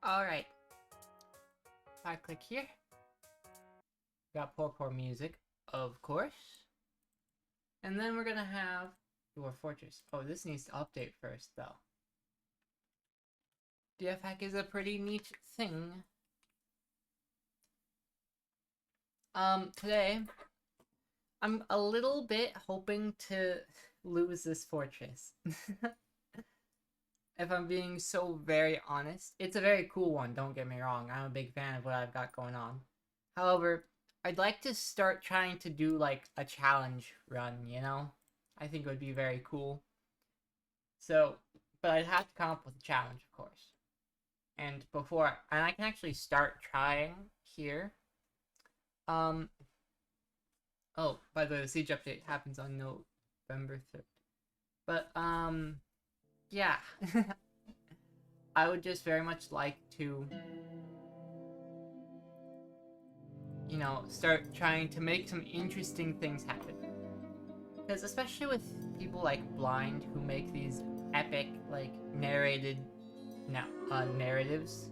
Alright. If I click here. Got poor music, of course. And then we're gonna have Dwarf Fortress. Oh, this needs to update first, though. DF hack is a pretty neat thing. Today, I'm a little bit hoping to lose this fortress. If I'm being so very honest. It's a very cool one, don't get me wrong. I'm a big fan of what I've got going on. However, I'd like to start trying to do, like, a challenge run, you know? I think it would be very cool. So, but I'd have to come up with a challenge, of course. And I can actually start trying here. Oh, by the way, the Siege update happens on November 3rd. But, yeah. I would just very much like to, you know, start trying to make some interesting things happen. Because especially with people like Blind who make these epic, like, narratives. narratives.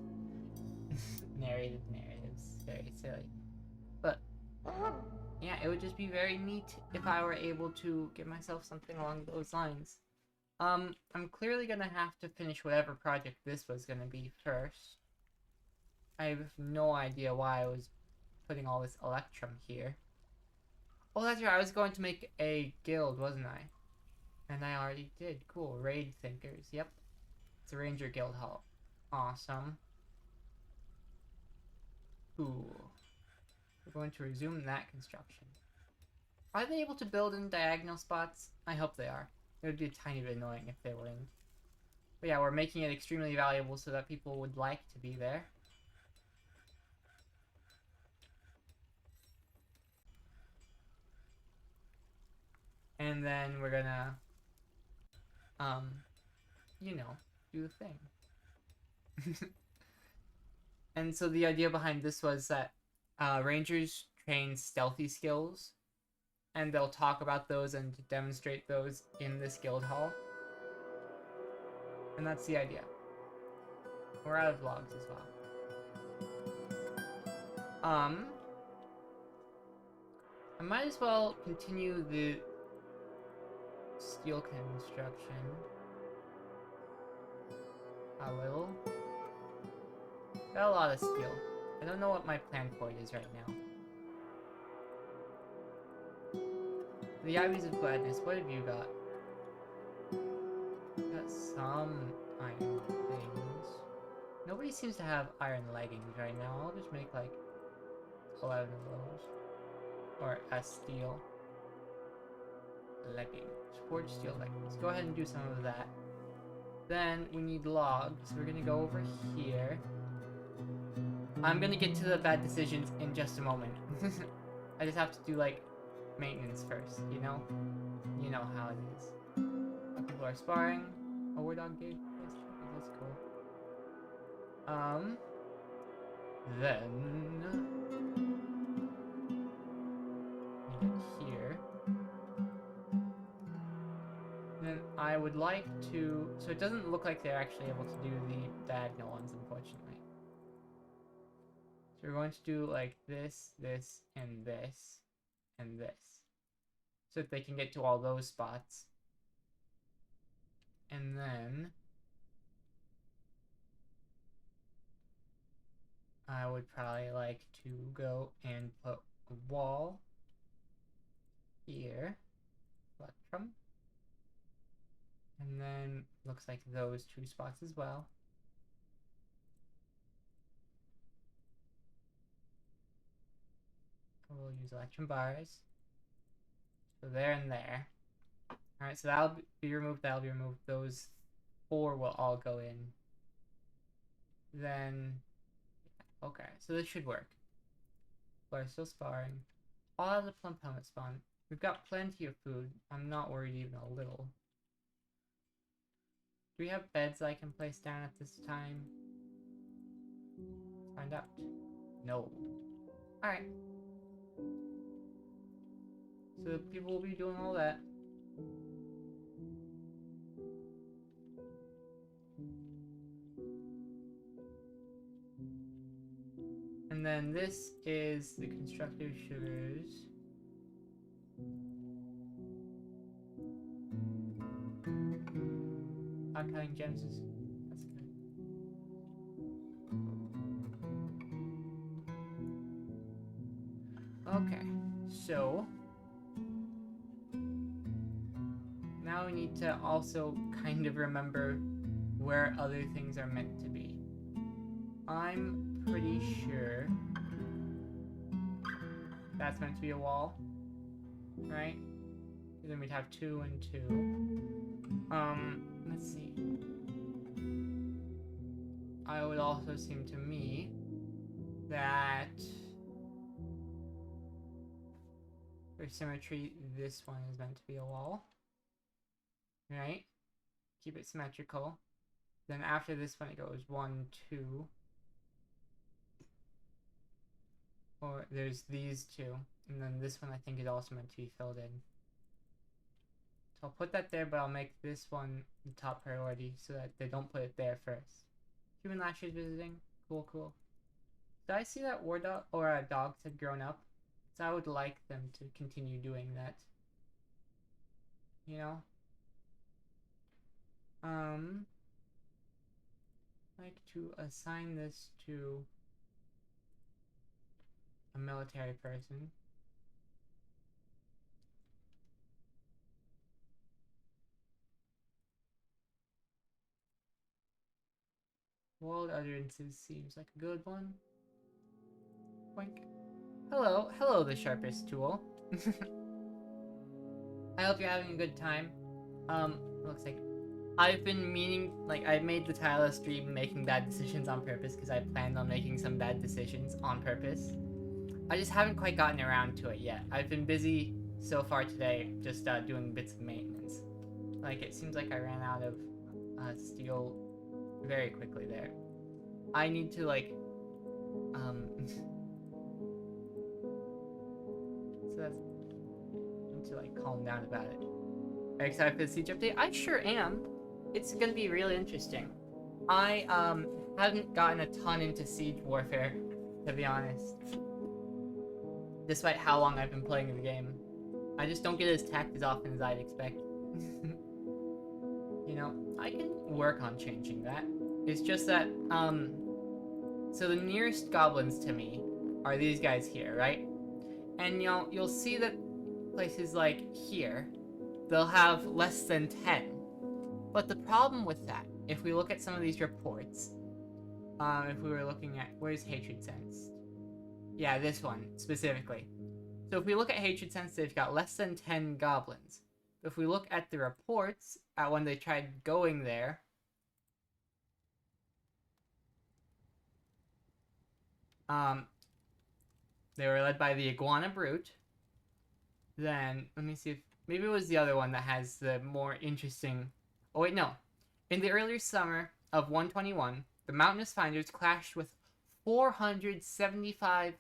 Very silly. But, yeah, it would just be very neat if I were able to give myself something along those lines. I'm clearly gonna have to finish whatever project this was gonna be first. I have no idea why I was putting all this Electrum here. Oh, that's right, I was going to make a guild, wasn't I? And I already did. Cool. Raid Thinkers. Yep. It's a Ranger Guild Hall. Awesome. Cool. We're going to resume that construction. Are they able to build in diagonal spots? I hope they are. It would be a tiny bit annoying if they weren't. But yeah, we're making it extremely valuable so that people would like to be there. And then we're gonna, you know, do the thing. And so the idea behind this was that Rangers train stealthy skills, and they'll talk about those and demonstrate those in this guild hall. And that's the idea. We're out of logs as well. I might as well continue the steel construction a little. Got a lot of steel. I don't know what my plan for it is right now. The Ivies of Gladness, what have you got? Got some iron things. Nobody seems to have iron leggings right now. I'll just make like 11 of those. Or a steel legging. Forged steel leggings. Go ahead and do some of that. Then we need logs. We're gonna go over here. I'm gonna get to the bad decisions in just a moment. I just have to do like maintenance first, you know? You know how it is. People are sparring. A war dog gave that's cool. Then here. Then I would like to, so it doesn't look like they're actually able to do the diagonal ones, unfortunately. So we're going to do like this, this, and this, and this. So that they can get to all those spots. And then I would probably like to go and put a wall here. Electrum. And then looks like those two spots as well. We'll use Electrum bars. So there and there. Alright, so that'll be removed, that'll be removed. Those 4 will all go in. Then, okay, so this should work. We're still sparring. All out of the plump helmet spawn. We've got plenty of food. I'm not worried even a little. Do we have beds I can place down at this time? Let's find out. No. Alright. So people will be doing all that. then this is the constructive sugars. Counting gems is that's good. Okay, so now we need to also kind of remember where other things are meant to be. I'm pretty sure that's meant to be a wall, right? And then we'd have 2 and 2. Let's see. It would also seem to me that for symmetry, this one is meant to be a wall, right? Keep it symmetrical. Then after this one, it goes 1, 2. Or there's these 2. And then this one I think is also meant to be filled in. So I'll put that there, but I'll make this one the top priority so that they don't put it there first. Human Lashes visiting. Cool, cool. Did I see that war dog or dogs had grown up? So I would like them to continue doing that. You know? Like to assign this to a military person. Walled utterances seems like a good one. Boink. Hello, hello the sharpest tool. I hope you're having a good time. Looks like I've been meaning, like, I made the title stream making bad decisions on purpose because I planned on making some bad decisions on purpose. I just haven't quite gotten around to it yet. I've been busy so far today just doing bits of maintenance. Like, it seems like I ran out of steel very quickly there. I need to, like, so that's, I need to, like, calm down about it. Are you excited for the Siege update? I sure am. It's gonna be really interesting. I, haven't gotten a ton into Siege Warfare, to be honest. Despite how long I've been playing the game. I just don't get as attacked as often as I'd expect. You know, I can work on changing that. It's just that, so the nearest goblins to me are these guys here, right? And you'll see that places like here, they'll have less than 10. But the problem with that, if we look at some of these reports, if we were looking at, where's Hatred Sense? Yeah, this one, specifically. So if we look at Hatred Sense, they've got less than 10 goblins. If we look at the reports, at when they tried going there, they were led by the Iguana Brute. Then, let me see if, maybe it was the other one that has the more interesting, oh wait, no. In the earlier summer of 121, the Mountainous Finders clashed with 475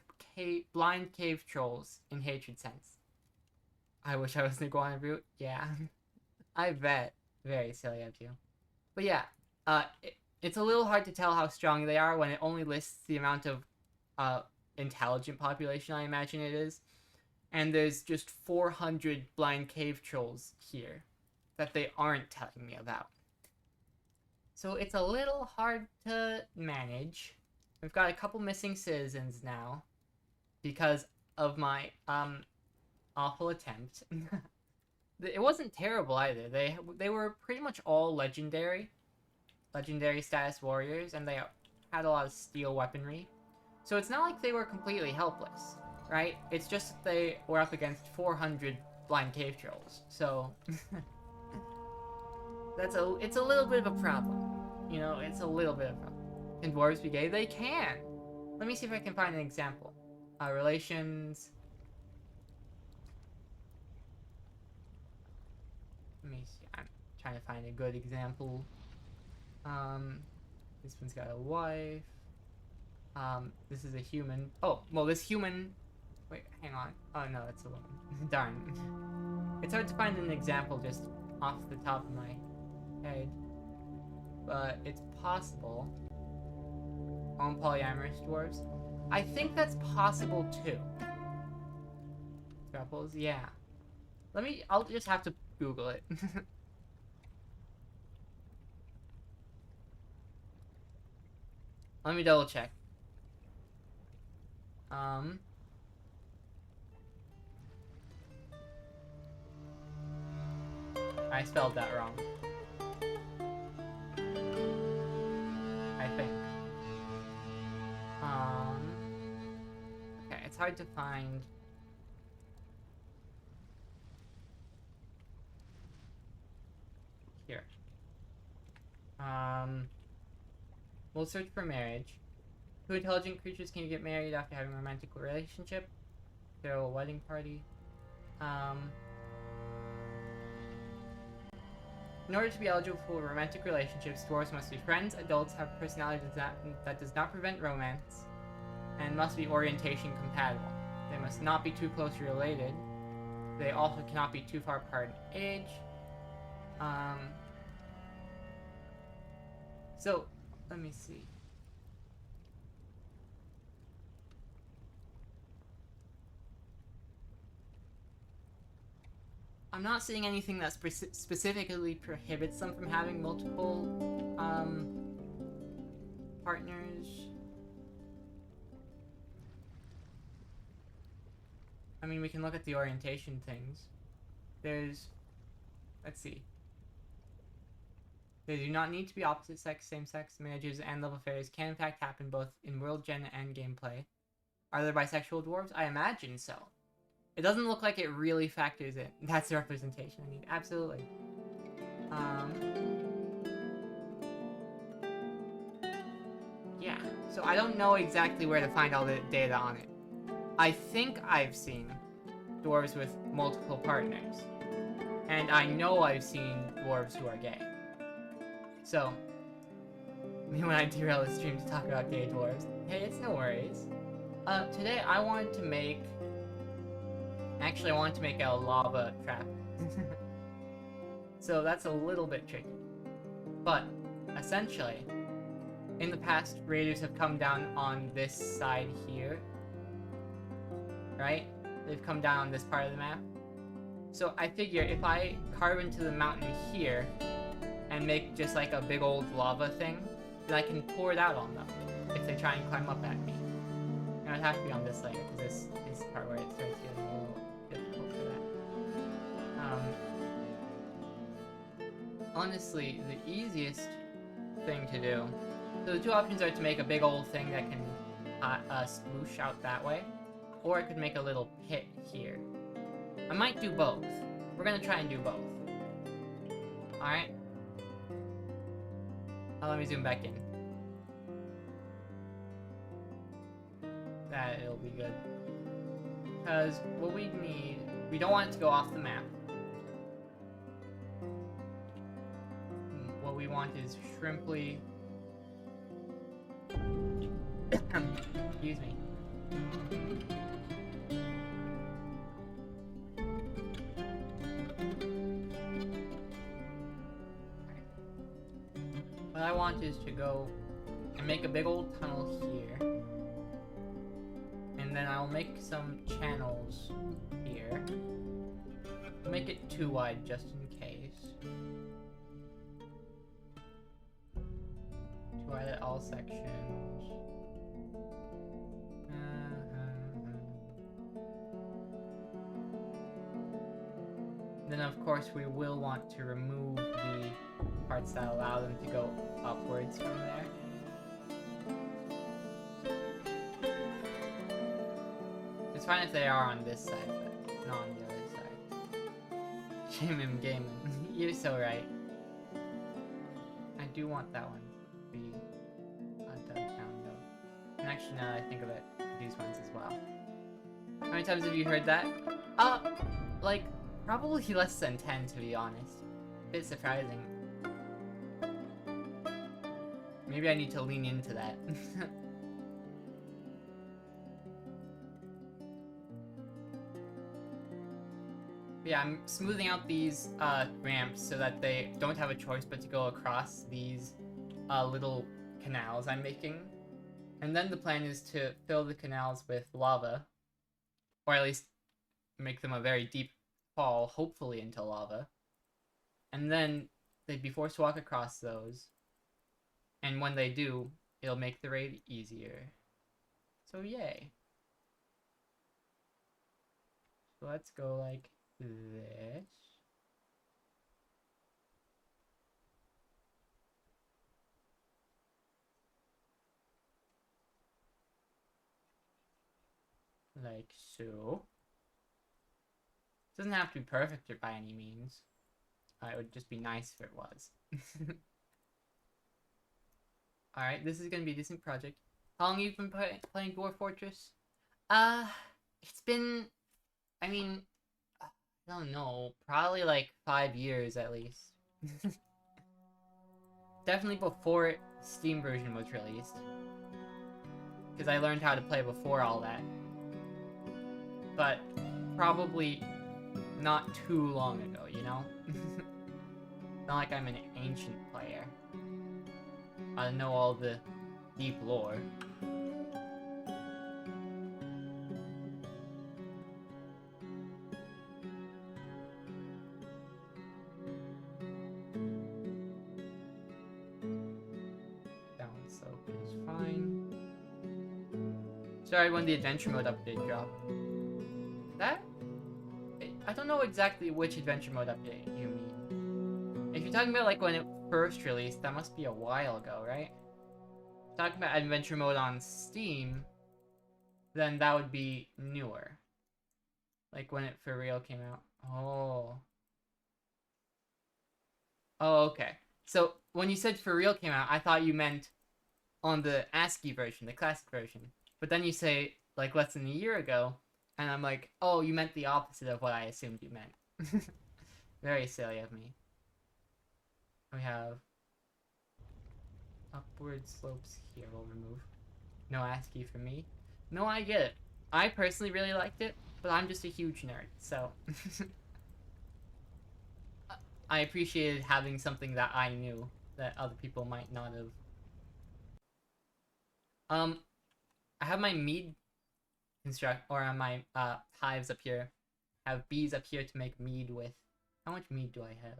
blind cave trolls in Hatred Sense. I wish I was an Iguana Brute. Yeah. I bet. Very silly of you. But yeah, it's a little hard to tell how strong they are when it only lists the amount of intelligent population I imagine it is. And there's just 400 blind cave trolls here that they aren't telling me about. So it's a little hard to manage. We've got a couple missing citizens now because of my awful attempt. It wasn't terrible either. They were pretty much all legendary status warriors, and they had a lot of steel weaponry. So it's not like they were completely helpless, right? It's just that they were up against 400 blind cave trolls. So it's a little bit of a problem. You know, it's a little bit of a problem. Can dwarves be gay? They can! Let me see if I can find an example. Relations. Let me see. I'm trying to find a good example. This one's got a wife. This is a human. Oh, well, this human. Wait, hang on. Oh no, that's a woman. Darn. It's hard to find an example just off the top of my head, but it's possible. On polyamorous dwarves. I think that's possible too. Rebels, yeah. I'll just have to Google it. Let me double check. I spelled that wrong. I think. Okay, it's hard to find. Here. We'll search for marriage. Who intelligent creatures can you get married after having a romantic relationship? Throw a wedding party. In order to be eligible for romantic relationships, dwarves must be friends, adults, have personality that does not prevent romance, and must be orientation compatible. They must not be too closely related. They also cannot be too far apart in age. So, let me see. I'm not seeing anything that specifically prohibits them from having multiple, partners. I mean, we can look at the orientation things. Let's see. They do not need to be opposite sex, same-sex marriages, and love affairs can in fact happen both in world gen and gameplay. Are there bisexual dwarves? I imagine so. It doesn't look like it really factors in. That's the representation I need. Absolutely. Yeah. So I don't know exactly where to find all the data on it. I think I've seen dwarves with multiple partners. And I know I've seen dwarves who are gay. So, when I derail the stream to talk about gay dwarves, hey, it's no worries. Today I wanted to make... Actually, I wanted to make a lava trap. So that's a little bit tricky. But, essentially, in the past, raiders have come down on this side here. Right? They've come down on this part of the map. So I figure if I carve into the mountain here, and make just like a big old lava thing, then I can pour it out on them if they try and climb up at me. And I'd have to be on this layer, because this is the part where it starts getting a little difficult for that. Honestly, the easiest thing to do... So the two options are to make a big old thing that can sploosh out that way, or I could make a little pit here. I might do both. We're gonna try and do both. Alright? Let me zoom back in. It'll be good. Because what we need... We don't want it to go off the map. What we want is shrimply... Excuse me. What I want is to go and make a big old tunnel here. And then I'll make some channels here. I'll make it too wide just in case. Too wide at all sections. Then of course we will want to remove the parts that allow them to go upwards from there. It's fine if they are on this side, but not on the other side. Gaming. You're so right. I do want that one to be downtown though. And actually now that I think of it, these ones as well. How many times have you heard that? Like, probably less than 10 to be honest. A bit surprising. Maybe I need to lean into that. Yeah, I'm smoothing out these ramps so that they don't have a choice but to go across these little canals I'm making. And then the plan is to fill the canals with lava, or at least make them a very deep fall, hopefully into lava. And then they'd be forced to walk across those. And when they do, it'll make the raid easier. So yay. So let's go like this. Like so. Doesn't have to be perfect by any means. It would just be nice if it was. Alright, this is gonna be a decent project. How long have you been playing Dwarf Fortress? It's been, I mean, I don't know, probably like 5 years at least. Definitely before Steam version was released. Because I learned how to play before all that. But probably not too long ago, you know? Not like I'm an ancient player. I know all the deep lore. Down slope is fine. Sorry when the adventure mode update dropped. That? I don't know exactly which adventure mode update you mean. If you're talking about like when it first released, that must be a while ago, right? Talking about adventure mode on Steam, then that would be newer. Like when it for real came out. Oh. Oh, okay. So when you said for real came out, I thought you meant on the ASCII version, the classic version. But then you say like less than a year ago, and I'm like, oh, you meant the opposite of what I assumed you meant. Very silly of me. We have upward slopes here we'll remove. No ASCII for me. No, I get it. I personally really liked it, but I'm just a huge nerd, so... I appreciated having something that I knew that other people might not have. I have my mead or on my hives up here. I have bees up here to make mead with. How much mead do I have?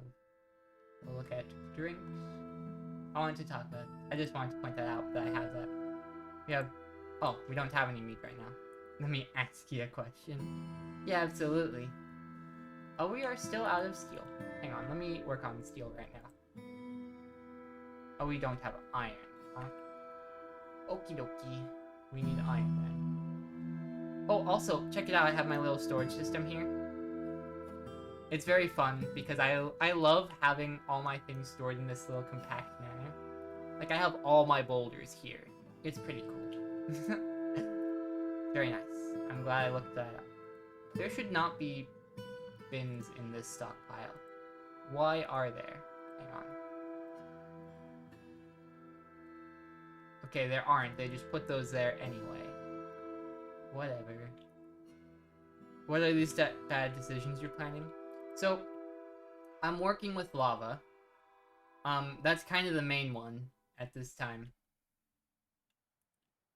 We'll look at drinks. I wanted to talk about it. I just wanted to point that out that I have that. We have... Oh, we don't have any mead right now. Let me ask you a question. Yeah, absolutely. Oh, we are still out of steel. Hang on, let me work on steel right now. Oh, we don't have iron, huh? Okie dokie. We need iron then. Oh, also, check it out, I have my little storage system here. It's very fun, because I love having all my things stored in this little compact manner. Like, I have all my boulders here. It's pretty cool. Very nice. I'm glad I looked that up. There should not be bins in this stockpile. Why are there? Hang on. Okay, there aren't. They just put those there anyway. Whatever. What are these bad decisions you're planning? So, I'm working with lava. That's kind of the main one at this time.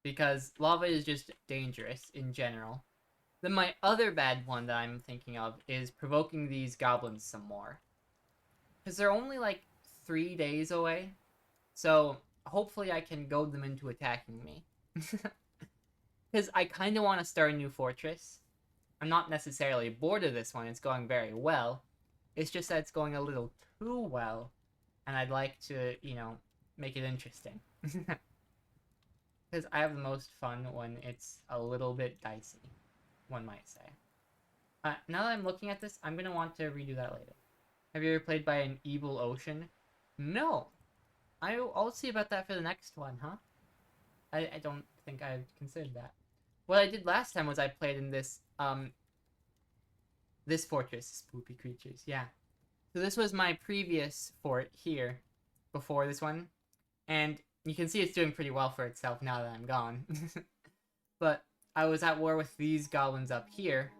Because lava is just dangerous in general. Then my other bad one that I'm thinking of is provoking these goblins some more. Because they're only like 3 days away. So hopefully I can goad them into attacking me. Because I kind of want to start a new fortress. I'm not necessarily bored of this one, it's going very well. It's just that it's going a little too well. And I'd like to, you know, make it interesting. Because I have the most fun when it's a little bit dicey, one might say. Now that I'm looking at this, I'm going to want to redo that later. Have you ever played by an evil ocean? No! I'll see about that for the next one, huh? I don't think I've considered that. What I did last time was I played in this, this fortress, Spoopy Creatures, yeah. So this was my previous fort here, before this one, and you can see it's doing pretty well for itself now that I'm gone. But I was at war with these goblins up here,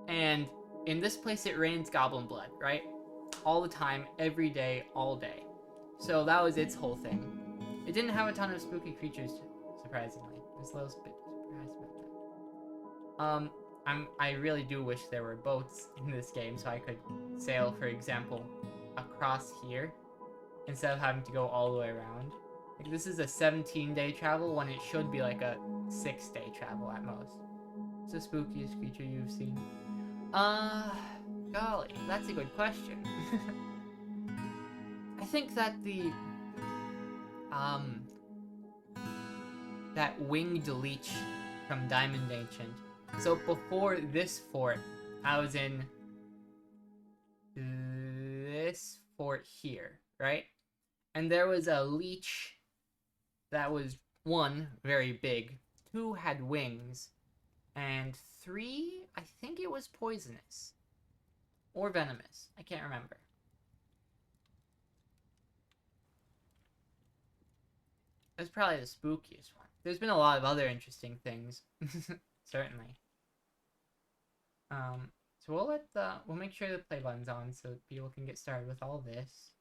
and in this place it rains goblin blood, right? All the time, every day, all day. So that was its whole thing. It didn't have a ton of spooky creatures, surprisingly. I was a little bit surprised about that. I really do wish there were boats in this game so I could sail, for example, across here instead of having to go all the way around. Like, this is a 17-day travel when it should be like a 6-day travel at most. It's the spookiest creature you've seen. Golly, that's a good question. I think that that winged leech from Diamond Ancient. So before this fort, I was in this fort here, right? And there was a leech that was, 1, very big, 2, had wings, and 3, I think it was poisonous. Or venomous. I can't remember. It was probably the spookiest one. There's been a lot of other interesting things. Certainly. So we'll make sure the play button's on so people can get started with all this.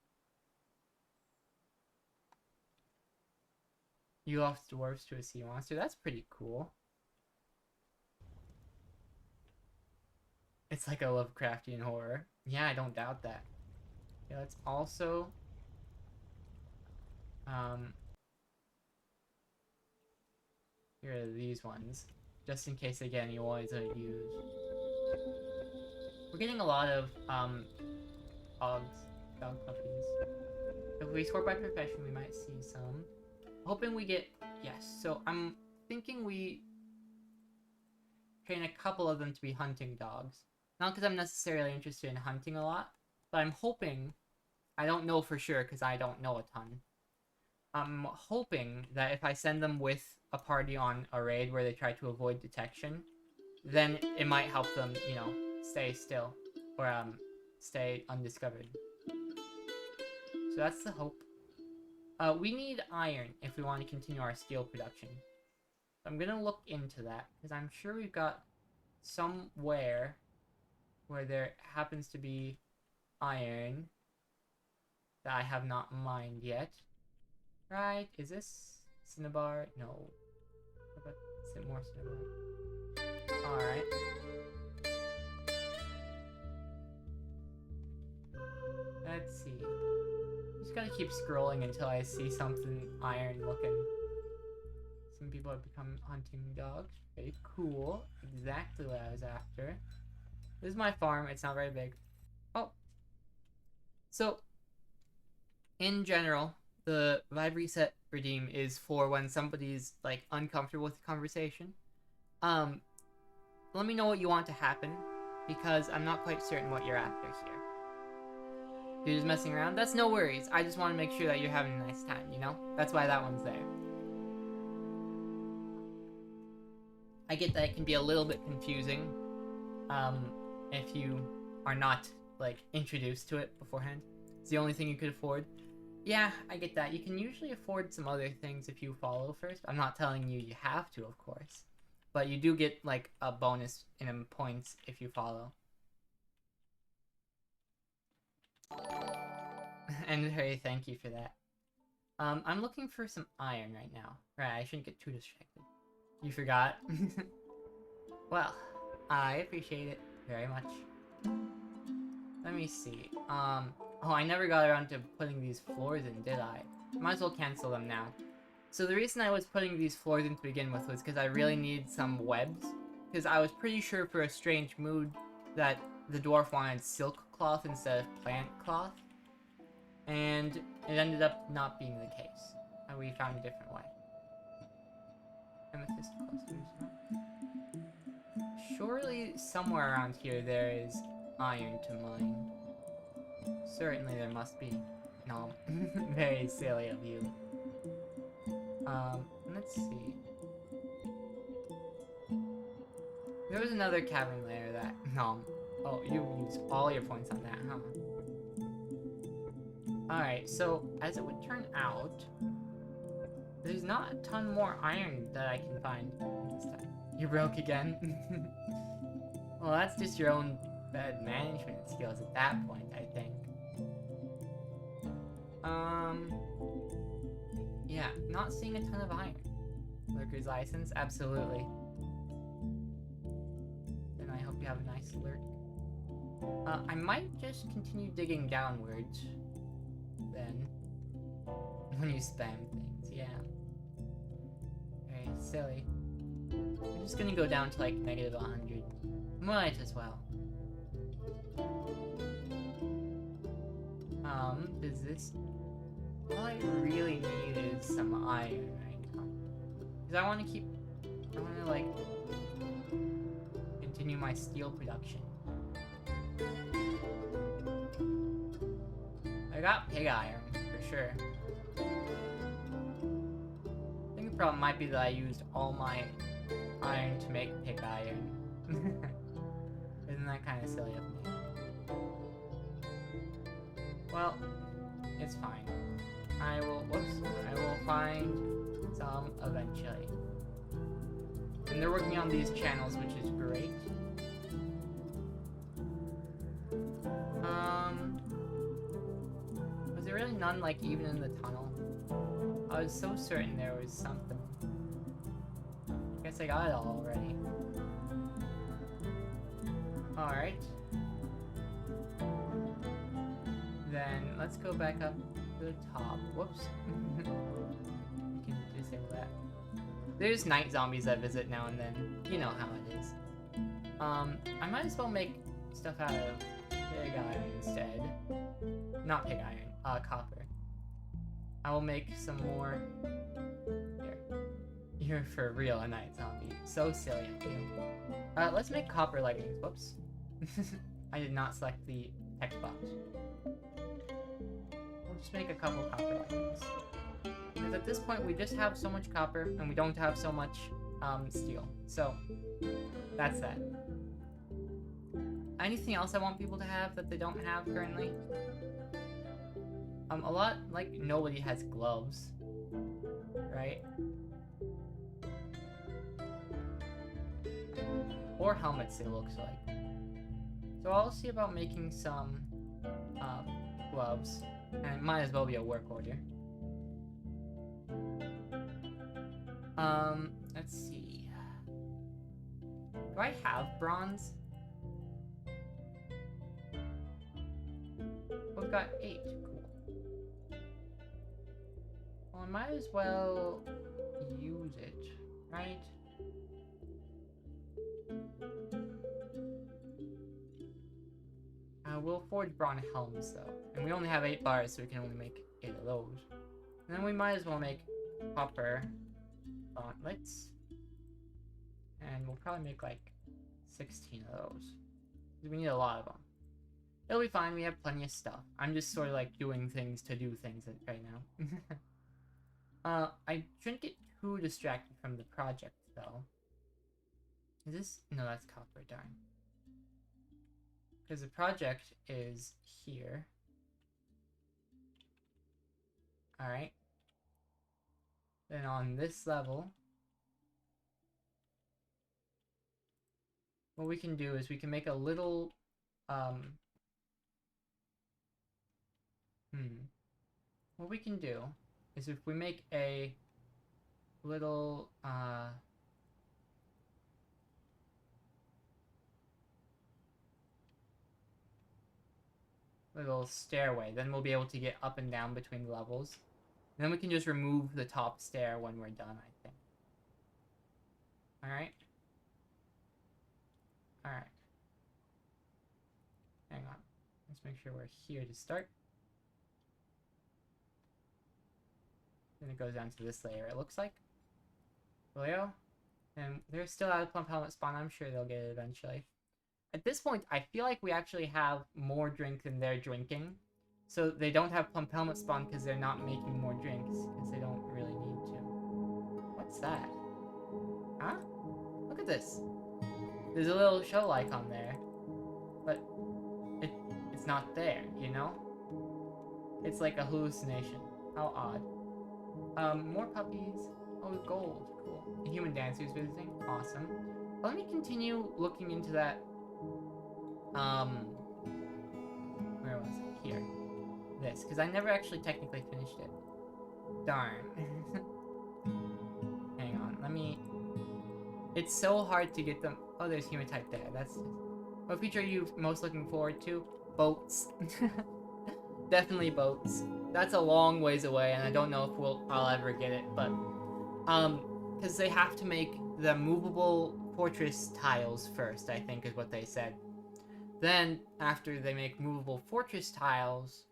You lost dwarves to a sea monster. That's pretty cool. It's like a Lovecraftian horror. Yeah, I don't doubt that. Yeah, let's also get rid of these ones, just in case they get any ones I use. We're getting a lot of dog puppies. If we sort by profession, we might see some. Hoping we get, yes. So I'm thinking we train a couple of them to be hunting dogs. Not because I'm necessarily interested in hunting a lot, but I'm hoping, I don't know for sure because I don't know a ton. I'm hoping that if I send them with a party on a raid where they try to avoid detection, then it might help them, you know, stay still, or stay undiscovered. So that's the hope. We need iron if we want to continue our steel production. So I'm gonna look into that, because I'm sure we've got somewhere where there happens to be iron that I have not mined yet. Right? Is this cinnabar? No. How about more cinnabar? Alright. Let's see. Just gotta keep scrolling until I see something iron looking. Some people have become hunting dogs. Very cool. Exactly what I was after. This is my farm. It's not very big. Oh. So, in general, the Vibe Reset Redeem is for when somebody's, like, uncomfortable with the conversation. Let me know what you want to happen, because I'm not quite certain what you're after here. You're just messing around? That's no worries. I just want to make sure that you're having a nice time, you know? That's why that one's there. I get that it can be a little bit confusing, if you are not, like, introduced to it beforehand. It's the only thing you could afford. Yeah, I get that. You can usually afford some other things if you follow first. I'm not telling you you have to, of course. But you do get, like, a bonus in points if you follow. And hey, thank you for that. I'm looking for some iron right now. Right, I shouldn't get too distracted. You forgot? Well, I appreciate it very much. Let me see. Oh, I never got around to putting these floors in, did I? Might as well cancel them now. So the reason I was putting these floors in to begin with was because I really need some webs. Because I was pretty sure for a strange mood that the dwarf wanted silk cloth instead of plant cloth. And it ended up not being the case. And we found a different way. Amethyst clusters. Surely somewhere around here there is iron to mine. Certainly there must be. No, very silly of you. Let's see. There was another cavern layer that... No. Oh, you used all your points on that, huh? Alright, so, as it would turn out, there's not a ton more iron that I can find this time. You broke again? Well, that's just your own bad management skills at that point, I think. Yeah, not seeing a ton of iron. Lurker's license? Absolutely. Then I hope you have a nice lurk. I might just continue digging downwards. Then. When you spam things, yeah. Very silly. I'm just gonna go down to like negative 100. Might as well. Does this... All I really need is some iron right now. Because I want to keep... I want to, like... continue my steel production. I got pig iron, for sure. I think the problem might be that I used all my iron to make pig iron. Isn't that kind of silly of me? Well, it's fine. I will find some eventually. And they're working on these channels, which is great. Was there really none, like, even in the tunnel? I was so certain there was something. I guess I got it all already. Alright. Then, let's go back up to the top. Whoops. We can disable that. There's night zombies that visit now and then. You know how it is. I might as well make stuff out of pig iron instead. Not pig iron, copper. I will make some more... Here. You're for real a night zombie. So silly of you. Let's make copper leggings. Whoops. I did not select the text box. We'll just make a couple copper leggings. Because at this point we just have so much copper and we don't have so much steel. So that's that. Anything else I want people to have that they don't have currently? A lot, like, nobody has gloves, right? Or helmets, it looks like. So I'll see about making some gloves, and it might as well be a work order. Let's see. Do I have bronze? We've got 8. Cool. Well, I might as well use it, right? We'll forge bronze helms, though. And we only have 8 bars, so we can only make 8 of those. And then we might as well make copper gauntlets. And we'll probably make, like, 16 of those. We need a lot of them. It'll be fine, we have plenty of stuff. I'm just sort of, like, doing things to do things right now. I shouldn't get too distracted from the project, though. Is this? No, that's copper, darn. Because the project is here. Alright. Then on this level, what we can do is we can make a little, what we can do is if we make a little, little stairway, then we'll be able to get up and down between the levels. And then we can just remove the top stair when we're done, I think. Alright? Alright. Hang on. Let's make sure we're here to start. Then it goes down to this layer, it looks like. Leo. And they're still out of plump helmet spawn, I'm sure they'll get it eventually. At this point, I feel like we actually have more drink than they're drinking. So they don't have plump helmet spawn because they're not making more drinks, because they don't really need to. What's that? Huh? Look at this. There's a little shell icon there. But it's not there, you know? It's like a hallucination. How odd. More puppies. Oh, gold. Cool. A human dancer's visiting. Awesome. Let me continue looking into that. Where was it? Here. This, because I never actually technically finished it. Darn. Hang on, let me... It's so hard to get them... Oh, there's hematite there. That's... What feature are you most looking forward to? Boats. Definitely boats. That's a long ways away, and I don't know if I'll ever get it, but... Because they have to make the movable fortress tiles first, I think is what they said. Then, after they make movable fortress tiles,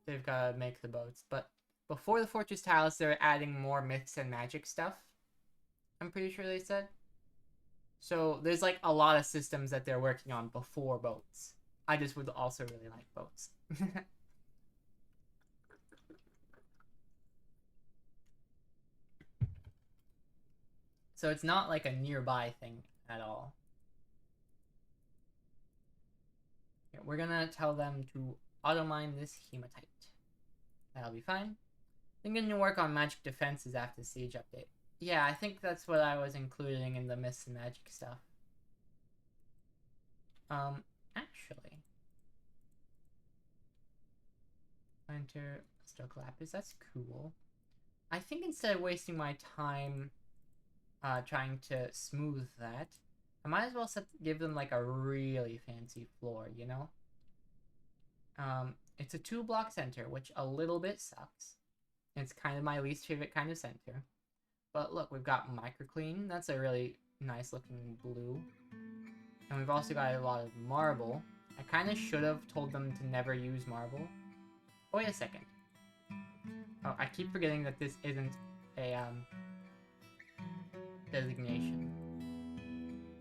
they've got to make the boats. But before the fortress tiles, they're adding more myths and magic stuff. I'm pretty sure they said. So there's like a lot of systems that they're working on before boats. I just would also really like boats. So it's not like a nearby thing at all. Okay, we're gonna tell them to auto-mine this hematite. That'll be fine. I'm gonna work on magic defenses after the siege update. Yeah, I think that's what I was including in the myths and magic stuff. Actually. Enter Stoke Lapis, that's cool. I think instead of wasting my time trying to smooth that, I might as well give them like a really fancy floor, you know? It's a 2-block center, which a little bit sucks. It's kind of my least favorite kind of center. But look, we've got microclean. That's a really nice looking blue. And we've also got a lot of marble. I kind of should have told them to never use marble. Oh, wait a second. Oh, I keep forgetting that this isn't a designation.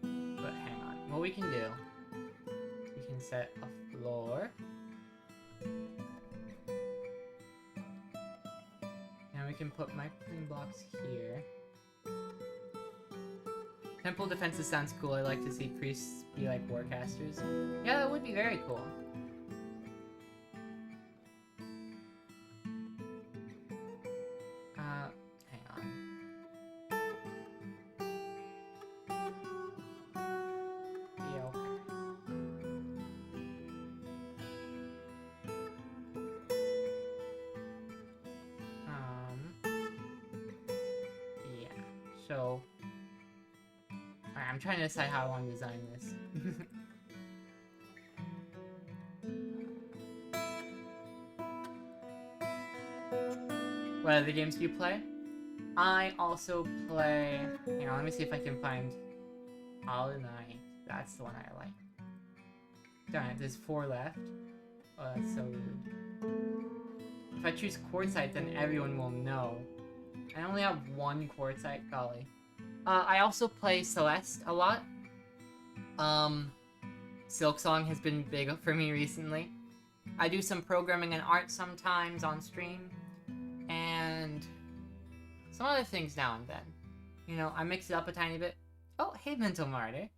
But hang on. What we can do, we can set a floor. And we can put microclean blocks here. Temple defenses sounds cool. I like to see priests be like warcasters. Yeah, that would be very cool. Hang on. Yeah, okay. Yeah. So, alright, I'm trying to decide how I want to design this. What other games do you play? I also play... Hang on, let me see if I can find Hollow Knight. That's the one I like. Darn it, there's 4 left. Oh, that's so rude. If I choose Quartzite, then everyone will know. I only have 1 Quartzite, golly. I also play Celeste a lot. Silksong has been big for me recently. I do some programming and art sometimes on stream. And some other things now and then. You know, I mix it up a tiny bit. Oh, hey, Mental Martyr.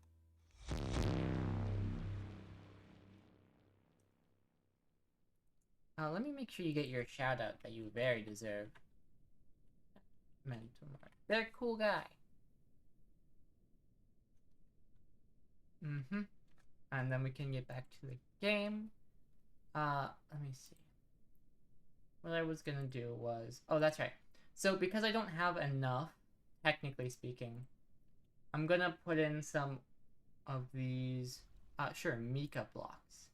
Let me make sure you get your shout out that you very deserve. Mental Martyr. They're a cool guy. And then we can get back to the game. Let me see. What I was gonna do was... Oh, that's right. So, because I don't have enough, technically speaking, I'm gonna put in some of these... sure, mica blocks.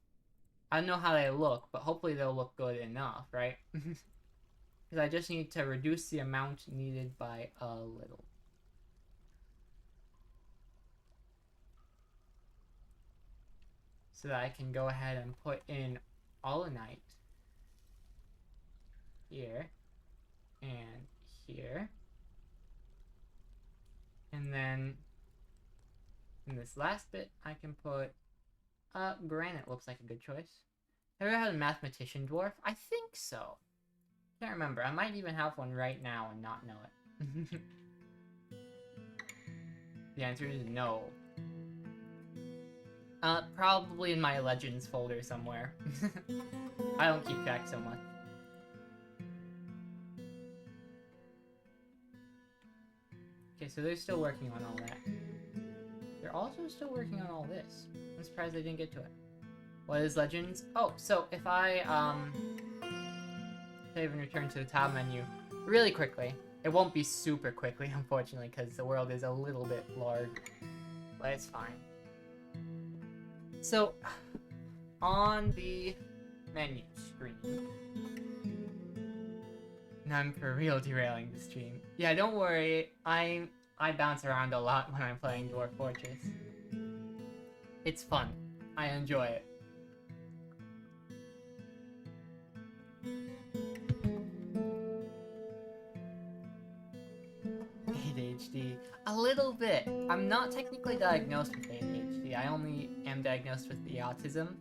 I don't know how they look, but hopefully they'll look good enough, right? Because I just need to reduce the amount needed by a little. So that I can go ahead and put in Allanite here and here. And then in this last bit, I can put granite. Looks like a good choice. Have you ever had a mathematician dwarf? I think so. Can't remember. I might even have one right now and not know it. The answer is no. Probably in my Legends folder somewhere. I don't keep track so much. Okay, so they're still working on all that. They're also still working on all this. I'm surprised they didn't get to it. What is Legends? Oh, so if I, save and return to the top menu really quickly. It won't be super quickly, unfortunately, because the world is a little bit large. But it's fine. So, on the menu screen... Now I'm for real derailing the stream. Yeah, don't worry. I bounce around a lot when I'm playing Dwarf Fortress. It's fun. I enjoy it. ADHD. A little bit. I'm not technically diagnosed with ADHD. I only am diagnosed with the autism.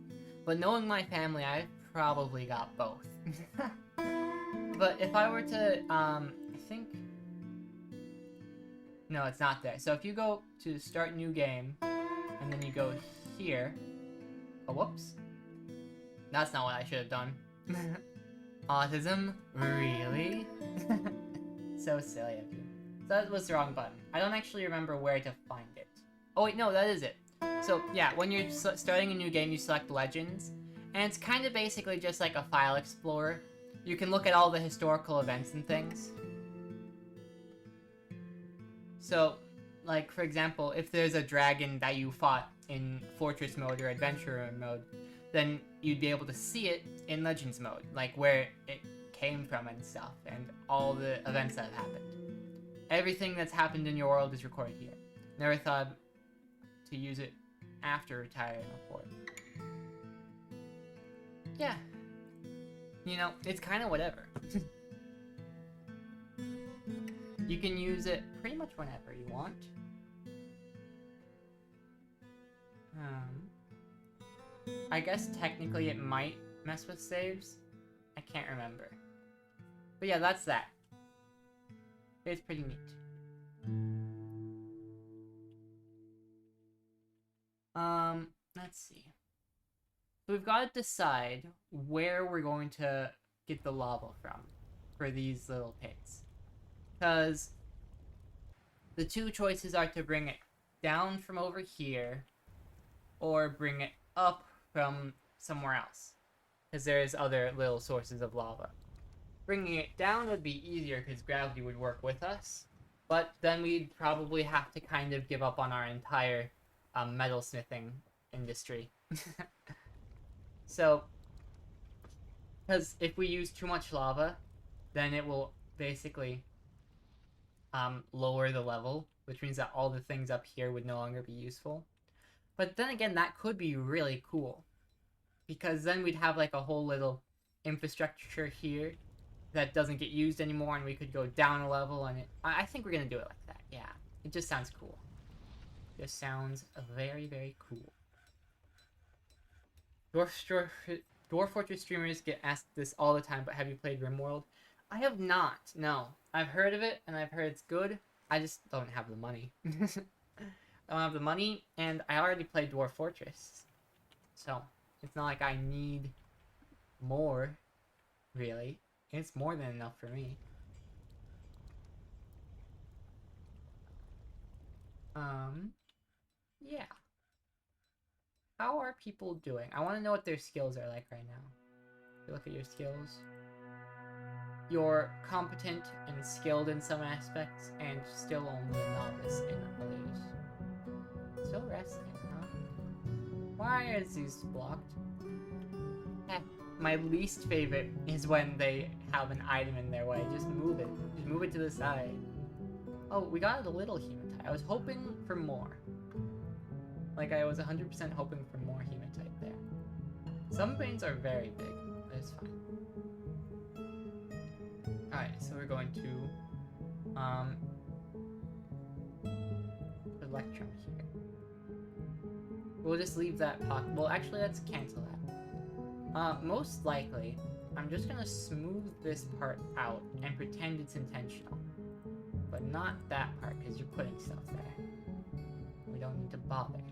But knowing my family, I've probably got both. But if I were to, I think... No, it's not there. So if you go to start new game, and then you go here... Oh, whoops. That's not what I should have done. Autism? Really? So silly of you. That was the wrong button. I don't actually remember where to find it. Oh wait, no, that is it. So yeah, when you're starting a new game, you select Legends, and it's kind of basically just like a file explorer. You can look at all the historical events and things. So, like for example, if there's a dragon that you fought in Fortress mode or Adventurer mode, then you'd be able to see it in Legends mode, like where it came from and stuff, and all the events that have happened. Everything that's happened in your world is recorded here. Never thought to use it after retiring before. Yeah. You know, it's kind of whatever. You can use it pretty much whenever you want. I guess technically it might mess with saves. I can't remember. But yeah, that's that. It's pretty neat. Let's see. So we've got to decide where we're going to get the lava from for these little pits. Because the two choices are to bring it down from over here or bring it up from somewhere else. Because there's other little sources of lava. Bringing it down would be easier because gravity would work with us. But then we'd probably have to kind of give up on our entire metalsmithing industry. So, because if we use too much lava, then it will basically lower the level, which means that all the things up here would no longer be useful. But then again, that could be really cool, because then we'd have like a whole little infrastructure here that doesn't get used anymore, and we could go down a level, and I think we're gonna do it like that. Yeah, it just sounds cool. Just sounds very, very cool. Dwarf Fortress streamers get asked this all the time, but have you played RimWorld? I have not, no. I've heard of it, and I've heard it's good. I just don't have the money. I don't have the money, and I already played Dwarf Fortress. So, it's not like I need more, really. It's more than enough for me. Yeah. How are people doing? I want to know what their skills are like right now. If you look at your skills. You're competent and skilled in some aspects, and still only a novice in others. Still resting, huh? Why is these blocked? My least favorite is when they have an item in their way. Just move it. Just move it to the side. Oh, we got a little hematite. I was hoping for more. Like, I was 100% hoping for more hematite there. Some veins are very big, but it's fine. Alright, so we're going to, Electrum here. We'll just leave that pocket. Well, actually, let's cancel that. Most likely, I'm just gonna smooth this part out and pretend it's intentional. But not that part, because you're putting stuff there. We don't need to bother.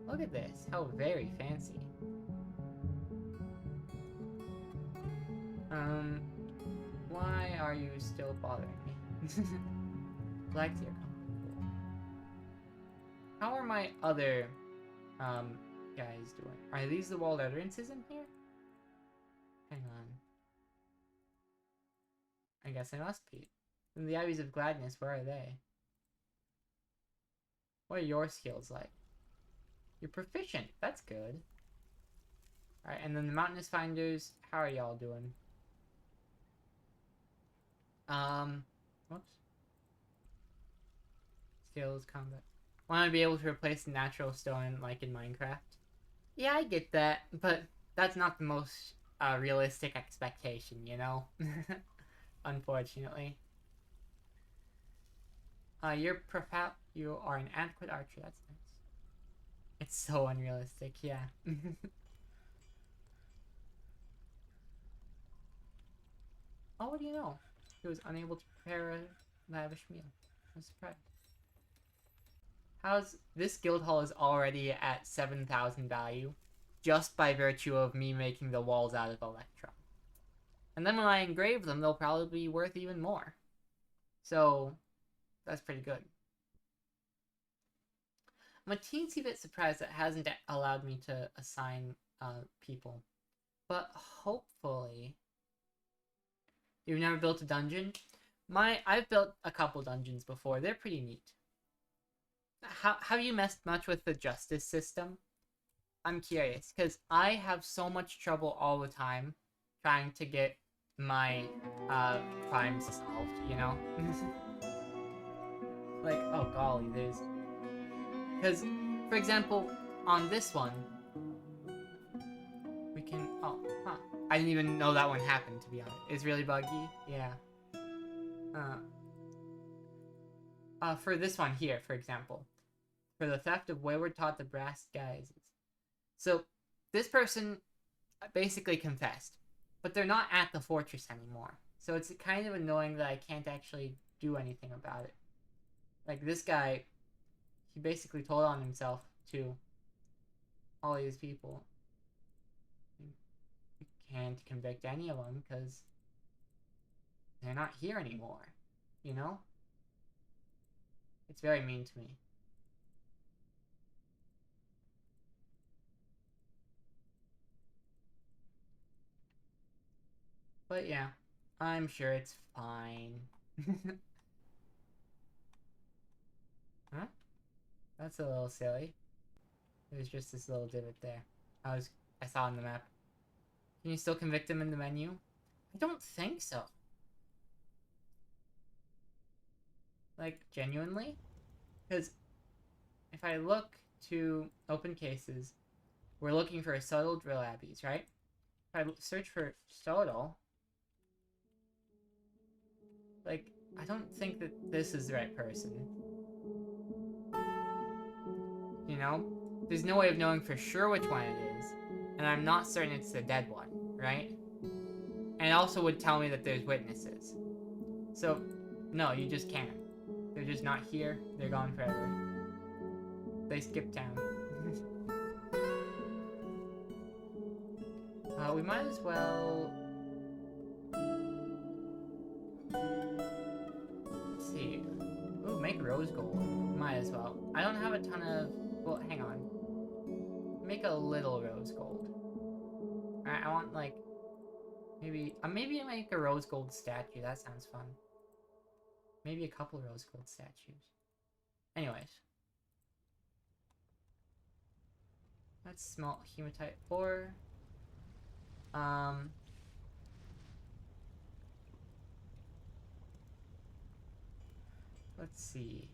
Look at this, how very fancy. Why are you still bothering me? Black deer. How are my other, guys doing? Are these the walled utterances in here? Hang on. I guess I must be. And the Ivies of Gladness, where are they? What are your skills like? You're proficient. That's good. Alright, and then the Mountainous Finders, how are y'all doing? Whoops. Skills, combat. Want to be able to replace the natural stone like in Minecraft? Yeah, I get that, but that's not the most realistic expectation, you know? Unfortunately. You are an adequate archer, that's nice. It's so unrealistic, yeah. Oh, what do you know? He was unable to prepare a lavish meal. I'm surprised. This guild hall is already at 7,000 value, just by virtue of me making the walls out of Electrum. And then when I engrave them, they'll probably be worth even more. So, that's pretty good. I'm a teensy bit surprised that it hasn't allowed me to assign people. But hopefully... You've never built a dungeon? I've built a couple dungeons before. They're pretty neat. Have you messed much with the justice system? I'm curious, because I have so much trouble all the time trying to get my crimes solved, you know? Like, oh golly, there's... Because, for example, on this one, we can... Oh, huh. I didn't even know that one happened, to be honest. It's really buggy? Yeah. For this one here, for example. For the theft of Wayward Taught the Brass Guises. So, this person basically confessed. But they're not at the fortress anymore. So it's kind of annoying that I can't actually do anything about it. Like, this guy, he basically told on himself to all these people. You can't convict any of them because they're not here anymore. You know? It's very mean to me. But yeah, I'm sure it's fine. Huh? That's a little silly. There's just this little divot there. I saw on the map. Can you still convict him in the menu? I don't think so. Like, genuinely? Because if I look to open cases, we're looking for subtle drill abbeys, right? If I search for subtle, like, I don't think that this is the right person. You know? There's no way of knowing for sure which one it is, and I'm not certain it's the dead one, right? And it also would tell me that there's witnesses. So, no, you just can't. They're just not here. They're gone forever. They skipped town. We might as well... Let's see. Ooh, make rose gold. Might as well. I don't have a ton of... Well, hang on. Make a little rose gold. Alright, I want, like... Maybe make a rose gold statue. That sounds fun. Maybe a couple rose gold statues. Anyways. Let's smelt hematite ore. Let's see.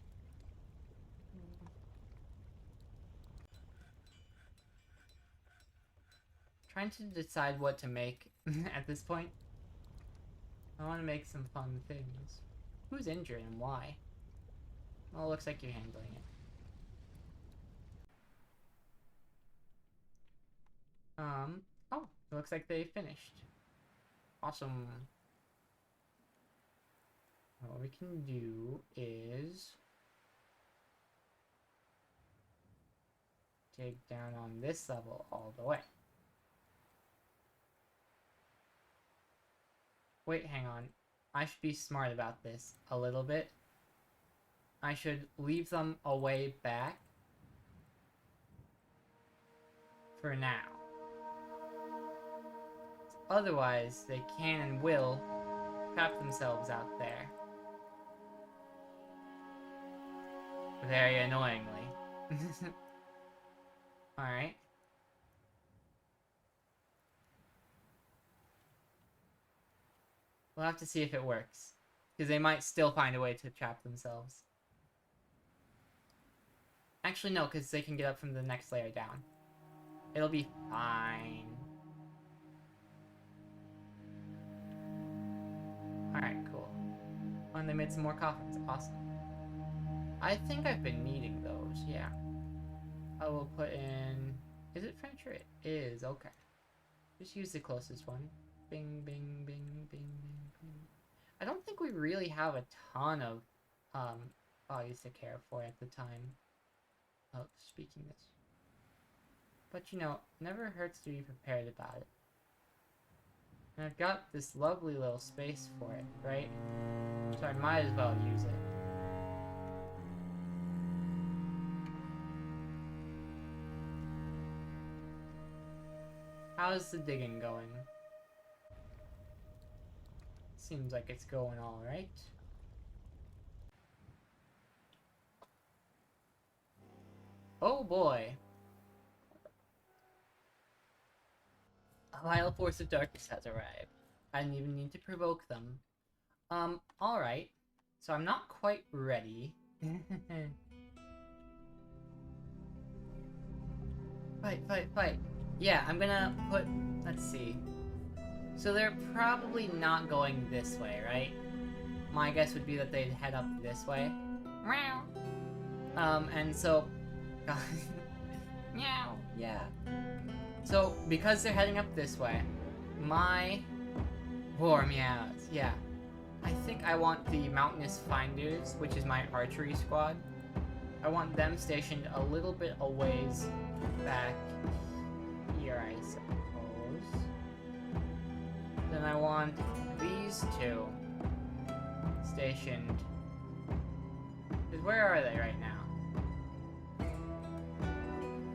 Trying to decide what to make at this point. I want to make some fun things. Who's injured and why? Well, it looks like you're handling it. Oh, it looks like they finished. Awesome. What we can do is dig down on this level all the way. Wait, hang on. I should be smart about this a little bit. I should leave them a way back for now. Otherwise, they can and will trap themselves out there. Very annoyingly. Alright. We'll have to see if it works. Because they might still find a way to trap themselves. Actually, no, because they can get up from the next layer down. It'll be fine. Alright, cool. Oh, and they made some more coffins. Awesome. I think I've been needing those, yeah. I will put in... Is it furniture? It is, okay. Just use the closest one. Bing, bing, bing, bing, bing, bing. I don't think we really have a ton of bodies to care for at the time of speaking this. But you know, never hurts to be prepared about it. And I've got this lovely little space for it, right? So I might as well use it. How's the digging going? Seems like it's going alright. Oh boy! A vile force of darkness has arrived. I didn't even need to provoke them. Alright. So I'm not quite ready. Fight, fight, fight. Yeah, I'm gonna put... Let's see. So they're probably not going this way, right? My guess would be that they'd head up this way. Meow. And so... Meow. Yeah. So, because they're heading up this way, my... War meows. Yeah. I think I want the Mountainous Finders, which is my archery squad. I want them stationed a little bit a ways back here, I suppose. Then I want these two stationed. Because where are they right now?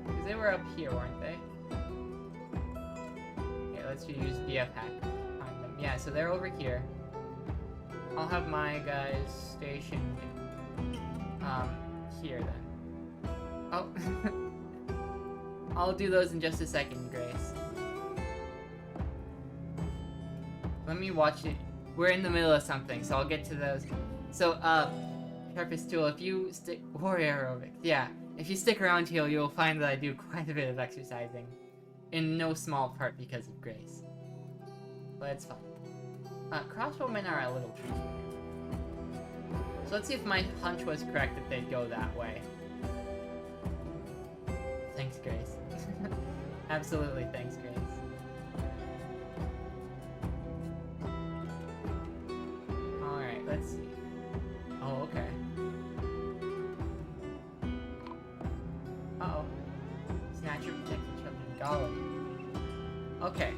Because they were up here, weren't they? Okay, let's use BF hack to find them. Yeah, so they're over here. I'll have my guys stationed here then. Oh. I'll do those in just a second, Grace. Let me watch it. We're in the middle of something, so I'll get to those. So, Sharpest Tool, if you stick... Warrior aerobics. Yeah, if you stick around here, you'll find that I do quite a bit of exercising. In no small part because of Grace. But it's fun. Crossbowmen are a little tricky. So let's see if my hunch was correct that they'd go that way. Thanks, Grace. Absolutely, thanks, Grace. Alright, let's see. Oh, okay. Uh-oh. Snatcher protect the children. Golem. Okay.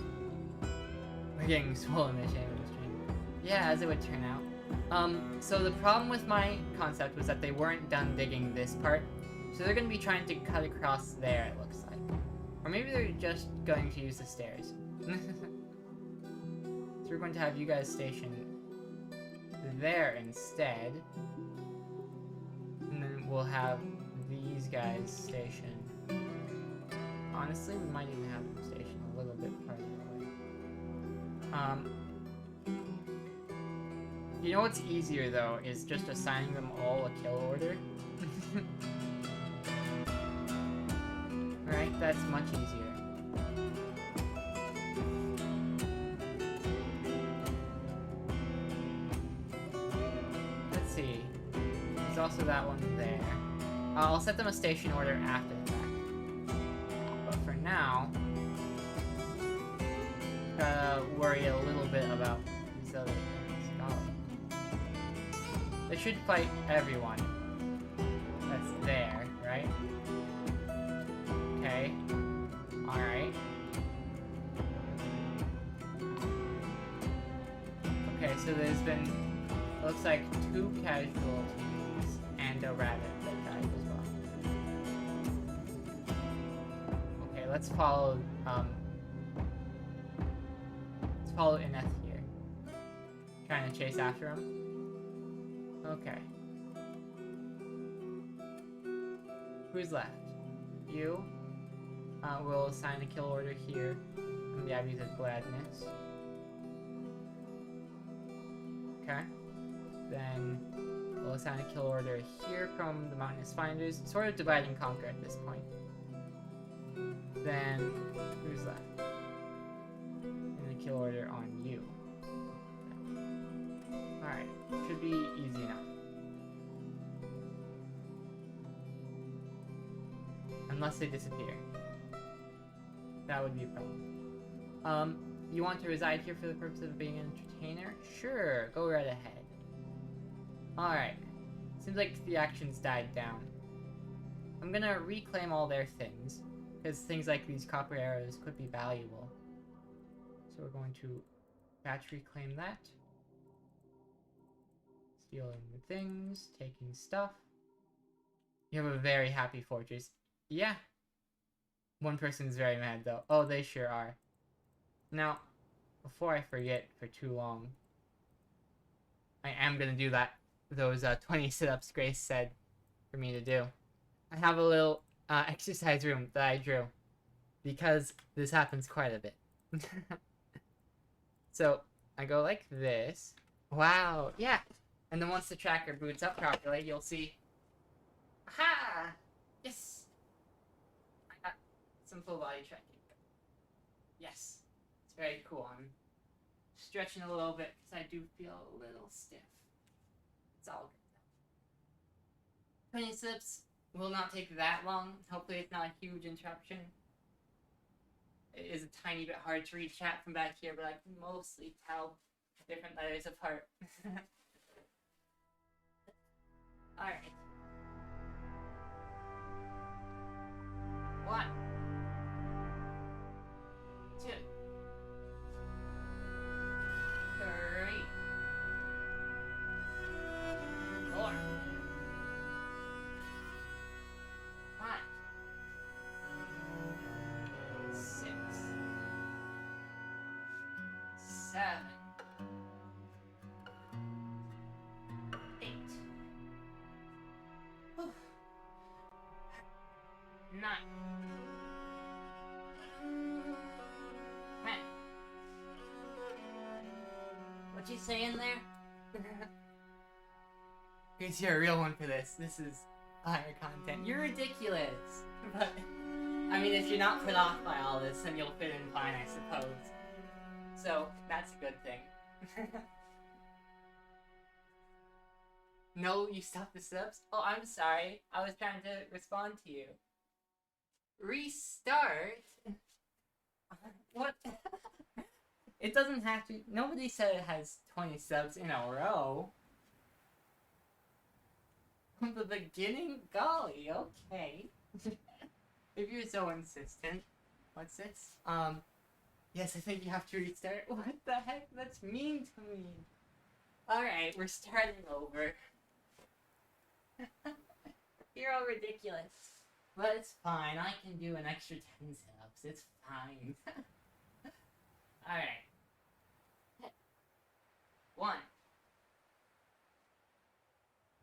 We're getting swollen this shame in the stream. Yeah, as it would turn out. So the problem with my concept was that they weren't done digging this part. So they're going to be trying to cut across there, it looks like. Or maybe they're just going to use the stairs. So we're going to have you guys stationed there instead. And then we'll have these guys stationed. Honestly, we might even have them stationed a little bit farther away. You know what's easier, though, is just assigning them all a kill order. Right? That's much easier. Let's see. There's also that one there. I'll set them a station order after the fact. But for now, gotta worry a little bit about these other things. They should fight everyone that's there, right? Okay. Alright. Okay, so there's been, looks like 2 casualties and a rabbit that died as well. Okay, let's follow Ineth here. Trying to chase after him. Okay. Who's left? You. We'll assign a kill order here. From the Abbeys of Gladness. Okay. Then we'll assign a kill order here from the Mountainous Finders. Sort of divide and conquer at this point. Then who's left? And a kill order on you. Alright. Should be easy enough. Unless they disappear. That would be a problem. You want to reside here for the purpose of being an entertainer? Sure, go right ahead. Alright. Seems like the actions died down. I'm gonna reclaim all their things, because things like these copper arrows could be valuable. So we're going to batch reclaim that. Stealing the things, taking stuff. You have a very happy fortress. Yeah. One person's very mad though. Oh, they sure are. Now, before I forget for too long, I am gonna do those 20 sit-ups Grace said for me to do. I have a little exercise room that I drew because this happens quite a bit. So I go like this. Wow, yeah. And then once the tracker boots up properly, you'll see. Aha! Yes. I got some full body tracking. Yes, it's very cool. I'm stretching a little bit because I do feel a little stiff. It's all good. 20 sips will not take that long. Hopefully it's not a huge interruption. It is a tiny bit hard to read chat from back here, but I can mostly tell different letters apart. Alright. 1, 2, 3, 4, 5, 6, 7, 8, 9, 10. What you saying there? Guess you're a real one for this. This is higher content. You're ridiculous. But, I mean, if you're not put off by all this, then you'll fit in fine, I suppose. So, that's a good thing. No, you stopped the subs? Oh, I'm sorry. I was trying to respond to you. Restart? What? It doesn't have to. Nobody said it has 20 subs in a row. From the beginning? Golly, okay. If you're so insistent. What's this? Yes, I think you have to restart. What the heck? That's mean to me. Alright, we're starting over. You're all ridiculous. But it's fine, I can do an extra 10 sit-ups, it's fine. Alright. 1,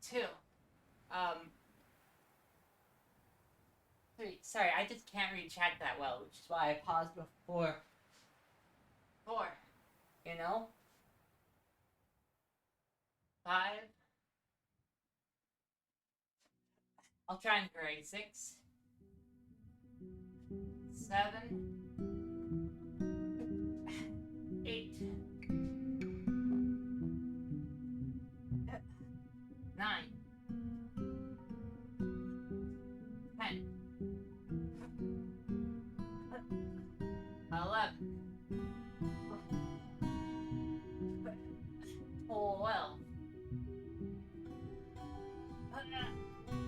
2, 3. Sorry, I just can't read chat that well, which is why I paused before. 4. You know? 5. I'll try and hurry. 6, 7, 8, 9, 10, 11, 12,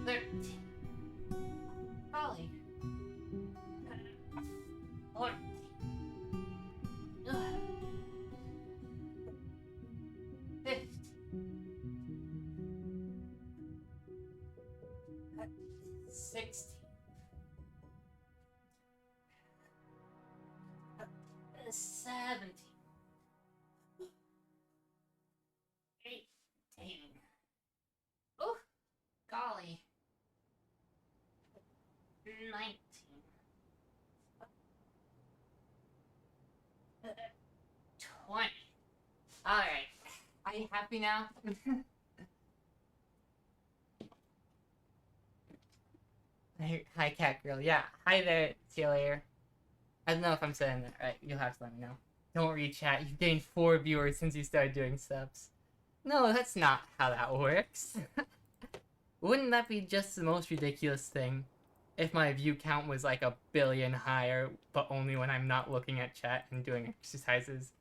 13. Golly. 14. 15. 16. 17. 18. Oh, golly. you happy now? Hi, Cat Girl. Yeah, hi there, see you later. I don't know if I'm saying that right. You'll have to let me know. Don't worry, chat. You've gained 4 viewers since you started doing subs. No, that's not how that works. Wouldn't that be just the most ridiculous thing? If my view count was like 1,000,000,000 higher, but only when I'm not looking at chat and doing exercises.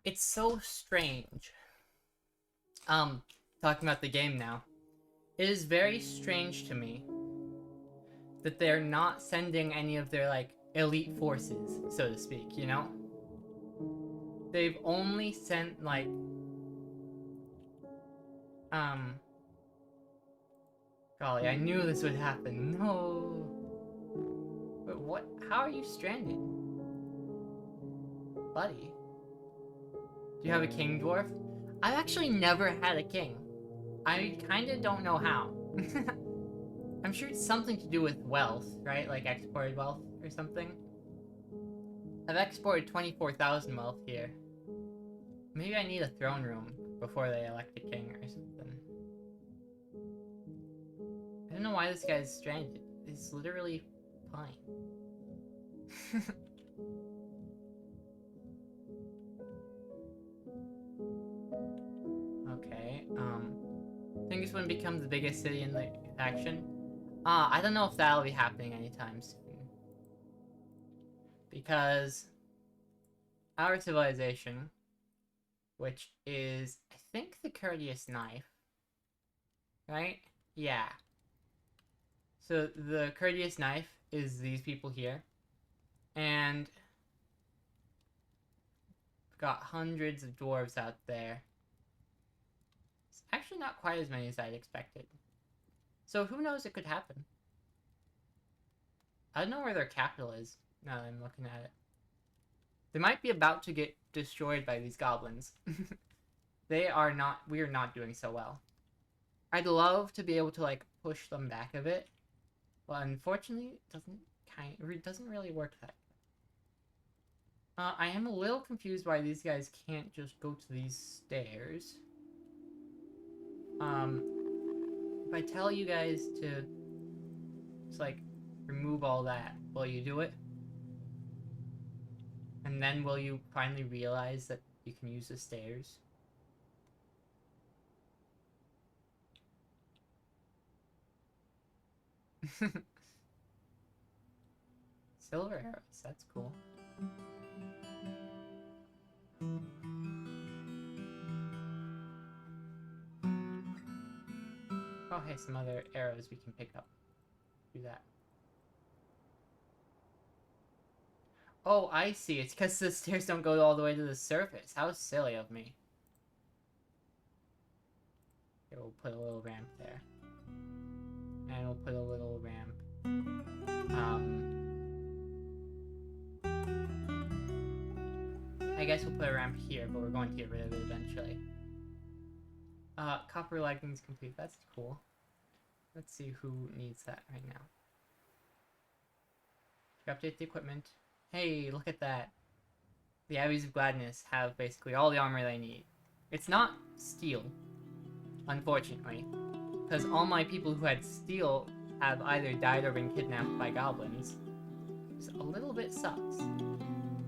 It's so strange. Talking about the game now. It is very strange to me that they're not sending any of their, like, elite forces, so to speak, you know? They've only sent, like, golly, I knew this would happen. No. Wait, what? How are you stranded? Buddy? Do you have a king dwarf? I've actually never had a king. I kinda don't know how. I'm sure it's something to do with wealth, right? Like exported wealth or something. I've exported 24,000 wealth here. Maybe I need a throne room before they elect a king or something. I don't know why this guy's stranded. It's literally fine. Okay, I think this one becomes the biggest city in the faction. I don't know if that'll be happening anytime soon. Because our civilization, which is, I think, the courteous knife, right? Yeah. So the courteous knife is these people here, and got hundreds of dwarves out there. It's actually not quite as many as I'd expected. So who knows, it could happen. I don't know where their capital is, now that I'm looking at it. They might be about to get destroyed by these goblins. We are not doing so well. I'd love to be able to, like, push them back a bit, but unfortunately, it doesn't really work that good. I am a little confused why these guys can't just go to these stairs. If I tell you guys to just, like, remove all that, will you do it? And then will you finally realize that you can use the stairs? Silver arrows, that's cool. Oh, hey, some other arrows we can pick up. Do that. Oh, I see. It's because the stairs don't go all the way to the surface. How silly of me. Okay, we'll put a little ramp there. And we'll put a little ramp. I guess we'll put a ramp here, but we're going to get rid of it eventually. Copper leggings complete. That's cool. Let's see who needs that right now. Update the equipment. Hey, look at that. The Abbeys of Gladness have basically all the armor they need. It's not steel, unfortunately, because all my people who had steel have either died or been kidnapped by goblins. It's a little bit sucks.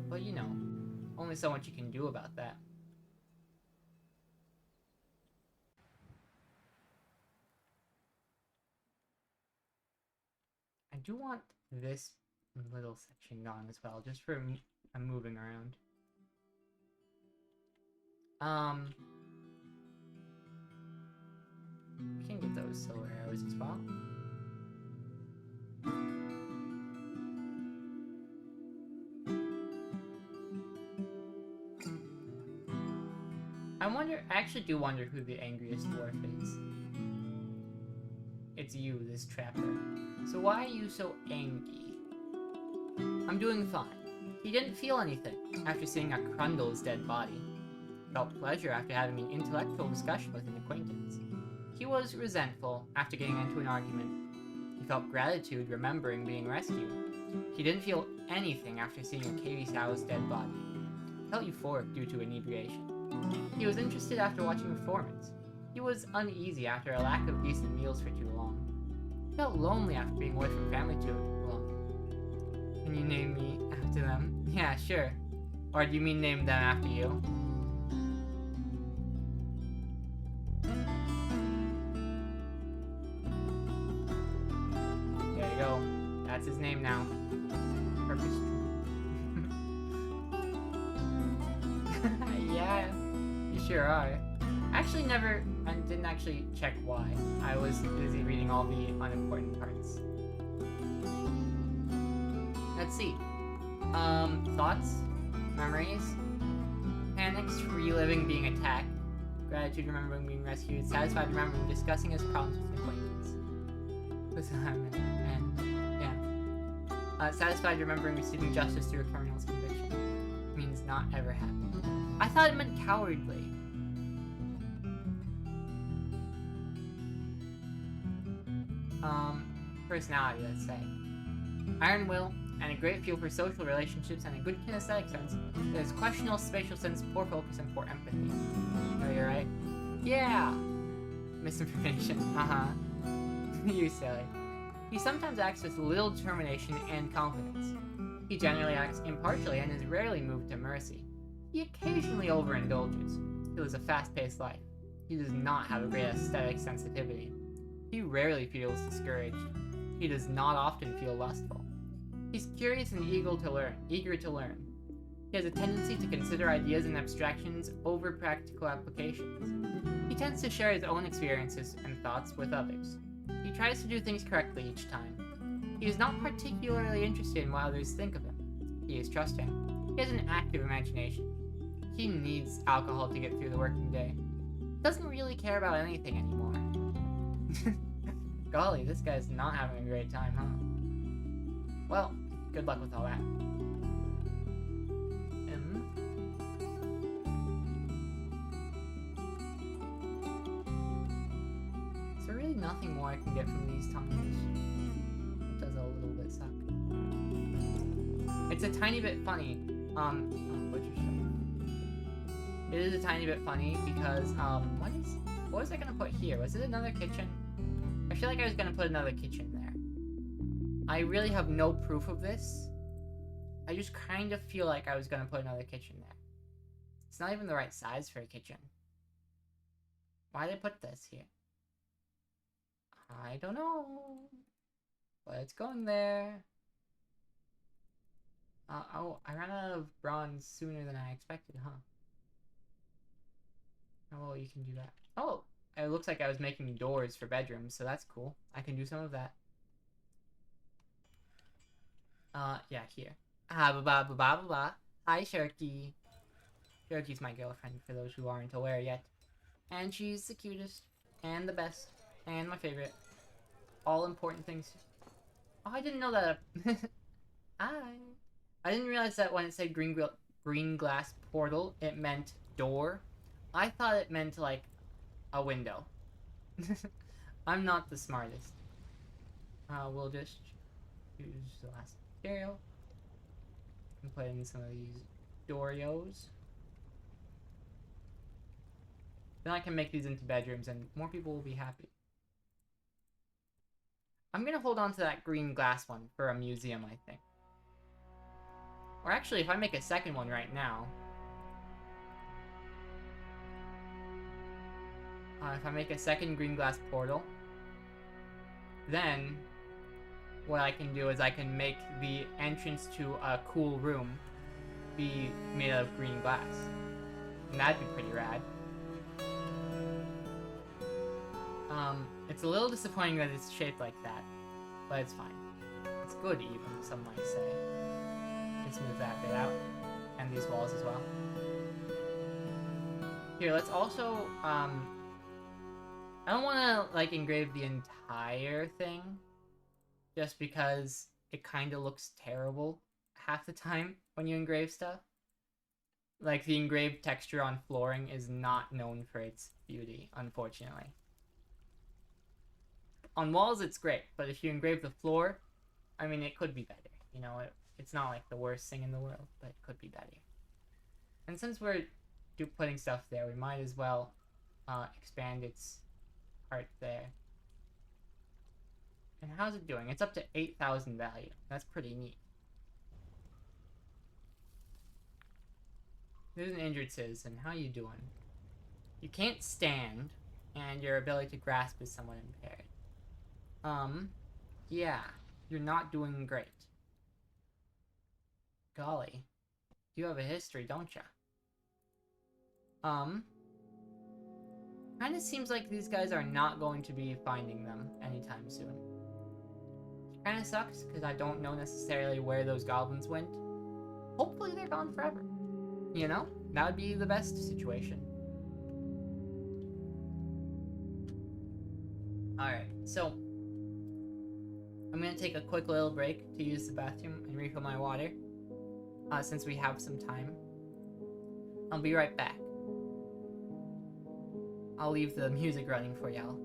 But you know, only so much you can do about that. I do want this little section gone as well, just for moving around. We can get those silver arrows as well. I actually do wonder who the angriest dwarf is. It's you, this trapper. So why are you so angry? I'm doing fine. He didn't feel anything after seeing Crundle's dead body. Felt pleasure after having an intellectual discussion with an acquaintance. He was resentful after getting into an argument. He felt gratitude remembering being rescued. He didn't feel anything after seeing Katie Sal's dead body. He felt euphoric due to inebriation. He was interested after watching a performance. He was uneasy after a lack of decent meals for too long. He felt lonely after being away from family too long. Can you name me after them? Yeah, sure. Or do you mean name them after you? There you go. That's his name now. Purpose. Yeah, you sure are. I didn't actually check why. I was busy reading all the unimportant parts. Let's see. Thoughts? Memories? Panics, reliving being attacked. Gratitude, remembering being rescued. Satisfied, remembering discussing his problems with acquaintance. Satisfied, remembering receiving justice through a criminal's conviction. Means not ever happened. I thought it meant cowardly. Personality, let's say. Iron will, and a great feel for social relationships and a good kinesthetic sense. There's questionable spatial sense, poor focus, and poor empathy. Oh, you're right? Yeah! Misinformation, You silly. He sometimes acts with little determination and confidence. He generally acts impartially and is rarely moved to mercy. He occasionally overindulges. He lives a fast-paced life. He does not have a great aesthetic sensitivity. He rarely feels discouraged. He does not often feel lustful. He's curious and eager to learn. He has a tendency to consider ideas and abstractions over practical applications. He tends to share his own experiences and thoughts with others. He tries to do things correctly each time. He is not particularly interested in what others think of him. He is trusting. He has an active imagination. He needs alcohol to get through the working day. He doesn't really care about anything anymore. Golly, this guy's not having a great time, huh? Well, good luck with all that. Is there really nothing more I can get from these tunnels? It does a little bit suck. It's a tiny bit funny. Butcher shop. It is a tiny bit funny because, what was I gonna put here? Was it another kitchen? I feel like I was gonna put another kitchen there. I really have no proof of this. I just kind of feel like I was gonna put another kitchen there. It's not even the right size for a kitchen. Why did I put this here? I don't know. But it's going there. Oh, I ran out of bronze sooner than I expected, huh? Oh, well, you can do that. Oh! It looks like I was making doors for bedrooms, so that's cool. I can do some of that. Yeah, here. Ba-ba-ba-ba-ba. Hi, Sharky. Sharky's my girlfriend, for those who aren't aware yet. And she's the cutest, and the best, and my favorite. All important things. Oh, I didn't know that. Hi. I didn't realize that when it said green glass portal, it meant door. I thought it meant, like, a window. I'm not the smartest. We'll just use the last material and put in some of these Dorios. Then I can make these into bedrooms and more people will be happy. I'm gonna hold on to that green glass one for a museum, I think. Or actually, if I make a second one right now, if I make a second green glass portal, then what I can do is I can make the entrance to a cool room be made out of green glass. And that'd be pretty rad. It's a little disappointing that it's shaped like that, but it's fine. It's good even, some might say. Let's move that bit out, and these walls as well. Here, let's also, I don't want to, like, engrave the entire thing, just because it kind of looks terrible half the time when you engrave stuff. Like, the engraved texture on flooring is not known for its beauty, unfortunately. on walls it's great, but if you engrave the floor, I mean, it could be better. You know, it's not like the worst thing in the world, but it could be better. And since we're putting stuff there, we might as well expand its part there. And how's it doing? It's up to 8,000 value. That's pretty neat. There's an injured citizen. How you doing? You can't stand, and your ability to grasp is somewhat impaired. Yeah, you're not doing great. Golly, you have a history, don't ya? Kinda seems like these guys are not going to be finding them anytime soon. Kinda sucks, because I don't know necessarily where those goblins went. Hopefully they're gone forever. You know? That would be the best situation. Alright, so I'm gonna take a quick little break to use the bathroom and refill my water, since we have some time. I'll be right back. I'll leave the music running for y'all.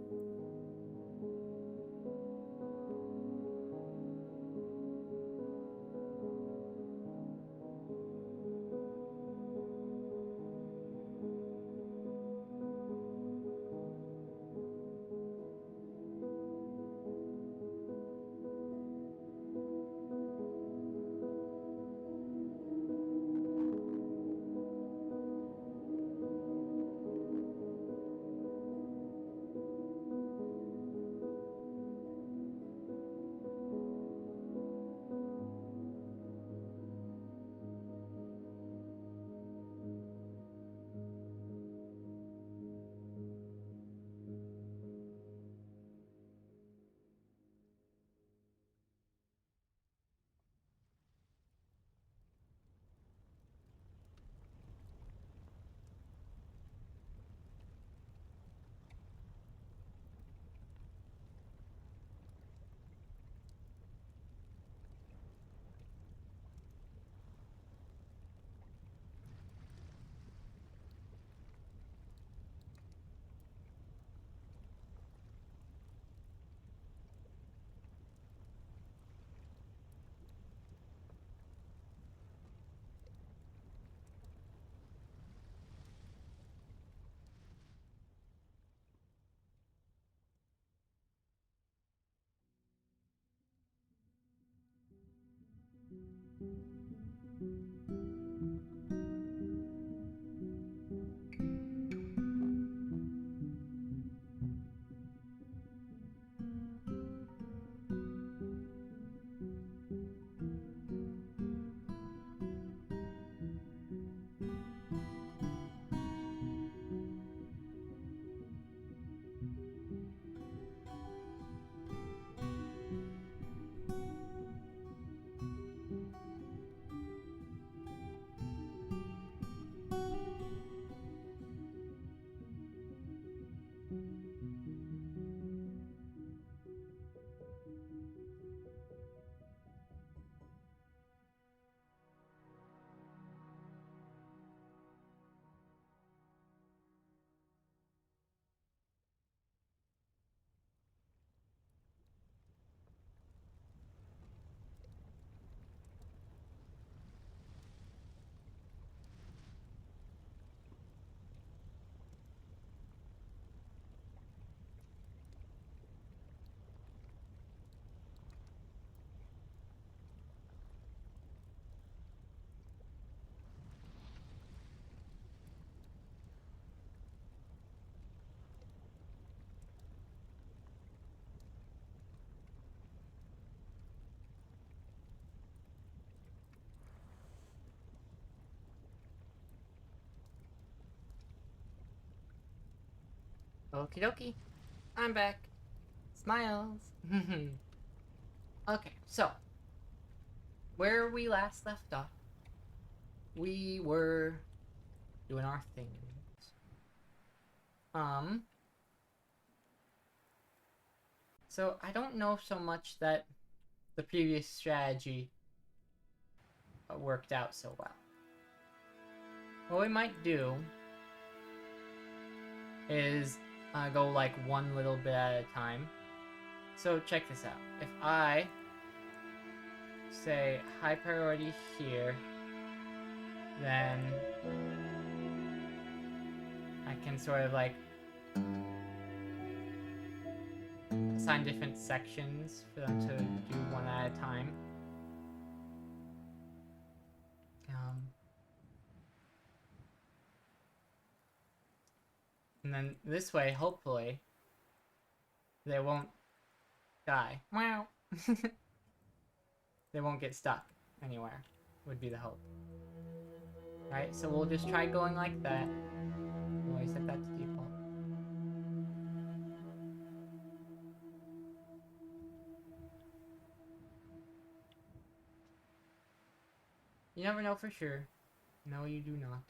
Okie dokie. I'm back. Smiles. Okay, so where we last left off, we were doing our things. So I don't know so much that the previous strategy worked out so well. What we might do is go like one little bit at a time. So check this out. If I say high priority here, then I can sort of like assign different sections for them to do one at a time. And then this way, hopefully, they won't die. Wow. They won't get stuck anywhere, would be the hope. Alright, so we'll just try going like that. We'll always set that to default. You never know for sure. No, you do not.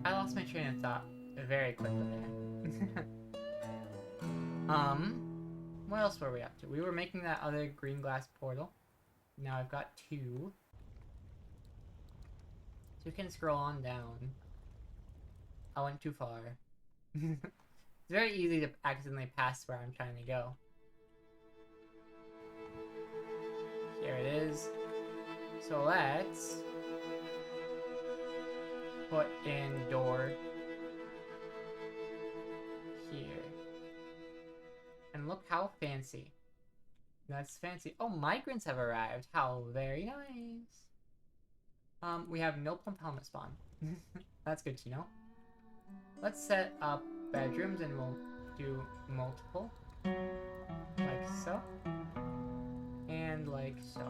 I lost my train of thought very quickly there. What else were we up to? We were making that other green glass portal. Now I've got 2. So you can scroll on down. I went too far. It's very easy to accidentally pass where I'm trying to go. Here it is. So let's put in door here. And look how fancy. That's fancy. Oh, migrants have arrived. How very nice. We have no plump helmet spawn. That's good to know. Let's set up bedrooms and we'll do multiple. Like so. And like so.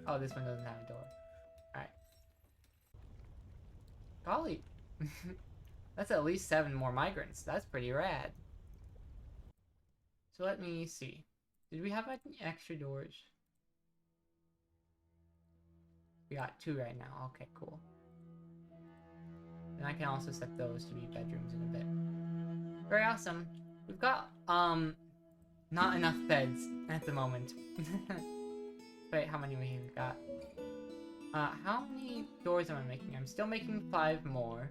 Oh, this one doesn't have a door. Alright. Golly. That's at least 7 more migrants. That's pretty rad. So let me see. Did we have any extra doors? We got 2 right now. Okay, cool. And I can also set those to be bedrooms in a bit. Very awesome. We've got, not enough beds at the moment. Wait, how many we've got? How many doors am I making? I'm still making 5 more.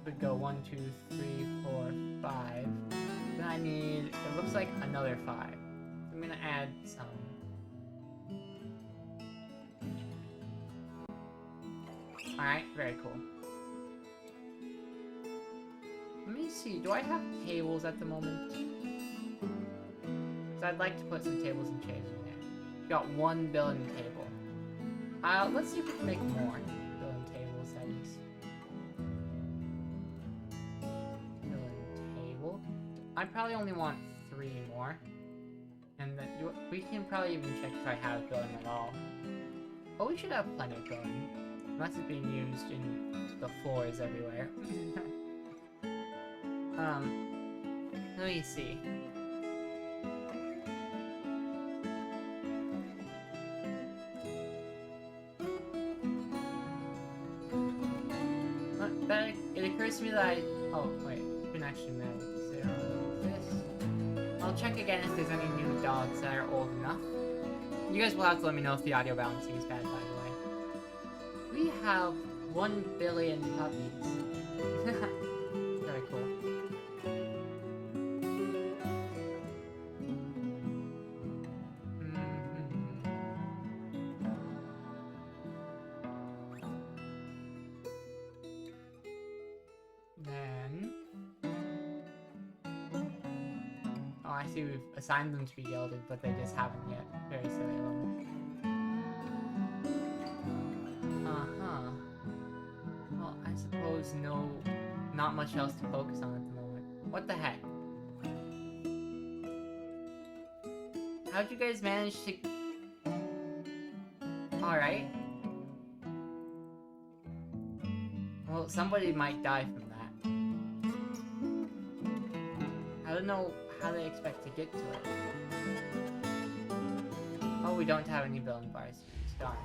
Would go 1, 2, 3, 4, 5. Then I need, it looks like another 5. I'm gonna add some. Alright, very cool. Let me see, do I have tables at the moment? So I'd like to put some tables and chairs in there. Got 1 building table. Let's see if we can make more building tables, that is. Building table. I probably only want 3 more. And then we can probably even check if I have building at all. But we should have plenty of building. Unless it's being used in the floors everywhere. Let me see. It occurs to me that oh, wait. You can actually manage 0 like this. I'll check again if there's any new dogs that are old enough. You guys will have to let me know if the audio balancing is bad, by the way. We have 1 billion puppies. Very cool. Then... oh, I see we've assigned them to be gelded, but they just haven't yet. Very silly of them. Well, I suppose not much else to focus on at the moment. What the heck? How'd you guys manage to... alright. Well, somebody might die from that. I don't know how they expect to get to it. Oh, we don't have any building bars. Darn.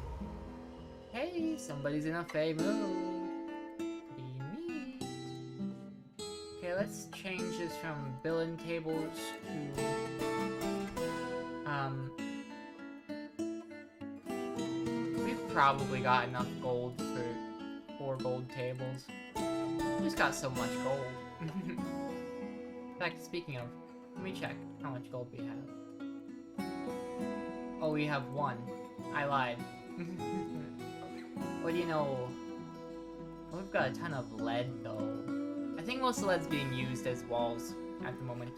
Hey, somebody's in a fey mood. Be neat. Okay, let's change this from building tables to Um, we've probably got enough gold for 4 gold tables. We just got so much gold. In fact, speaking of, let me check how much gold we have. Oh, we have 1. I lied. What do you know? Oh, we've got a ton of lead, though. I think most of the lead's being used as walls at the moment.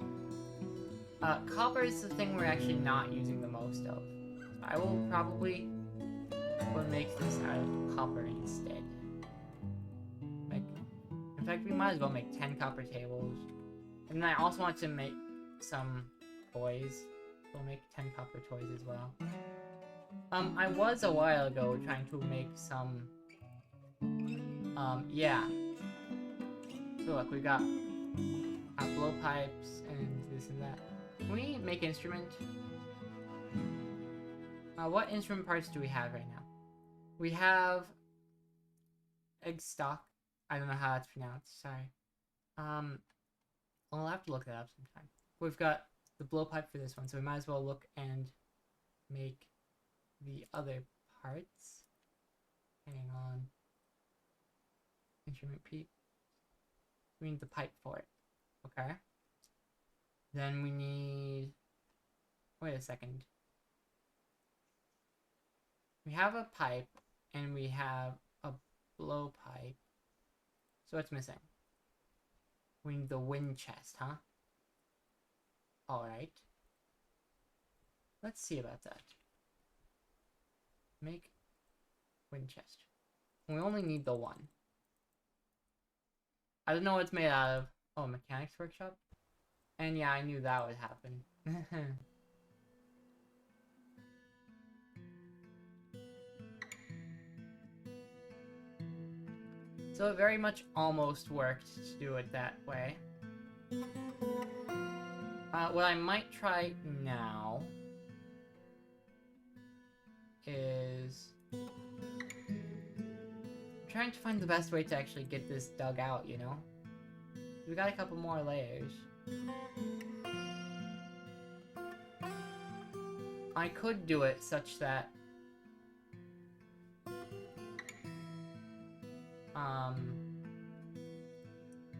Copper is the thing we're actually not using the most of. I will probably make this out of copper instead. In fact, we might as well make 10 copper tables. And then I also want to make some toys. We'll make 10 copper toys as well. I was a while ago trying to make some... yeah. So look, we got blowpipes and this and that. Can we make instrument? What instrument parts do we have right now? We have egg stock. I don't know how that's pronounced, sorry. I'll have to look that up sometime. We've got the blowpipe for this one, so we might as well look and make the other parts. Hang on. Instrument peep. We need the pipe for it. Okay. Then we need... Wait a second. We have a pipe, and we have a blowpipe. So what's missing? We need the wind chest, huh? Alright. Let's see about that. Make wind chest. We only need the 1. I don't know what it's made out of. Oh, mechanics workshop? And yeah, I knew that would happen. So it very much almost worked to do it that way. What I might try now is trying to find the best way to actually get this dug out, you know? We got a couple more layers. I could do it such that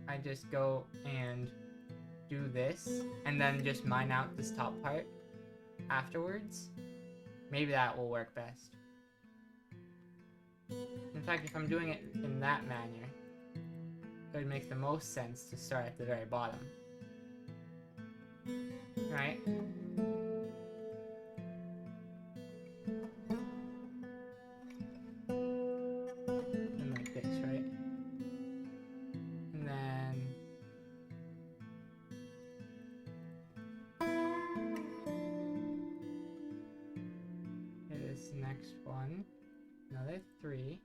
I just go and do this and then just mine out this top part afterwards. Maybe that will work best. In fact, if I'm doing it in that manner, it would make the most sense to start at the very bottom. Right? And like this, right? And then... this next one. Another 3.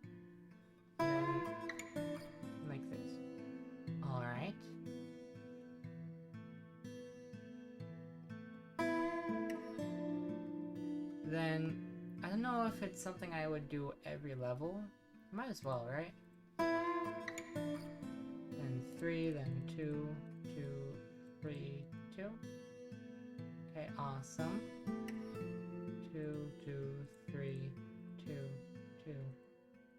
And then like this. Alright. Then, I don't know if it's something I would do every level. Might as well, right? Then 3, then 2, 2, 3, 2. Okay, awesome. 2, 2, 3, 2, 2,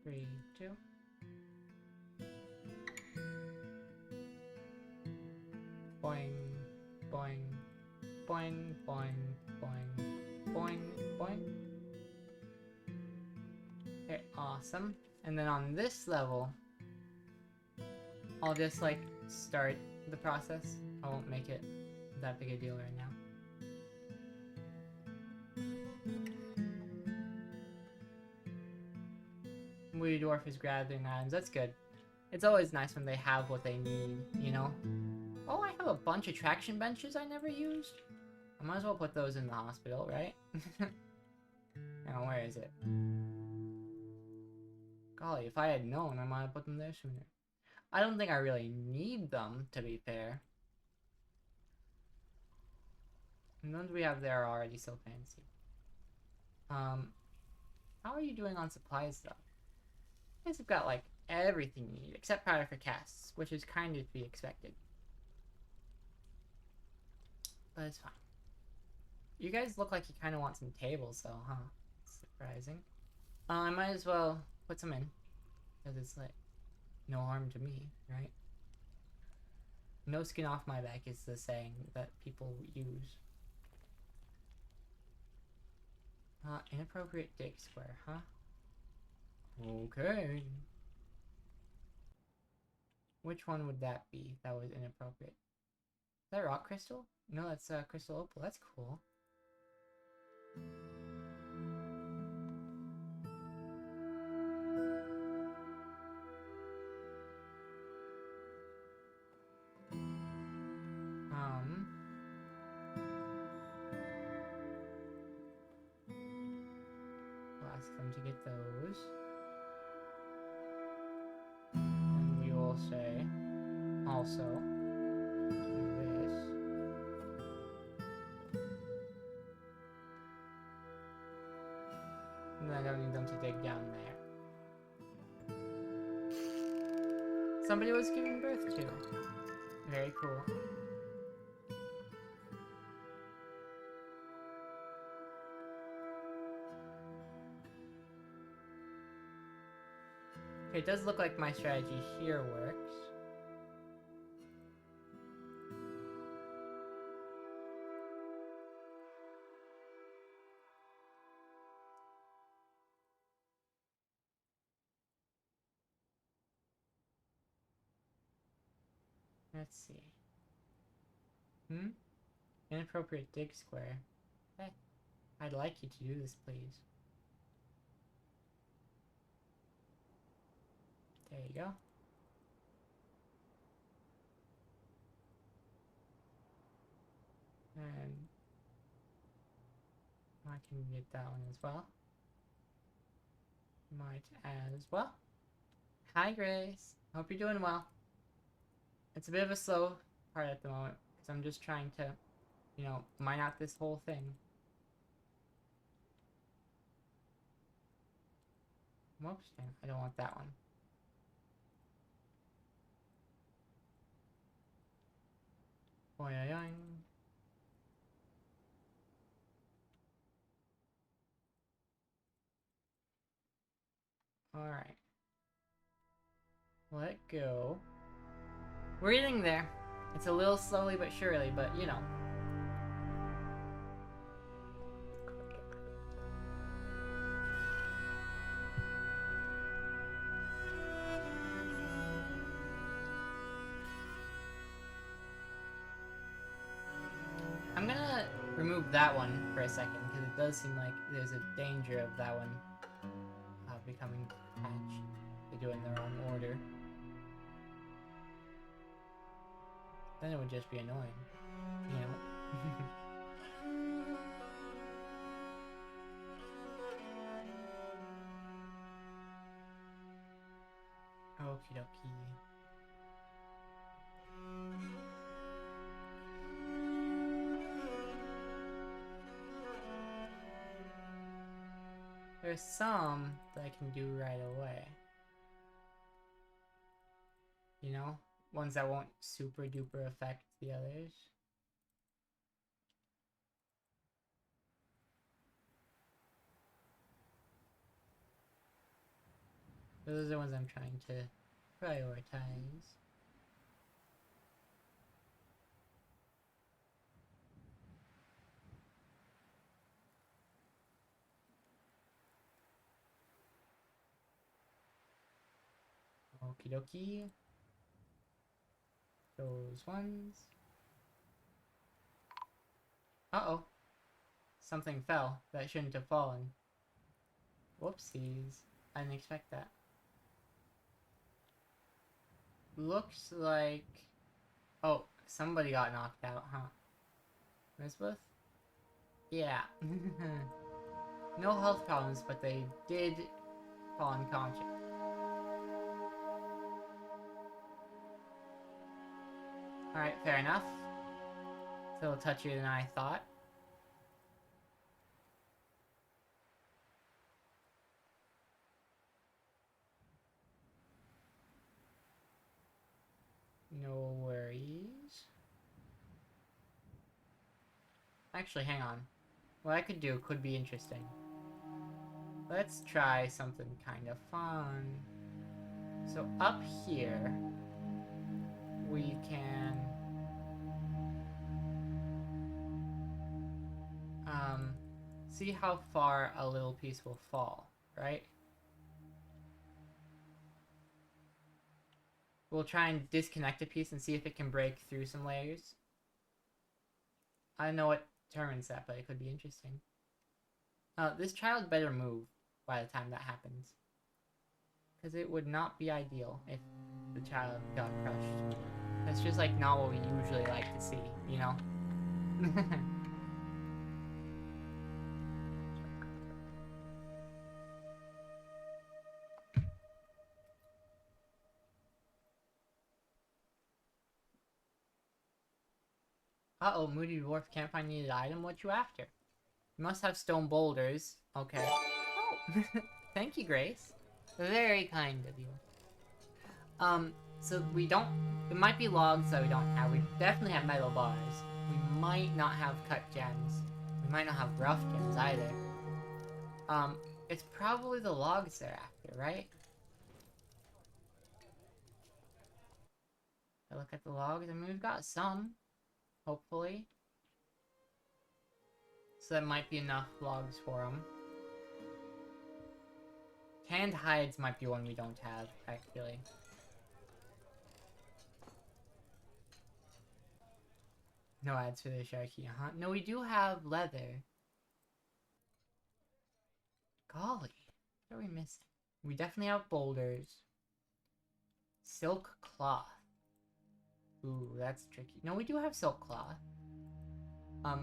3, 2. Boing, boing, boing, boing, boing, boing, boing. Okay, awesome. And then on this level, I'll just like start the process. I won't make it that big a deal right now. Moody Dwarf is gathering items. That's good. It's always nice when they have what they need, you know? Oh, I have a bunch of traction benches I never used. I might as well put those in the hospital, right? Now, where is it? Golly, if I had known, I might have put them there sooner. I don't think I really need them, to be fair. And the ones we have there are already so fancy. How are you doing on supplies, though? You guys have got, like, everything you need, except powder for casts, which is kind of to be expected. But it's fine. You guys look like you kind of want some tables, though, huh? Surprising. I might as well put some in. Because it's like, no harm to me, right? No skin off my back is the saying that people use. Inappropriate dick square, huh? Okay. Which one would that be that was inappropriate? Is that rock crystal? No, that's crystal opal. That's cool. We'll ask them to get those. And we will say, also, do this. And I don't need them to dig down there. Somebody was giving birth to. Very cool. Okay, it does look like my strategy here works. Let's see. Inappropriate dig square. Hey, I'd like you to do this, please. There you go. And I can get that one as well. Might as well. Hi, Grace. Hope you're doing well. It's a bit of a slow part at the moment, because I'm just trying to, you know, mine out this whole thing. Whoops, I don't want that one. Boing. Alright. Let go. We're getting there. It's a little slowly but surely, but you know. I'm gonna remove that one for a second, because it does seem like there's a danger of that one becoming patched. They do it in the wrong order. Then it would just be annoying, you know? Okie dokie. There's some that I can do right away. You know? Ones that won't super duper affect the others. Those are the ones I'm trying to prioritize. Okie dokie. Those ones. Uh-oh. Something fell that shouldn't have fallen. Whoopsies. I didn't expect that. Looks like... Oh, somebody got knocked out, huh? Elizabeth? Yeah. No health problems, but they did fall unconscious. Alright, fair enough. It's a little touchier than I thought. No worries. Actually, hang on. what I could do could be interesting. Let's try something kind of fun. So up here, we can see how far a little piece will fall, right? We'll try and disconnect a piece and see if it can break through some layers. I don't know what determines that, but it could be interesting. This child better move by the time that happens. Because it would not be ideal if the child got crushed. That's just like not what we usually like to see, you know? Uh-oh, Moody Dwarf can't find needed item. What you after? You must have stone boulders. Okay. Oh! Thank you, Grace. Very kind of you. So we don't... It might be logs that we don't have. We definitely have metal bars. We might not have cut gems. We might not have rough gems either. It's probably the logs they're after, right? I look at the logs. I mean, we've got some. Hopefully. So that might be enough logs for them. Canned hides might be one we don't have, actually. No ads for the Sharky, huh? No, we do have leather. Golly, what are we missing? We definitely have boulders. Silk cloth. Ooh, that's tricky. No, we do have silk cloth.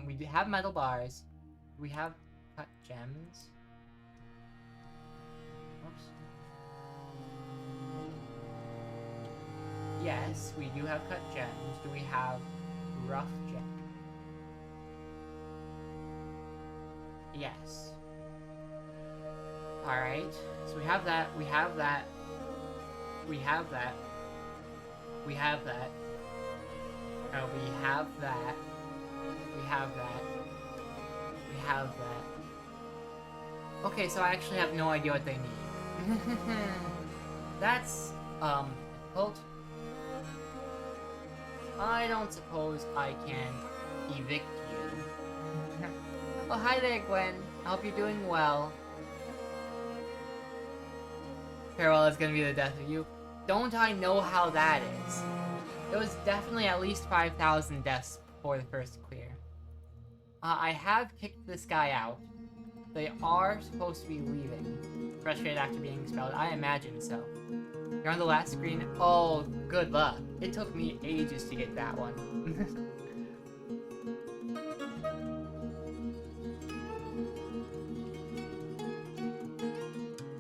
We do have metal bars. We have cut gems. Oops. Yes, we do have cut gems. Do we have rough gems? Yes. Alright, so we have that, we have that, we have that, we have that, we have that, we have that, we have that. Okay, so I actually have no idea what they need. That's, difficult. I don't suppose I can evict you. Oh, hi there, Gwen. I hope you're doing well. Farewell is gonna be the death of you. Don't I know how that is? It was definitely at least 5,000 deaths before the first clear. I have kicked this guy out. They are supposed to be leaving. Frustrated after being expelled. I imagine so. You're on the last screen. Oh, good luck. It took me ages to get that one.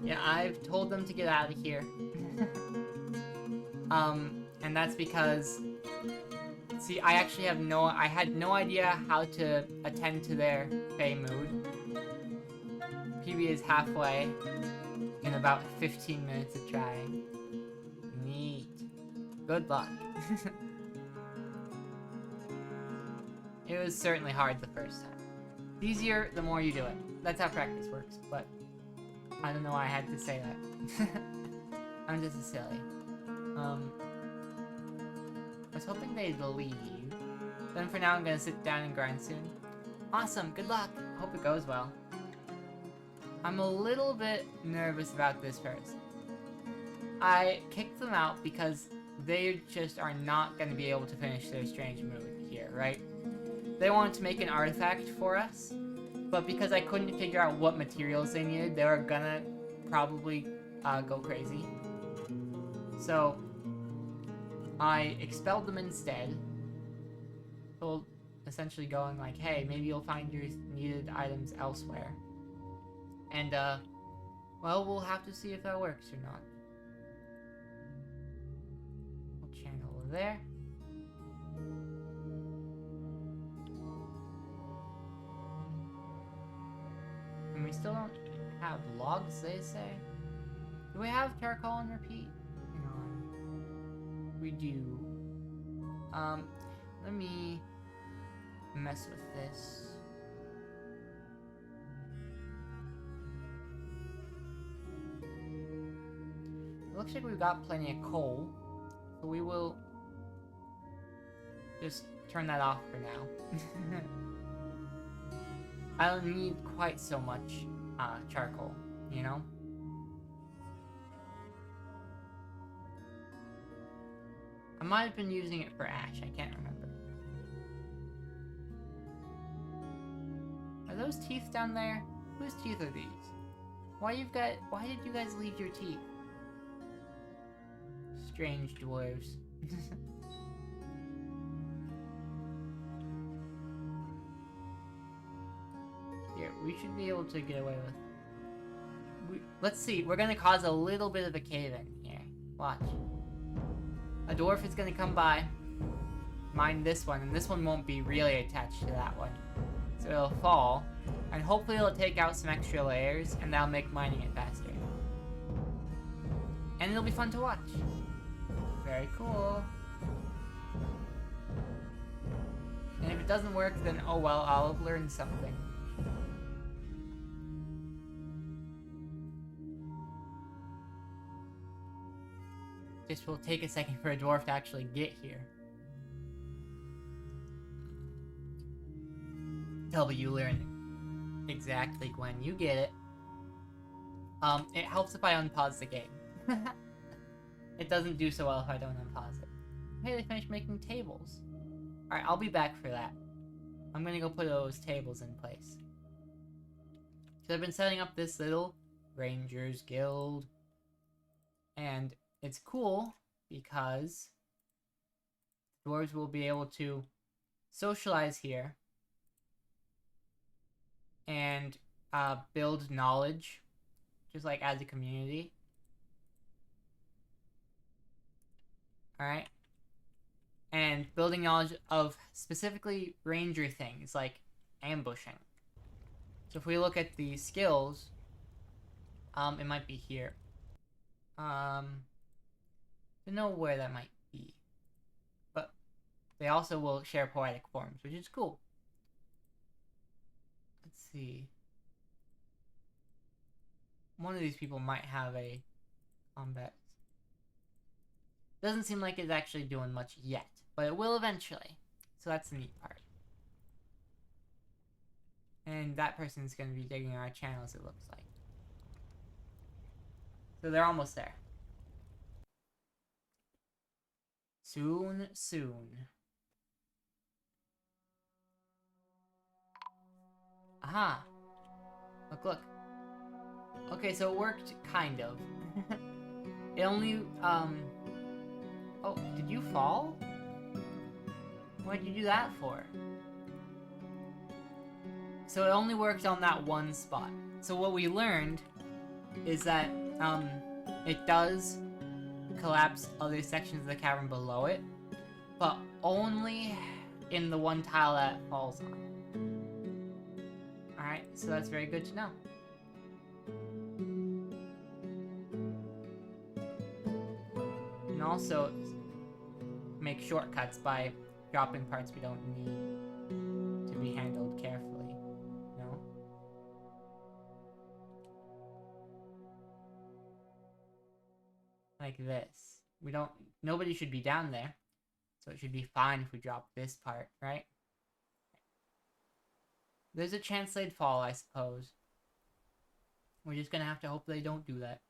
Yeah, I've told them to get out of here. And that's because... See, I actually have I had no idea how to attend to their Fey mood. PB is halfway in about 15 minutes of trying. Neat. Good luck. It was certainly hard the first time. It's easier the more you do it. That's how practice works, but I don't know why I had to say that. I'm just a silly. I was hoping they'd leave. Then for now, I'm gonna sit down and grind soon. Awesome, good luck. Hope it goes well. I'm a little bit nervous about this person. I kicked them out because they just are not gonna be able to finish their strange mood here, right? They wanted to make an artifact for us, but because I couldn't figure out what materials they needed, they were gonna probably go crazy. So I expelled them instead. So essentially going like, hey, maybe you'll find your needed items elsewhere. And well, we'll have to see if that works or not. We'll channel over there. And we still don't have logs, they say. Do we have charcoal and repeat? Hang on. We do. Let me mess with this. It looks like we've got plenty of coal, so we will just turn that off for now. I don't need quite so much charcoal, you know? I might have been using it for ash, I can't remember. Are those teeth down there? Whose teeth are these? Why did you guys leave your teeth? Strange dwarves. Here, we should be able to get away with... Let's see, we're gonna cause a little bit of a cave-in here. Watch. A dwarf is gonna come by, mine this one, and this one won't be really attached to that one. So it'll fall, and hopefully it'll take out some extra layers, and that'll make mining it faster. And it'll be fun to watch. Very cool. And if it doesn't work, then oh well, I'll have learned something. Just will take a second for a dwarf to actually get here. W learn exactly, Gwen. You get it. It helps if I unpause the game. It doesn't do so well if I don't unpause it. Hey, they finished making tables. Alright, I'll be back for that. I'm gonna go put those tables in place. So I've been setting up this little Rangers Guild. And it's cool because dwarves will be able to socialize here and build knowledge, just like as a community. Alright? And building knowledge of specifically ranger things, like ambushing. So if we look at the skills, it might be here. Don't know where that might be. But they also will share poetic forms, which is cool. Let's see. One of these people might have a combat. Doesn't seem like it's actually doing much yet, but it will eventually. So that's the neat part. And that person's going to be digging our channels, it looks like. So they're almost there. Soon, soon. Aha! Look, look. Okay, so it worked, kind of. It only, Oh, did you fall? What did you do that for? So it only worked on that one spot. So what we learned is that, it does collapse other sections of the cavern below it, but only in the one tile that it falls on. Alright, so that's very good to know. And also make shortcuts by dropping parts we don't need to be handled carefully, you know? Like this. Nobody should be down there, so it should be fine if we drop this part, right? There's a chance they'd fall, I suppose. We're just gonna have to hope they don't do that.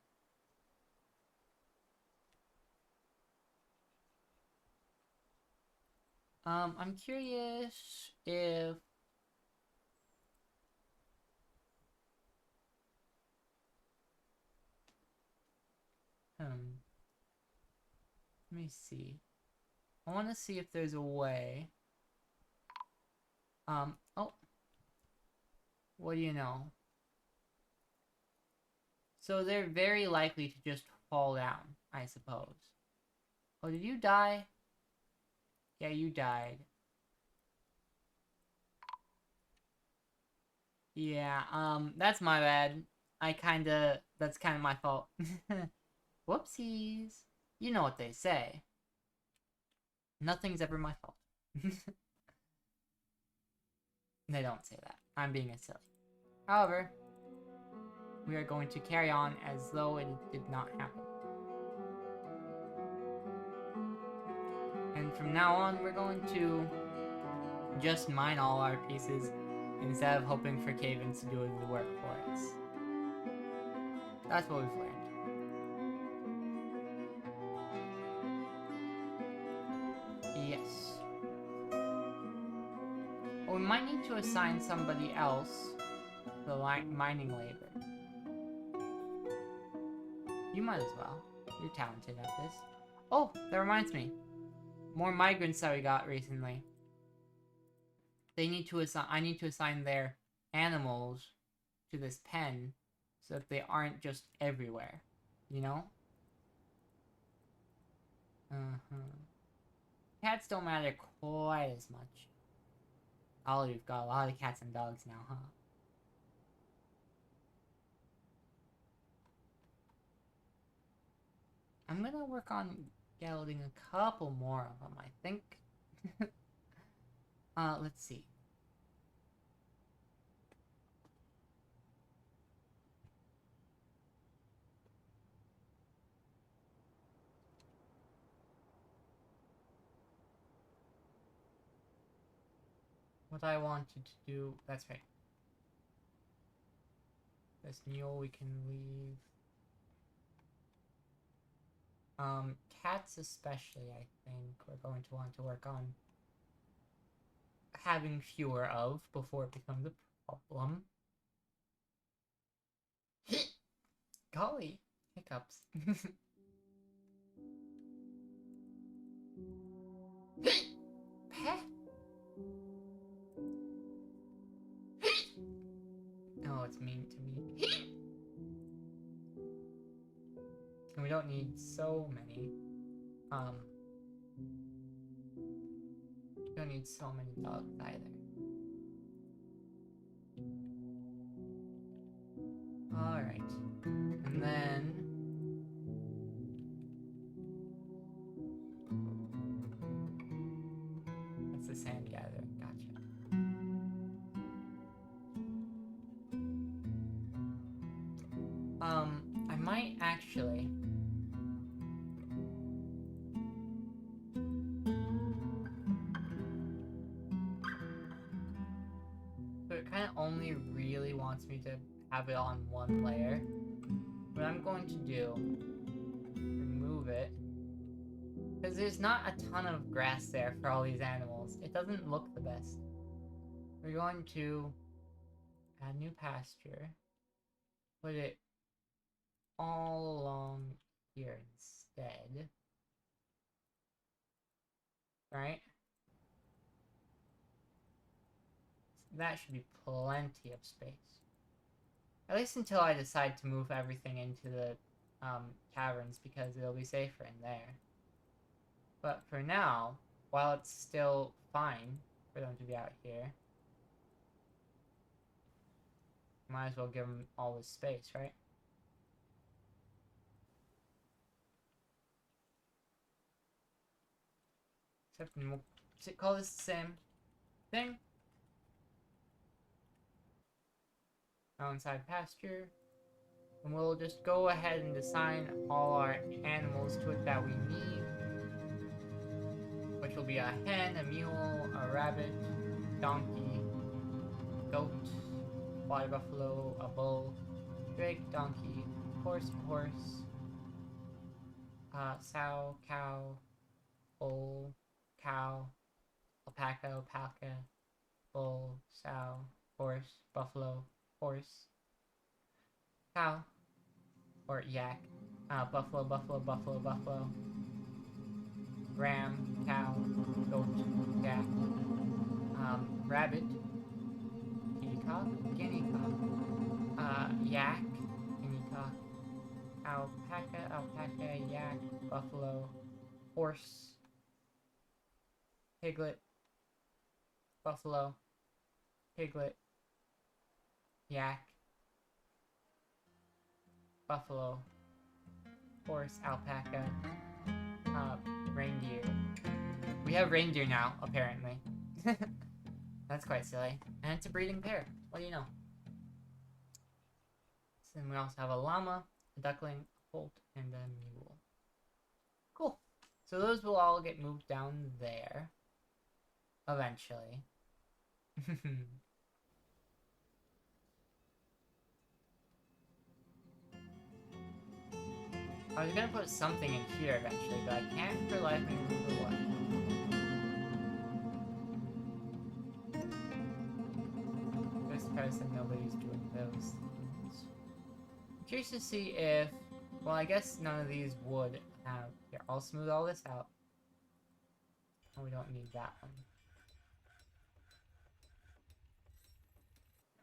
I'm curious if... Let me see. I want to see if there's a way. Oh. What do you know? So they're very likely to just fall down, I suppose. Oh, did you die? Yeah, you died. Yeah, that's my bad. That's kinda my fault. Whoopsies. You know what they say. Nothing's ever my fault. They don't say that. I'm being a silly. However, we are going to carry on as though it did not happen. And from now on, we're going to just mine all our pieces instead of hoping for cave-ins to do the work for us. That's what we've learned. Yes. Well, we might need to assign somebody else the mining labor. You might as well. You're talented at this. Oh, that reminds me. More migrants that we got recently. They need to assign. I need to assign their animals to this pen so that they aren't just everywhere. You know? Cats don't matter quite as much. Oh, you've got a lot of cats and dogs now, huh? I'm gonna work on gelding a couple more of them, I think. Let's see. What I wanted to do, that's right. This mule we can leave. Cats especially, I think, we're going to want to work on having fewer of before it becomes a problem. Golly, hiccups. Pet? Oh, it's mean to me. And we don't need so many. We don't need so many dogs either. Alright. And then... that's the sand gathering. Gotcha. I might actually... so it kind of only really wants me to have it on one layer. What I'm going to do, remove it, because there's not a ton of grass there for all these animals. It doesn't look the best. We're going to add new pasture, put it all along here instead. Right? That should be plenty of space. At least until I decide to move everything into the caverns, because it'll be safer in there. But for now, while it's still fine for them to be out here, might as well give them all this space, right? Except we'll call this the same thing. Now inside pasture. And we'll just go ahead and assign all our animals to it that we need. Which will be a hen, a mule, a rabbit, donkey, goat, water buffalo, a bull, drake, donkey, horse, sow, cow, bull, cow, alpaca, bull, sow, horse, buffalo, horse, cow, or yak, buffalo, ram, cow, goat, yak, rabbit, peacock, guinea cock, yak, guinea cock, alpaca, yak, buffalo, horse, piglet, buffalo, piglet, yak, buffalo, horse, alpaca, reindeer. We have reindeer now, apparently. That's quite silly. And it's a breeding pair. What do you know? So then we also have a llama, a duckling, a colt, and a mule. Cool. So those will all get moved down there. Eventually. I was gonna put something in here eventually, but I can't for life remember what. Just because nobody's doing those things. I'm curious to see if... Well, I guess none of these would have... Here, I'll smooth all this out. Oh, we don't need that one.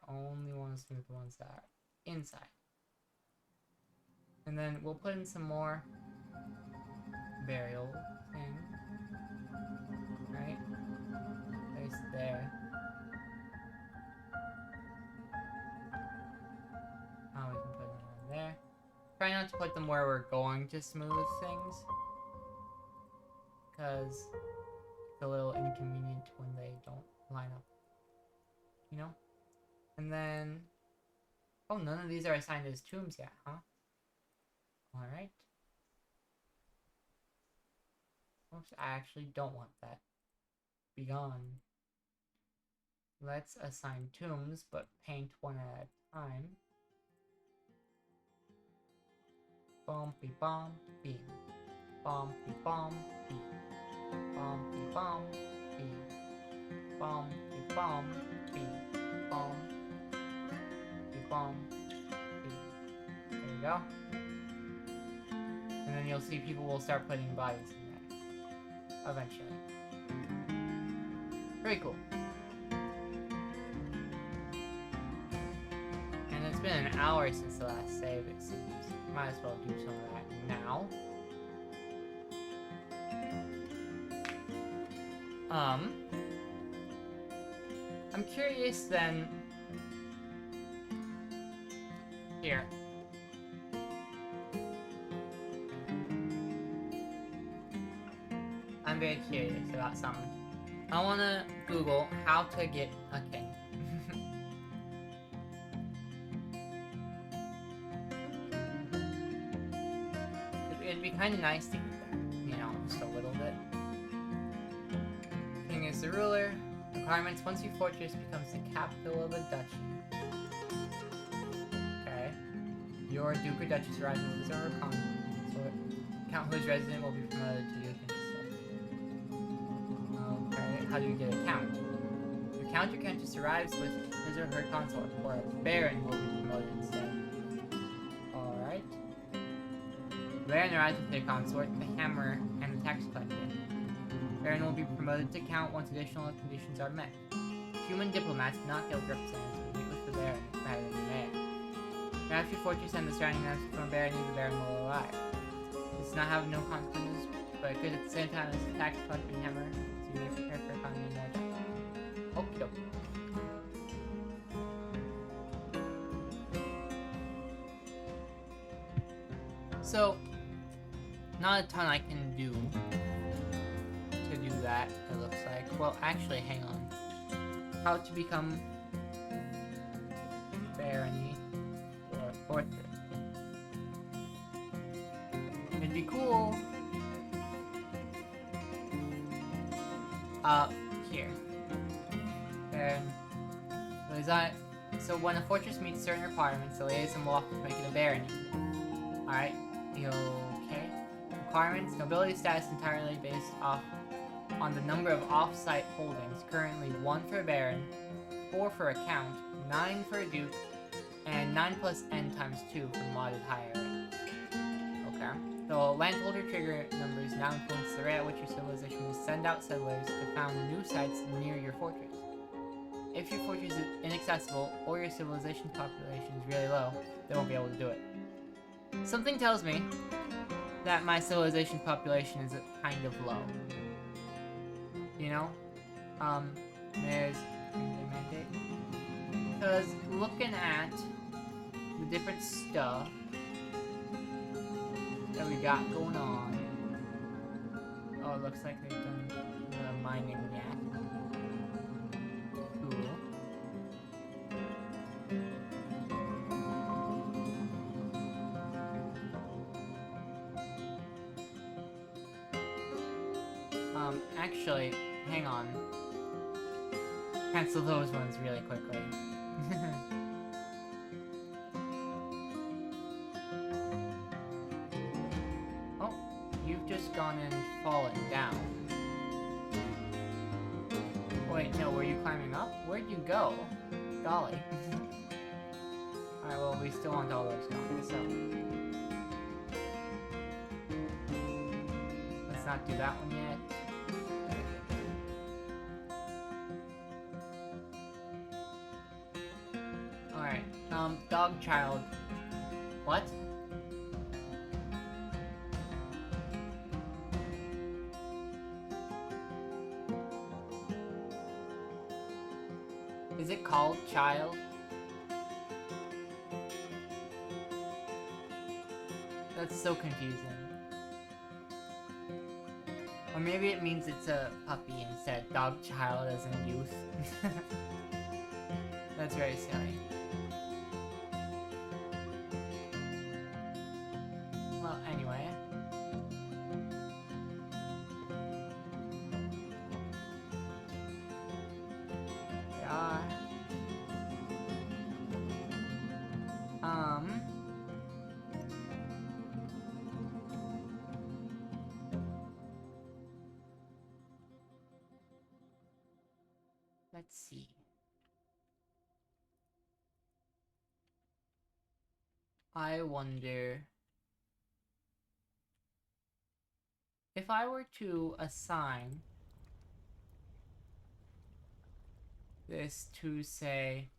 Only want to smooth the ones that are inside. And then we'll put in some more burial thing. Right? Place there. Oh, we can put them on there. Try not to put them where we're going to smooth things. Because it's a little inconvenient when they don't line up. You know? And then... Oh, none of these are assigned as tombs yet, huh? Alright. Oops, I actually don't want that. Be gone. Let's assign tombs, but paint one at a time. Bumpy bump beam. Bumpy bump beam. Bumpy bump beam. Bumpy bump beam. Bumpy bump beam. There you go. And then you'll see people will start putting bodies in there. Eventually. Very cool. And it's been an hour since the last save, it seems. Might as well do some of that now. I'm curious then... Here. I'm very curious about something. I wanna Google how to get a king. It'd be kind of nice to get that, you know, just a little bit. King is the ruler. Requirements: once your fortress becomes the capital of a duchy. Okay. Your duke or duchess arrives in the zone or consort. Count who is resident will be promoted to duke instead. Okay. How do you get a count? Your count or countess arrives with his or her consort, or a baron will be promoted instead. Alright. Baron arrives with their consort, the hammer, and the tax collector. Baron will be promoted to count once additional conditions are met. Human diplomats, not guild representatives, will meet with the Baron rather than the mayor. After your fortress and the surrounding lands from Baron, the Baron will arrive. This does not have no consequences, but it could at the same time as the tax collector and hammer, so you need to prepare for economy more time. Okie dokie. So, not a ton I can do to do that, it looks like. Well, actually, hang on. How to become barony or fortress. It'd be cool. Here. And so when a fortress meets certain requirements, the liaison will offer to make it a barony. Alright. Okay. Requirements: nobility status entirely based on the number of off-site holdings. Currently 1 for a baron, 4 for a count, 9 for a duke, and 9 plus n times 2 for modded higher ranks. Okay. The landholder trigger numbers now influence the rate at which your civilization will send out settlers to found new sites near your fortress. If your fortress is inaccessible or your civilization population is really low, they won't be able to do it. Something tells me that my civilization population is kind of low. You know? There's a mandate. Because looking at the different stuff that we got going on. Oh, it looks like they've done the mining yet. Cool. Actually, hang on. Cancel those ones really quickly. Oh, you've just gone and fallen down. Wait, no, were you climbing up? Where'd you go? Golly. Alright, well, we still want all those gone, so... let's not do that one yet. Alright, dog child. What? Is it called child? That's so confusing. Or maybe it means it's a puppy instead. Dog child as in youth. That's very silly. Well, anyway. We are... let's see. I wonder... if I were to assign this to, say,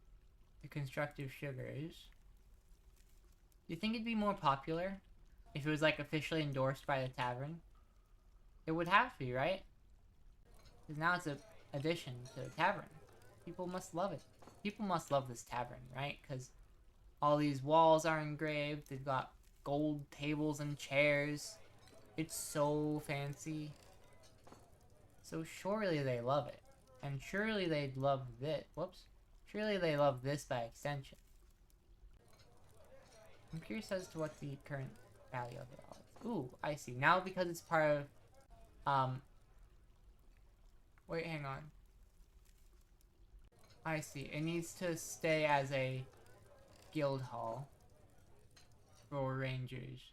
the constructive sugars, do you think it'd be more popular if it was, like, officially endorsed by the tavern? It would have to be, right? Because now it's an addition to the tavern. People must love it. People must love this tavern, right? Because all these walls are engraved, they've got gold tables and chairs. It's so fancy. So surely they love it. And surely they'd love this. Whoops. Surely they love this by extension. I'm curious as to what the current value of it all is. Ooh, I see. Now because it's part of... wait, hang on. I see. It needs to stay as a guild hall for rangers.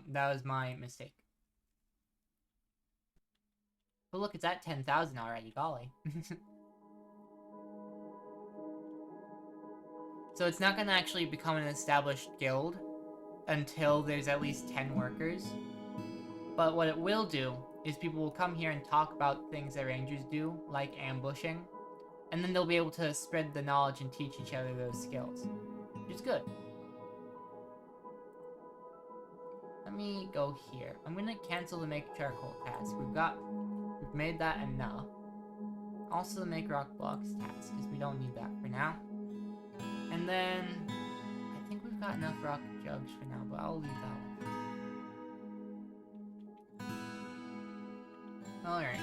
That was my mistake. But look, it's at 10,000 already, golly. So it's not gonna actually become an established guild until there's at least 10 workers. But what it will do is people will come here and talk about things that rangers do, like ambushing. And then they'll be able to spread the knowledge and teach each other those skills. Which is good. Let me go here. I'm gonna cancel the make charcoal task. We've made that enough. Also the make rock blocks task, because we don't need that for now. And then I think we've got enough rock jugs for now, but I'll leave that one. Alright.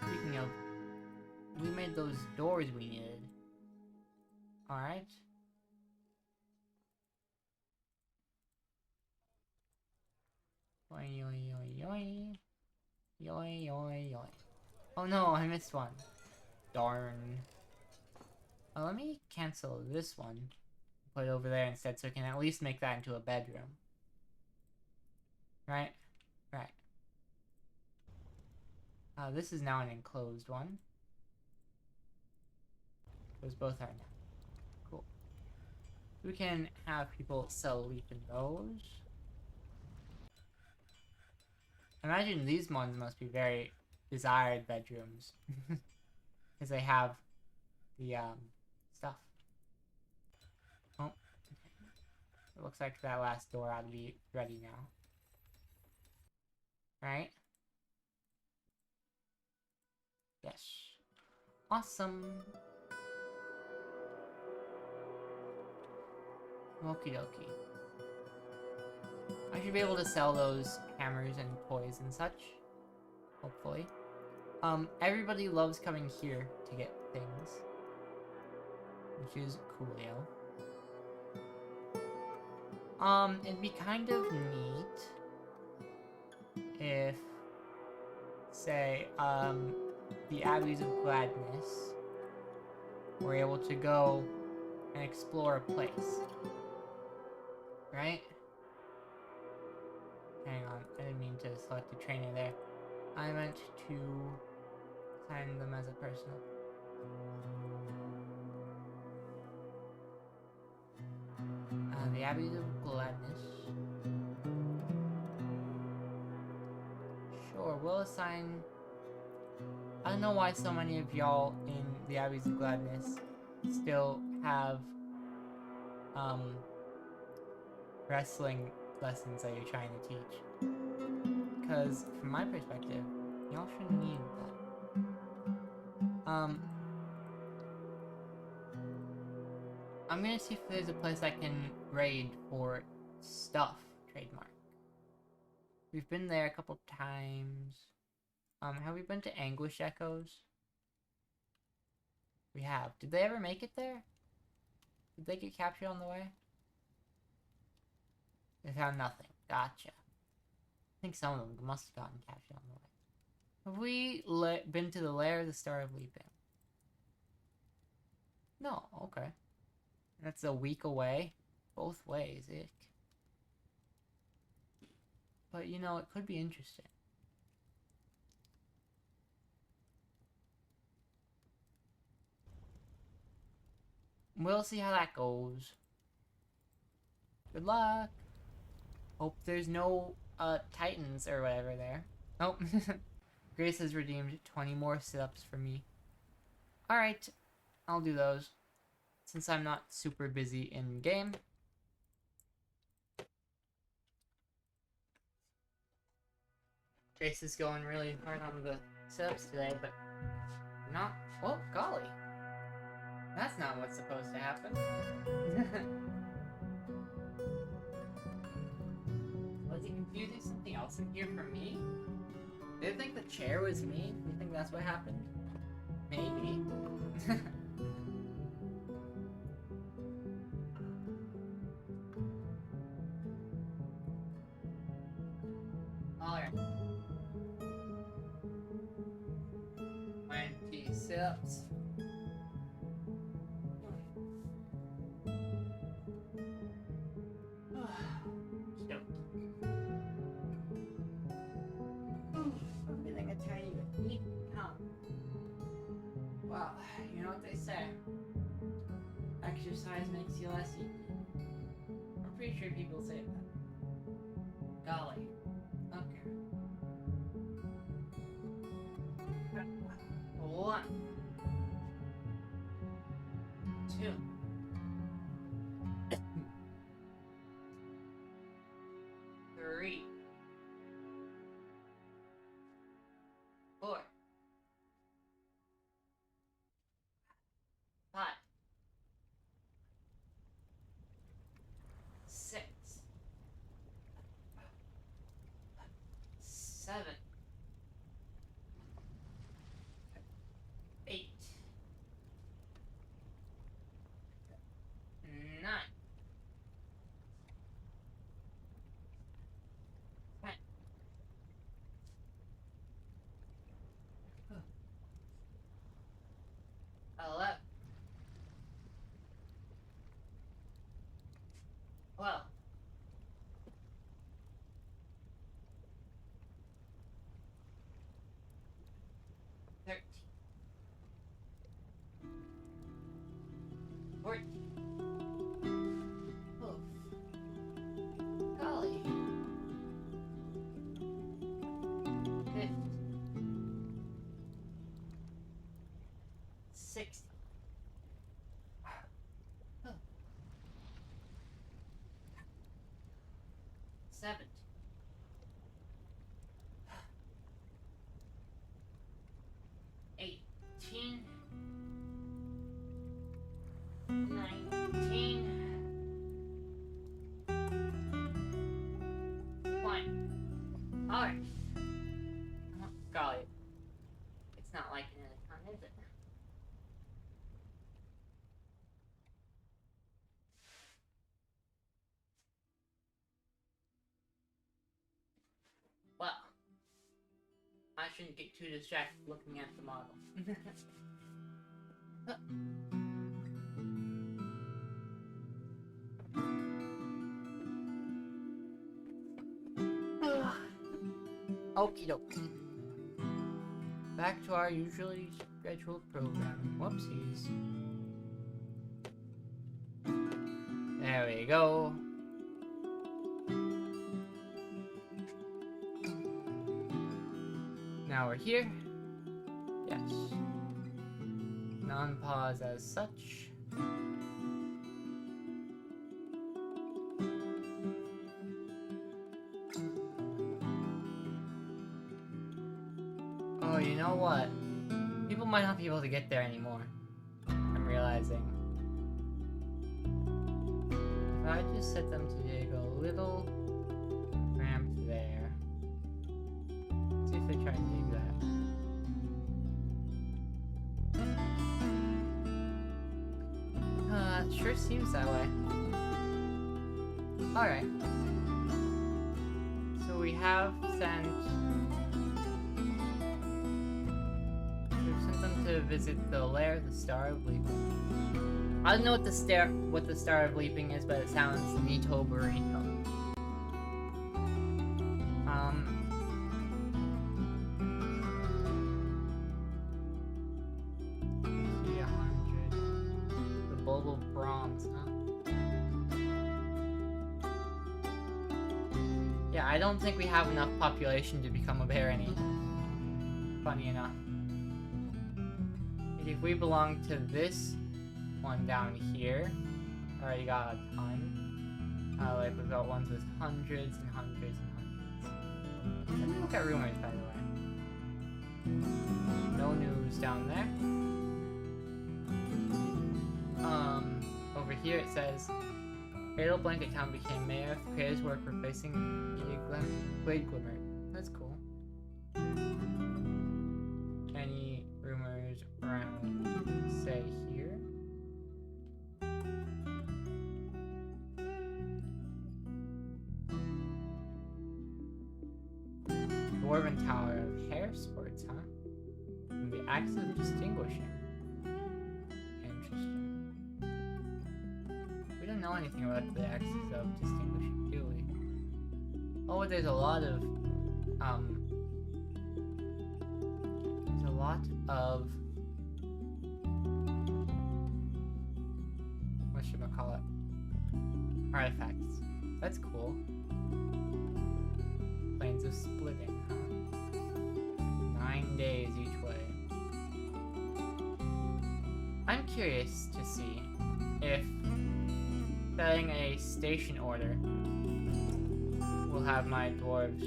Speaking of, we made those doors we needed. Alright. Yoy, yoy, yoy, yoy. Yoy, yoy, yoy. Oh no, I missed one. Darn. Let me cancel this one. Put it over there instead so I can at least make that into a bedroom. Right? Right. This is now an enclosed one. Those both are now. Cool. We can have people sleep in those. Imagine these ones must be very desired bedrooms. Because they have the, stuff. Oh. It looks like that last door ought to be ready now. Right? Yes. Awesome. Okie dokie. I should be able to sell those hammers and toys and such. Hopefully. Everybody loves coming here to get things. Which is coolio. It'd be kind of neat if say, the Abbeys of Gladness, we're able to go and explore a place. Right? Hang on, I didn't mean to select the trainer there. I meant to sign them as a personal. The Abbeys of Gladness. Sure, we'll assign... I don't know why so many of y'all in the Abbeys of Gladness still have, wrestling lessons that you're trying to teach. Because, from my perspective, y'all shouldn't need that. I'm gonna see if there's a place I can raid for stuff, trademark. We've been there a couple times. Have we been to Anguish Echoes? We have. Did they ever make it there? Did they get captured on the way? They found nothing. Gotcha. I think some of them must have gotten captured on the way. Have we been to the Lair of the Star of Leaping? No, okay. That's a week away. Both ways, ick. But you know, it could be interesting. We'll see how that goes. Good luck. Hope there's no Titans or whatever there. Oh, Grace has redeemed 20 more sit-ups for me. Alright, I'll do those. Since I'm not super busy in game. Grace is going really hard on the sit-ups today, but not... Oh, golly. That's not what's supposed to happen. Was he confusing something else in here for me? Did they think the chair was me? You think that's what happened? Maybe. Alright. 20 sit-ups. Well, you know what they say. Exercise makes you less eaten. I'm pretty sure people say that. Golly. Okay. 1, 2. 3. 4. 5. 6. 7. 8. 9. 10. 11. 12. 13. 14. Oh, golly. 15. 16. 17. 18. 19. 20. Alright. Oh, golly. It's not liking it a ton, is it? Well, I shouldn't get too distracted looking at the model. Okie dokie. Back to our usually scheduled program. Whoopsies. There we go. Now we're here. Yes. Non-pause as such. Oh, you know what? People might not be able to get there anymore. I'm realizing. If I just set them to dig a little ramp there. See if they try and dig that. It sure seems that way. Alright. So we have sent... We've sent them to visit the lair of the Star of Leaping. I don't know what the Star of Leaping is, but it sounds neato burrito. 100. The Bowl of Bronze, huh? Yeah, I don't think we have enough population to become a barony. Funny enough. If we belong to this one down here, already got a ton. Like we've got ones with hundreds and hundreds and hundreds. Let me look at rumors, by the way. No news down there. Over here it says, Cradle Blanket Town became mayor. Creators work replacing Blade Glimmer. That's cool. Any rumors around, say, here? Dwarven Tower of Hair Sports, huh? And the Axe of Distinguishing. Interesting. We don't know anything about the Axes of Distinguishing, do we? Oh, there's a lot of, whatchamacallit, artifacts. That's cool. Planes of Splitting, huh? 9 days each way. I'm curious to see if setting a station order will have my dwarves.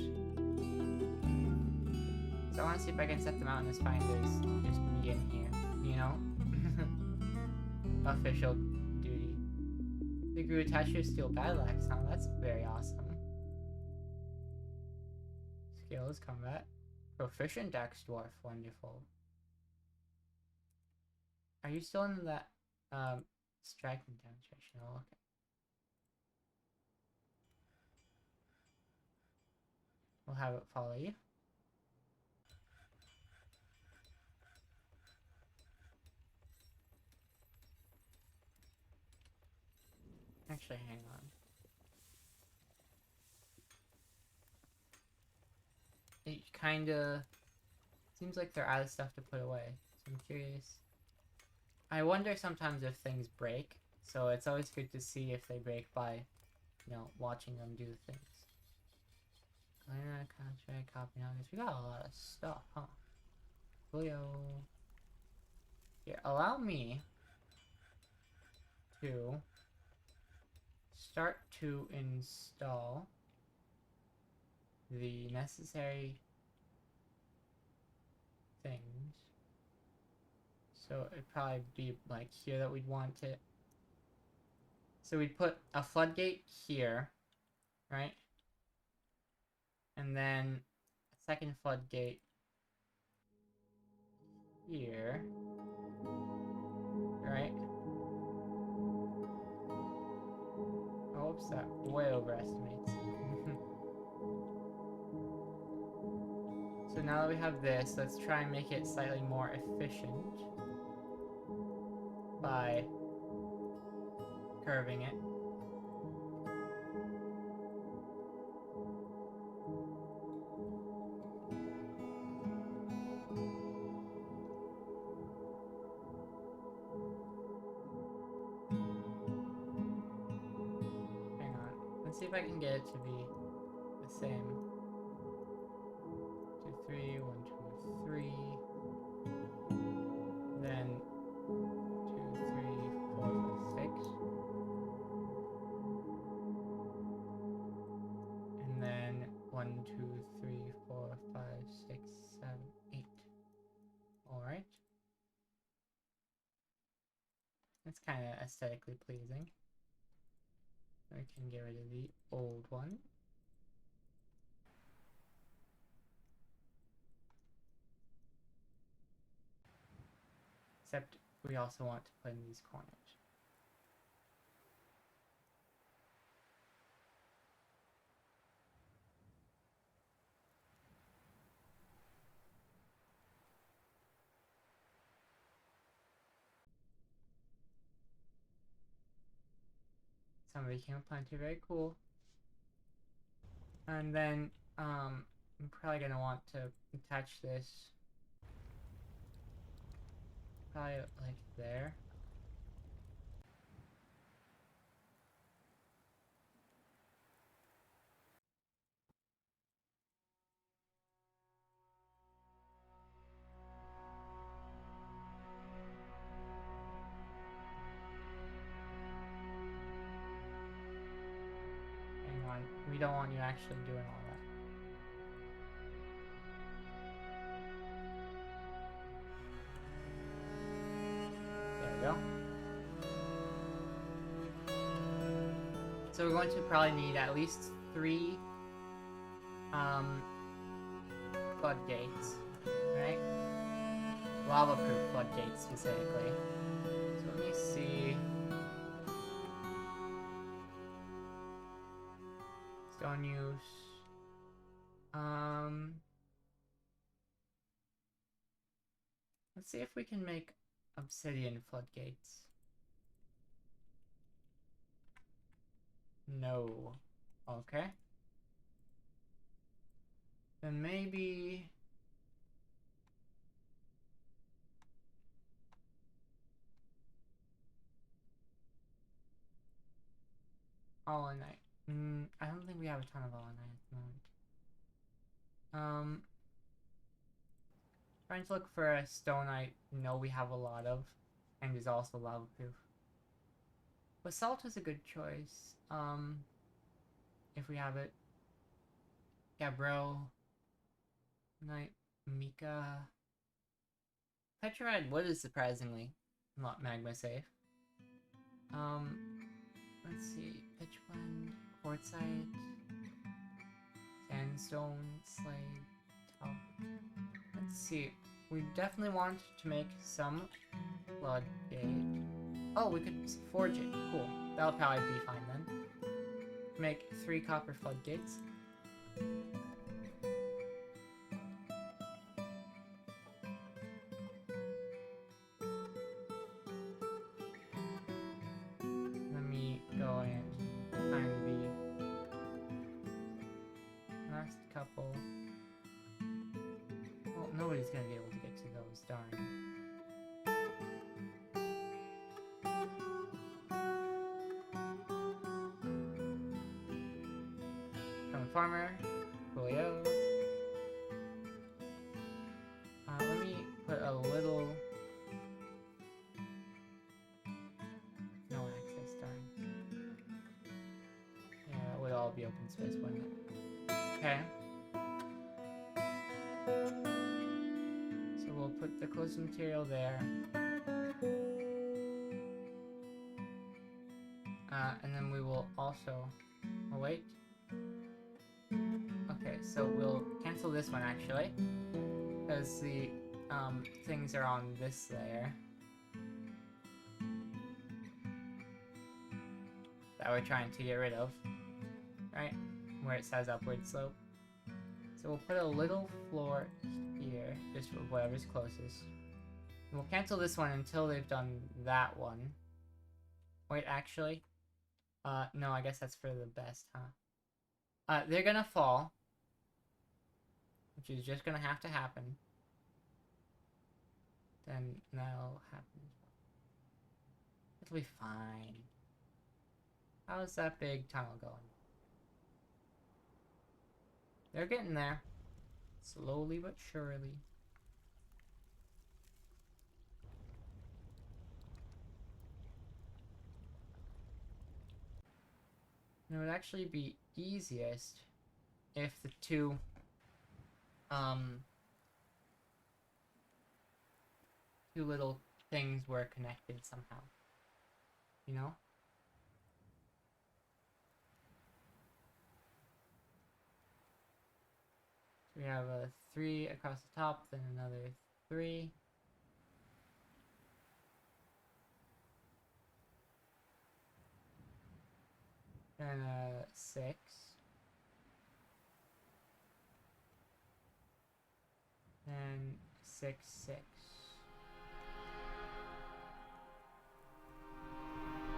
So I want to see if I can set them out in the Spinders. Just be in here, you know? Official duty. They grew attached to a steel battle axe, huh? That's very awesome. Skills, combat. Proficient Dex Dwarf, wonderful. Are you still in that, striking demonstration? Oh, okay. We'll have it follow you. Actually, hang on. It kinda seems like they're out of stuff to put away, so I'm curious. I wonder sometimes if things break, so it's always good to see if they break by, you know, watching them do things. Contract, copy nuggets. We got a lot of stuff, huh? Julio. Here, allow me to start to install the necessary things. So it'd probably be like here that we'd want it. So we'd put a floodgate here, right? And then a second floodgate here, right? Oh, oops, that way overestimates. So now that we have this, let's try and make it slightly more efficient by curving it. Hang on. Let's see if I can get it to be the same. 2, 3, 1, 2, 3. Then 2, 3, 4, 5, 6. And then 1, 2, 3, 4, 5, 6, 7, 8. Alright. That's kind of aesthetically pleasing. We can get rid of the old one. Except we also want to put in these corners. Somebody became a planter, very cool. And then I'm probably gonna want to attach this probably like there. Hang on, we don't want you actually doing all that. There we go. So we're going to probably need at least 3 floodgates, right? Lava-proof floodgates specifically. So let me see. Stone use. Let's see if we can make obsidian floodgates. No. Okay. Then maybe... Allanite. I don't think we have a ton of allanite at the moment. Trying to look for a stone I know we have a lot of, and is also lava proof. Basalt is a good choice. If we have it. Gabbro. Night. Mica. Petrified wood is surprisingly not magma safe. Let's see. Pitch blende, quartzite, sandstone, slate, talc. Let's see. We definitely want to make some floodgate. Oh, we could forge it. Cool. That'll probably be fine then. Make 3 copper floodgates. Let me go and find the last couple. Well, nobody's gonna be able to get to those, darn. Farmer, Julio. Let me put a little... No access, darn. Yeah, that would all be open space, wouldn't it? Okay. So we'll put the closest material there. And then we will also... Oh, wait. Okay, so we'll cancel this one actually, because the things are on this layer that we're trying to get rid of, right? Where it says upward slope. So So we'll put a little floor here, just for whatever's closest. And we'll cancel this one until they've done that one. Wait, actually? No, I guess that's for the best, huh? They're gonna fall. Which is just gonna have to happen. Then that'll happen. It'll be fine. How's that big tunnel going? They're getting there. Slowly but surely. It would actually be easiest if the two little things were connected somehow. You know? So we have a 3 across the top, then another 3. And a 6. And 6, 6.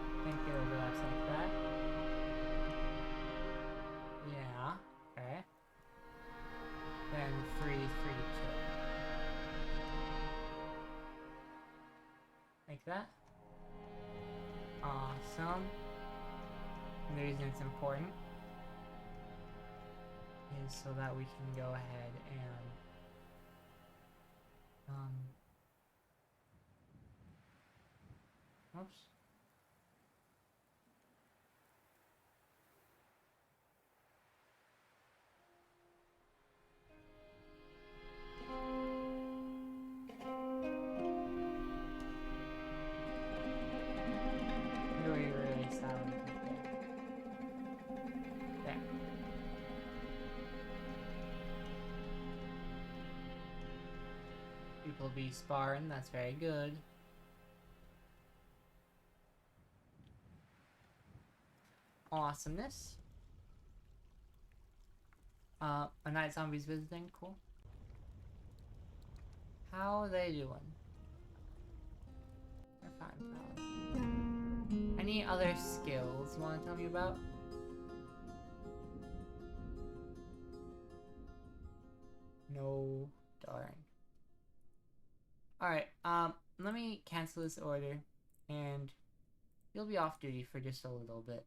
I think it overlaps like that. Yeah, okay. Then 3, 3, 2. Like that. Awesome. And the reason it's important is so that we can go ahead and oops. Really, really silent right there. There. People be sparring, that's very good. Awesomeness. A night zombie's visiting, cool. How are they doing? They're fine, probably. Any other skills you want to tell me about? No, darn. Alright, let me cancel this order, and you'll be off duty for just a little bit.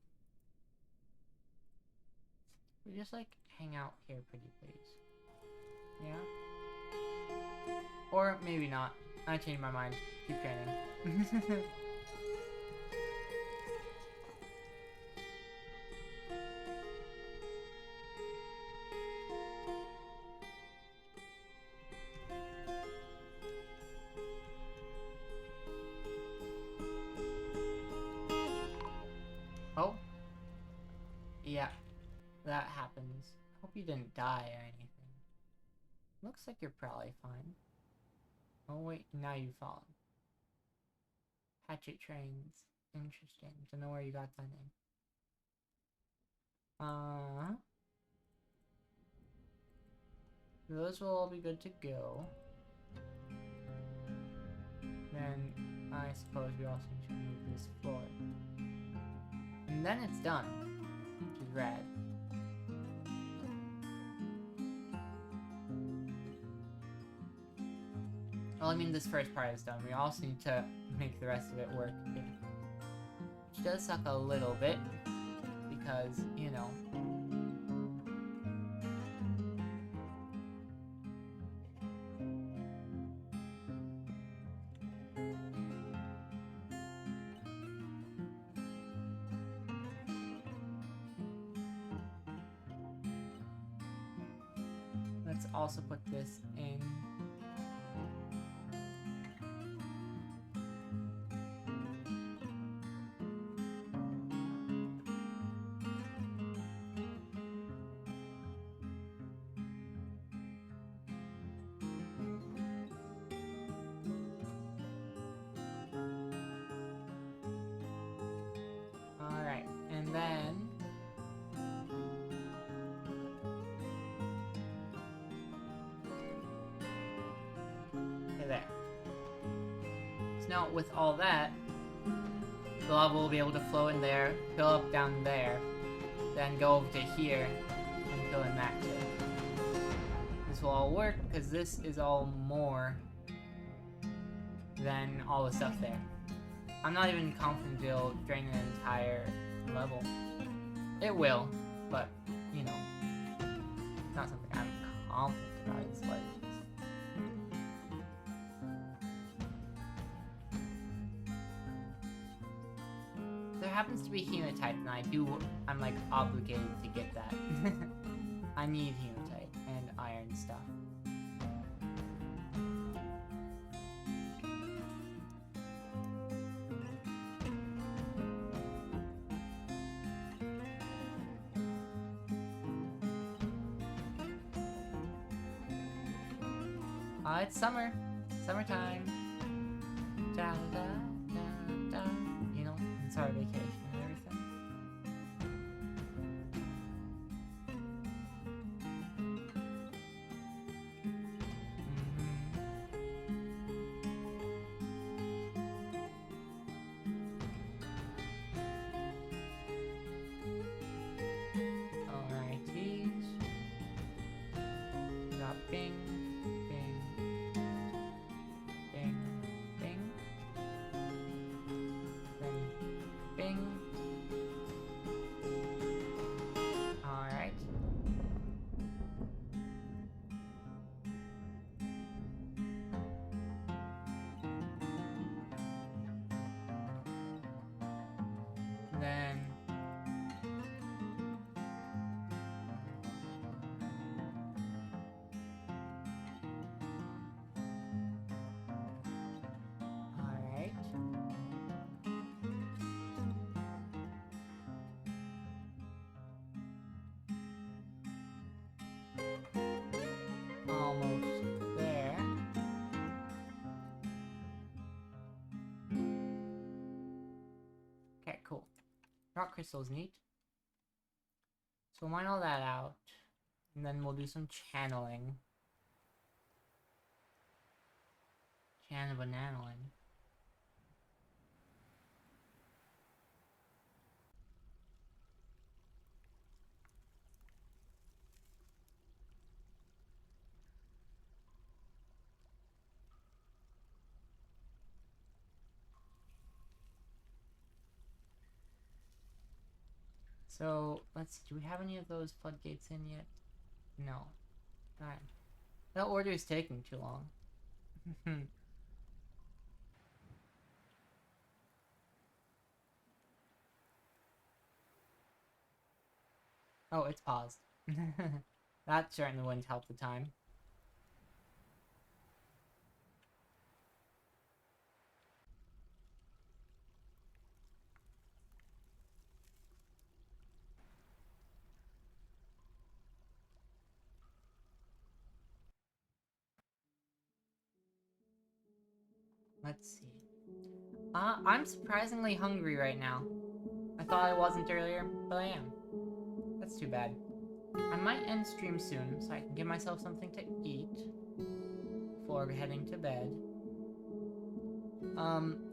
We just, like, hang out here, pretty please. Yeah? Or maybe not. I changed my mind. Keep training. Oh. Yeah. That happens. Hope you didn't die or anything. Looks like you're probably fine. Oh wait, now you've fallen. Hatchet trains. Interesting. Don't know where you got that name. Those will all be good to go. Then I suppose we also need to remove this floor. And then it's done. Which is rad. Well, I mean, this first part is done. We also need to make the rest of it work. Which does suck a little bit. Because, you know. Let's also put this in. Alright, and then there. So now with all that, the lava will be able to flow in there, fill up down there, then go over to here and fill in that too. This will all work because this is all more than all the stuff there. I'm not even confident it'll drain an entire level. It will, but, you know, not something I'm confident about in slightest. There happens to be hematite, and I'm like obligated to get that. I need hematite and iron stuff. It's summer. Summertime. Da da da da. You know, it's our vacation and everything. Alrighties. Got bing. Almost there. Okay, cool. Rock crystal's neat. So we'll mine all that out, and then we'll do some channeling. Channel-bananaling. So, let's see, do we have any of those floodgates in yet? No. Darn. That order is taking too long. Oh, it's paused. That certainly wouldn't help the time. Let's see. I'm surprisingly hungry right now. I thought I wasn't earlier, but I am. That's too bad. I might end stream soon, so I can give myself something to eat before heading to bed.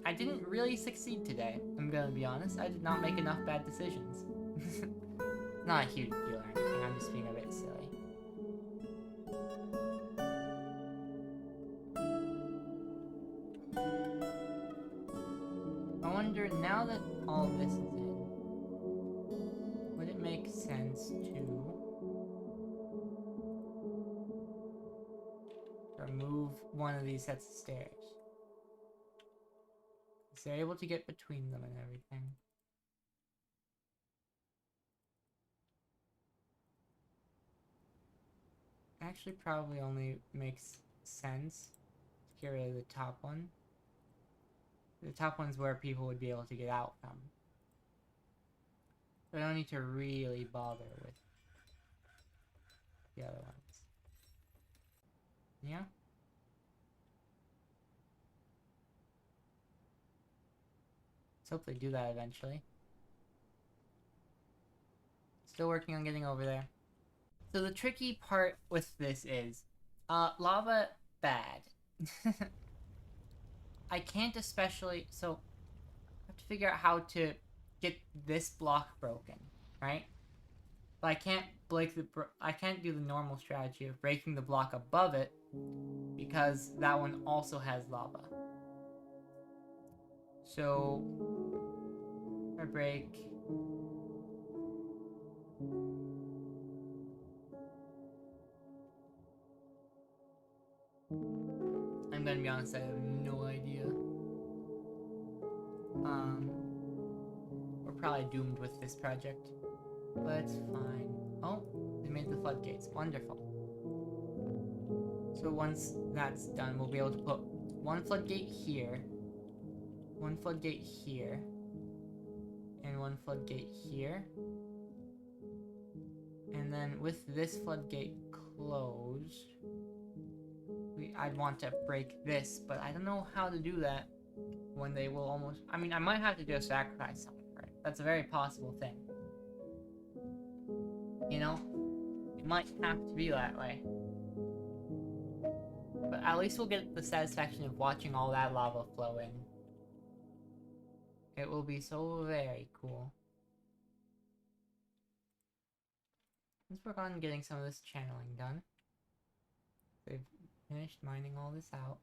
I didn't really succeed today, I'm gonna be honest. I did not make enough bad decisions. Not a huge deal or anything, I'm just being a bit silly. I wonder, now that all this is in, would it make sense to remove one of these sets of stairs? Because they're able to get between them and everything. Actually, probably only makes sense to get rid of the top one. The top one's where people would be able to get out from. So I don't need to really bother with the other ones. Yeah? Let's hope they do that eventually. Still working on getting over there. So the tricky part with this is, lava, bad. I can't especially, so I have to figure out how to get this block broken, right? But I can't I can't do the normal strategy of breaking the block above it because that one also has lava. So I break. I'm gonna be honest, I have no idea. We're probably doomed with this project, but it's fine. Oh, they made the floodgates. Wonderful. So once that's done, we'll be able to put one floodgate here, one floodgate here, and one floodgate here. And then with this floodgate closed, I'd want to break this, but I don't know how to do that when they will almost... I mean, I might have to do a sacrifice something for it. That's a very possible thing. You know? It might have to be that way. But at least we'll get the satisfaction of watching all that lava flow in. It will be so very cool. Let's work on getting some of this channeling done. They've finished mining all this out.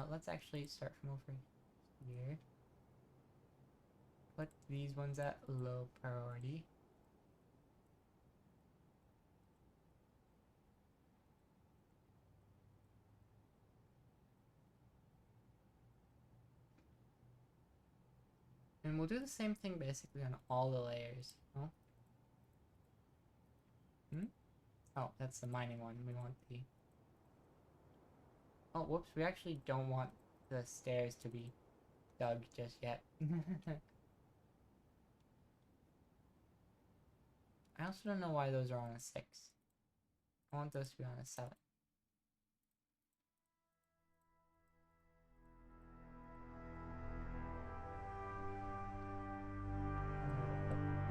Let's actually start from over here. Put these ones at low priority. And we'll do the same thing basically on all the layers. Oh. Oh, that's the mining one. We want the... Oh, whoops. We actually don't want the stairs to be dug just yet. I also don't know why those are on a 6. I want those to be on a 7.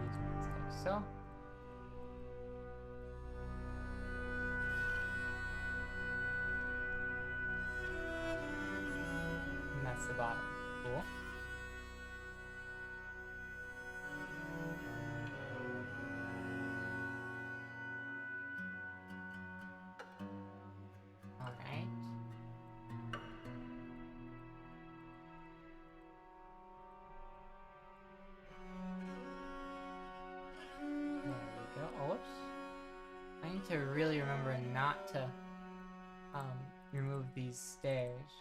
These ones like so. And that's the bottom. Cool. Alright. There we go. Oh, whoops. I need to really remember not to remove these stairs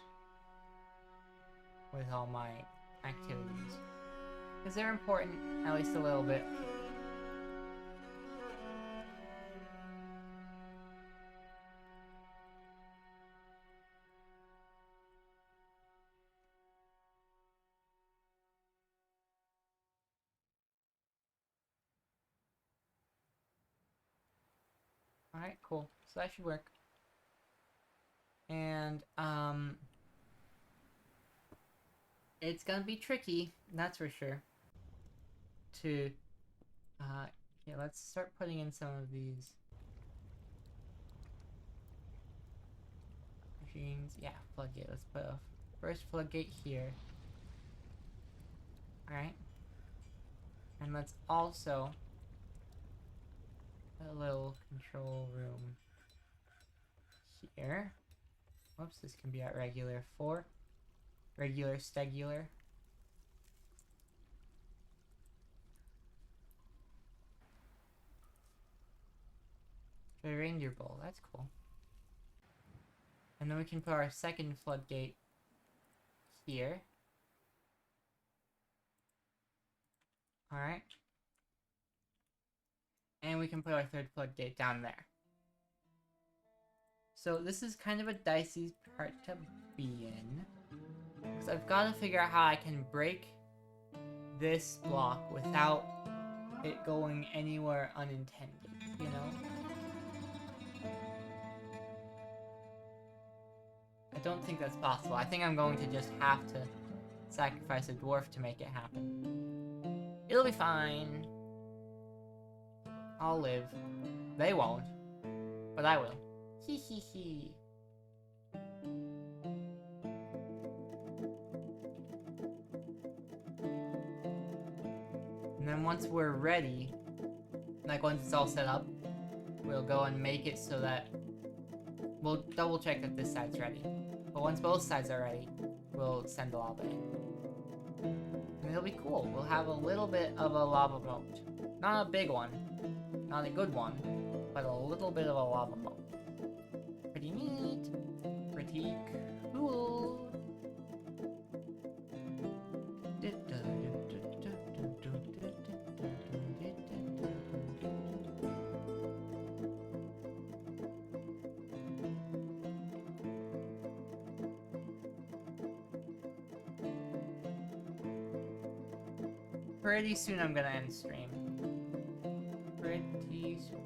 with all my activities. Because they're important, at least a little bit. Alright, cool. So that should work. And, it's gonna be tricky, that's for sure. To, yeah, let's start putting in some of these machines. Yeah, floodgate. Let's put a first floodgate here. Alright. And let's also put a little control room here. Whoops, this can be at regular 4. Regular, stegular. A reindeer bowl, that's cool. And then we can put our second floodgate here. Alright. And we can put our third floodgate down there. So this is kind of a dicey part to be in. Because I've got to figure out how I can break this block without it going anywhere unintended, you know? I don't think that's possible. I think I'm going to just have to sacrifice a dwarf to make it happen. It'll be fine. I'll live. They won't. But I will. Hee hee hee. then once we're ready, like once it's all set up, we'll go and make it so that we'll double check that this side's ready. But once both sides are ready, we'll send the lava in. And it'll be cool. We'll have a little bit of a lava moat. Not a big one, not a good one, but a little bit of a lava moat. Pretty neat. Pretty cool. Pretty soon I'm gonna end stream. Pretty soon.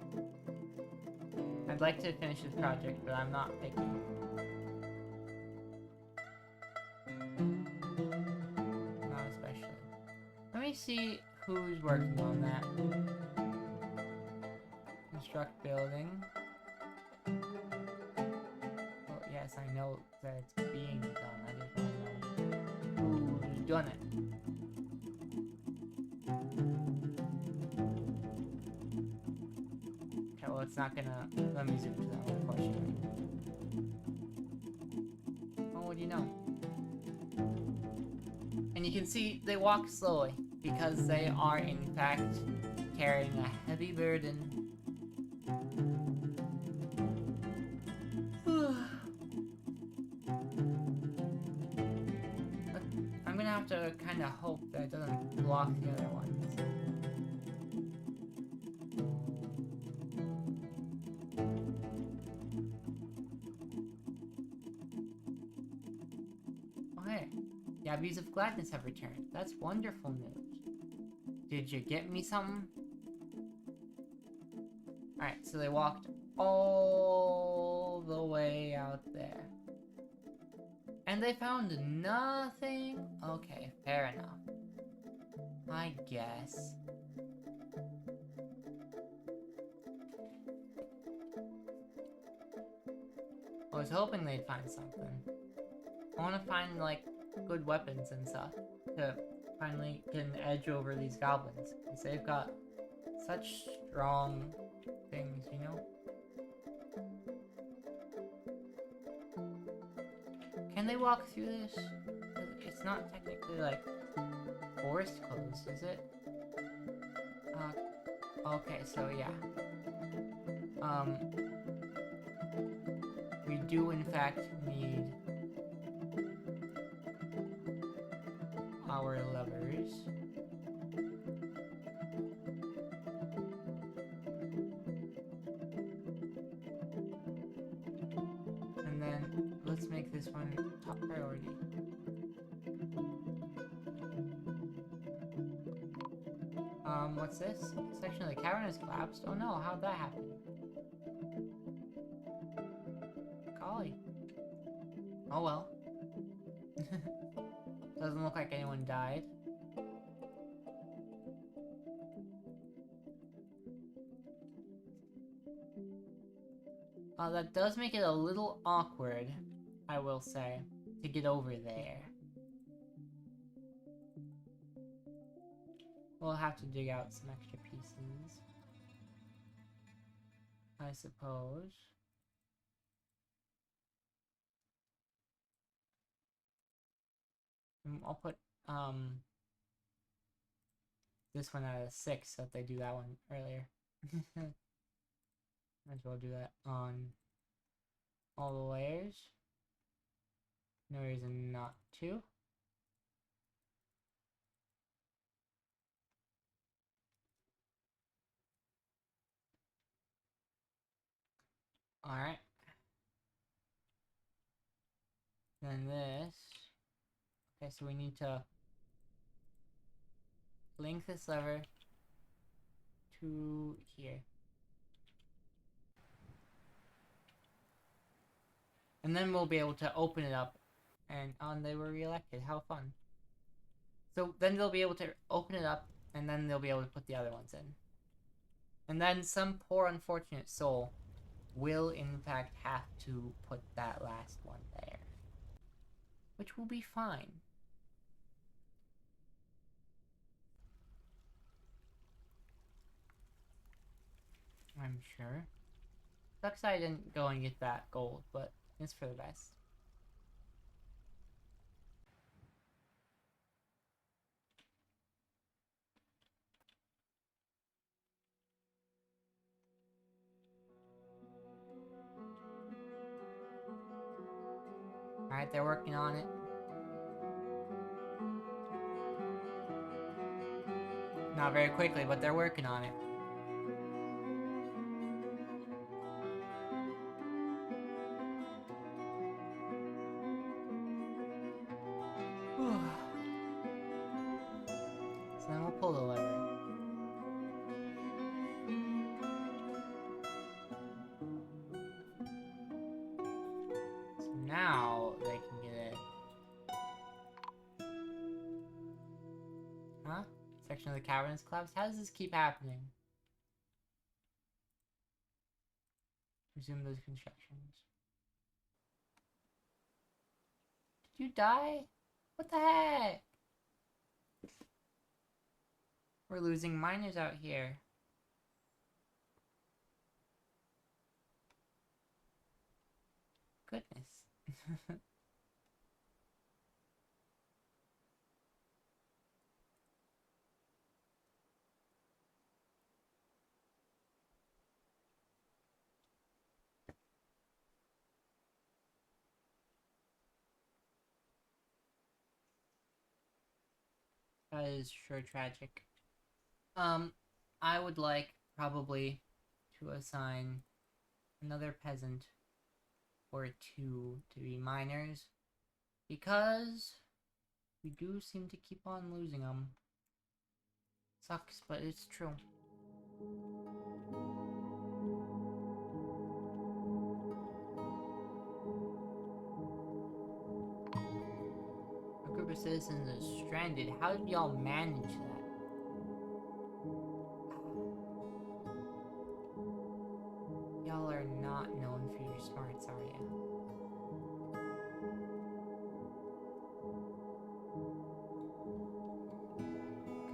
I'd like to finish this project, but I'm not picking. Not especially. Let me see who's working on that. Construct building. Well, yes, I know that it's being done. I just want to know who's done it. Okay, well, it's not gonna let me zoom to that, unfortunately. Oh, what do you know? And you can see they walk slowly because they are, in fact, carrying a heavy burden. I'm gonna have to kind of hope that it doesn't block the other ones. Oh, hey. Yabbies of Gladness have returned. That's wonderful news. Did you get me something? Alright, so they walked all the way out there. And they found nothing? Okay, fair enough. I guess. I was hoping they'd find something. I want to find, like, good weapons and stuff to finally get an edge over these goblins. Because they've got such strong things, you know? Can they walk through this? It's not technically, like, forest closed, is it? Okay, so yeah. We do in fact need our levers. And then let's make this one top priority. What's this? Section of the cavern has collapsed. Oh no, how'd that happen? Golly. Oh well. Doesn't look like anyone died. That does make it a little awkward, I will say, to get over there. We'll have to dig out some extra pieces, I suppose. I'll put this one at a 6 so that they do that one earlier. Might as well do that on all the layers. No reason not to. Alright. Then this. Okay, so we need to link this lever to here. And then we'll be able to open it up. And they were reelected. How fun. So then they'll be able to open it up, and then they'll be able to put the other ones in. And then some poor unfortunate soul will in fact have to put that last one there. Which will be fine. I'm sure. Sucks I didn't go and get that gold, but it's for the best. Alright, they're working on it. Not very quickly, but they're working on it. So then we'll pull the lever. So now they can get in. Huh? Section of the cavern has collapsed? How does this keep happening? Resume those constructions. Did you die? What the heck? We're losing miners out here. Goodness. That is sure tragic. I would like probably to assign another peasant or two to be miners, because we do seem to keep on losing them. Sucks, but it's true. A group of citizens is stranded. How did y'all manage that? Y'all are not known for your smarts, are ya?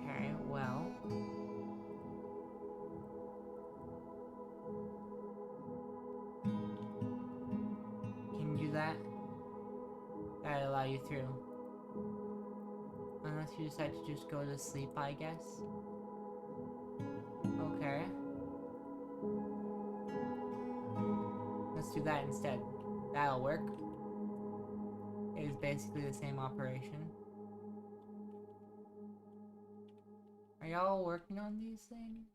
Okay, well. Can you do that? That'll allow you through. Unless you decide to just go to sleep, I guess. Okay. Let's do that instead. That'll work. It is basically the same operation. Are y'all working on these things?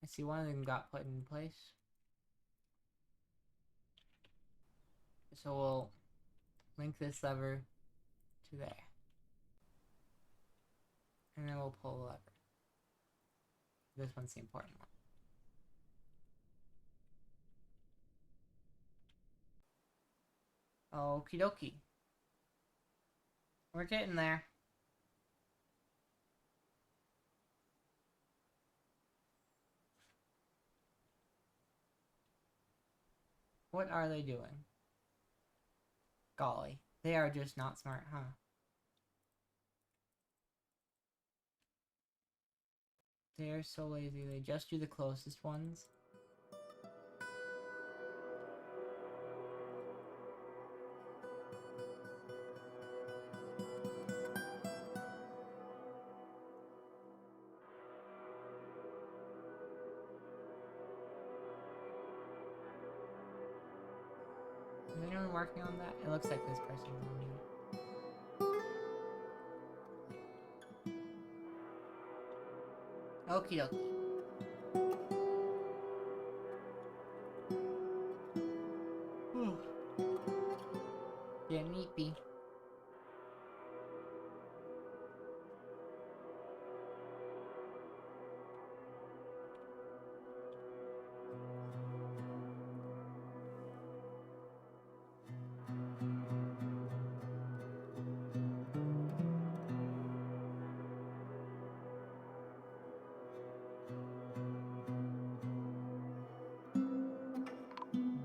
I see one of them got put in place. So we'll link this lever to there. And then we'll pull the lever. This one's the important one. Okie dokie. We're getting there. What are they doing? Golly. They are just not smart, huh? They are so lazy. They just do the closest ones. Is anyone working on that? It looks like this person's on here. Okie dokie. Get meepy.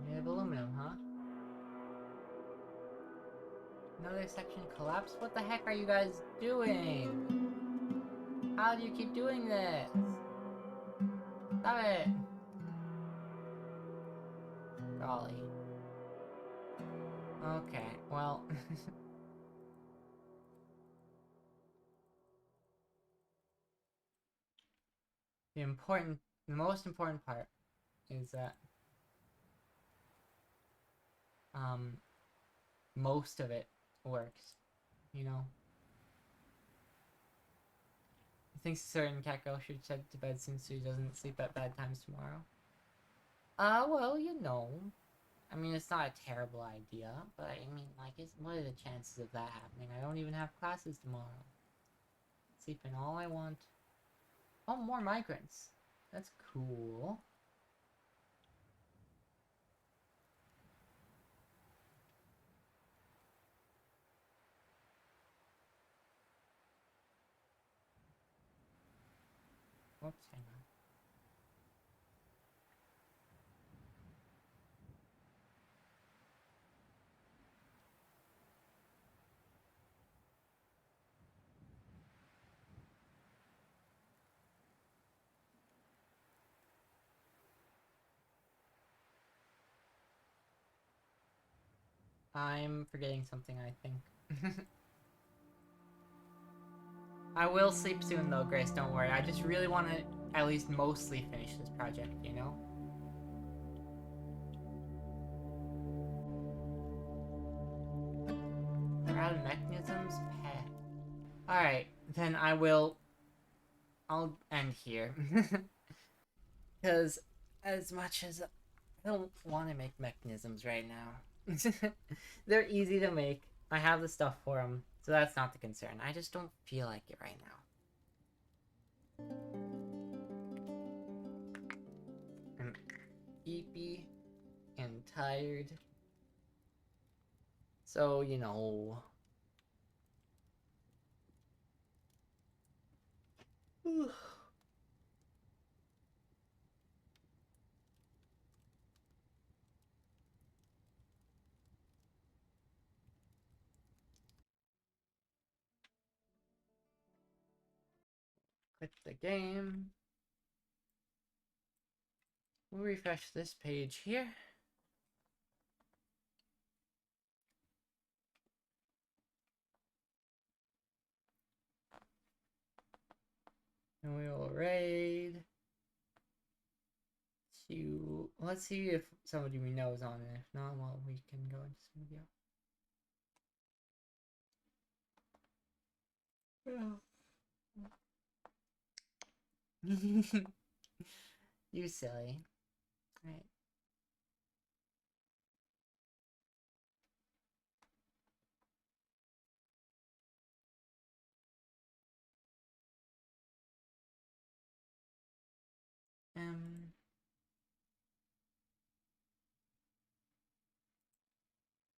Made of aluminum, huh? Another section collapsed? What the heck are you guys doing? How do you keep doing this? Stop it! trolley. Okay, well... the most important part is that most of it works, you know? I think certain cat girl should head to bed soon so she doesn't sleep at bad times tomorrow. Well, you know. I mean, it's not a terrible idea, but I mean, like, what are the chances of that happening? I don't even have classes tomorrow. Sleeping all I want. Oh, more migrants. That's cool. Oops, hang on. I'm forgetting something, I think. I will sleep soon though, Grace, don't worry. I just really want to at least mostly finish this project, you know? We're out of mechanisms? Peh. Alright, then I'll end here. Because as much as I don't want to make mechanisms right now, they're easy to make. I have the stuff for them, so that's not the concern. I just don't feel like it right now. I'm sleepy and tired. So, you know. Quit the game. We'll refresh this page here. And we will raid to... Let's see if somebody we know is on it. If not, well, we can go into somebody else. You silly. Right.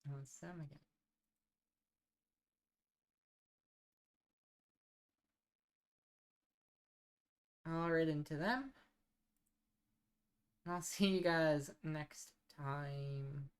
Oh, it's them again. I'll read into them. I'll see you guys next time.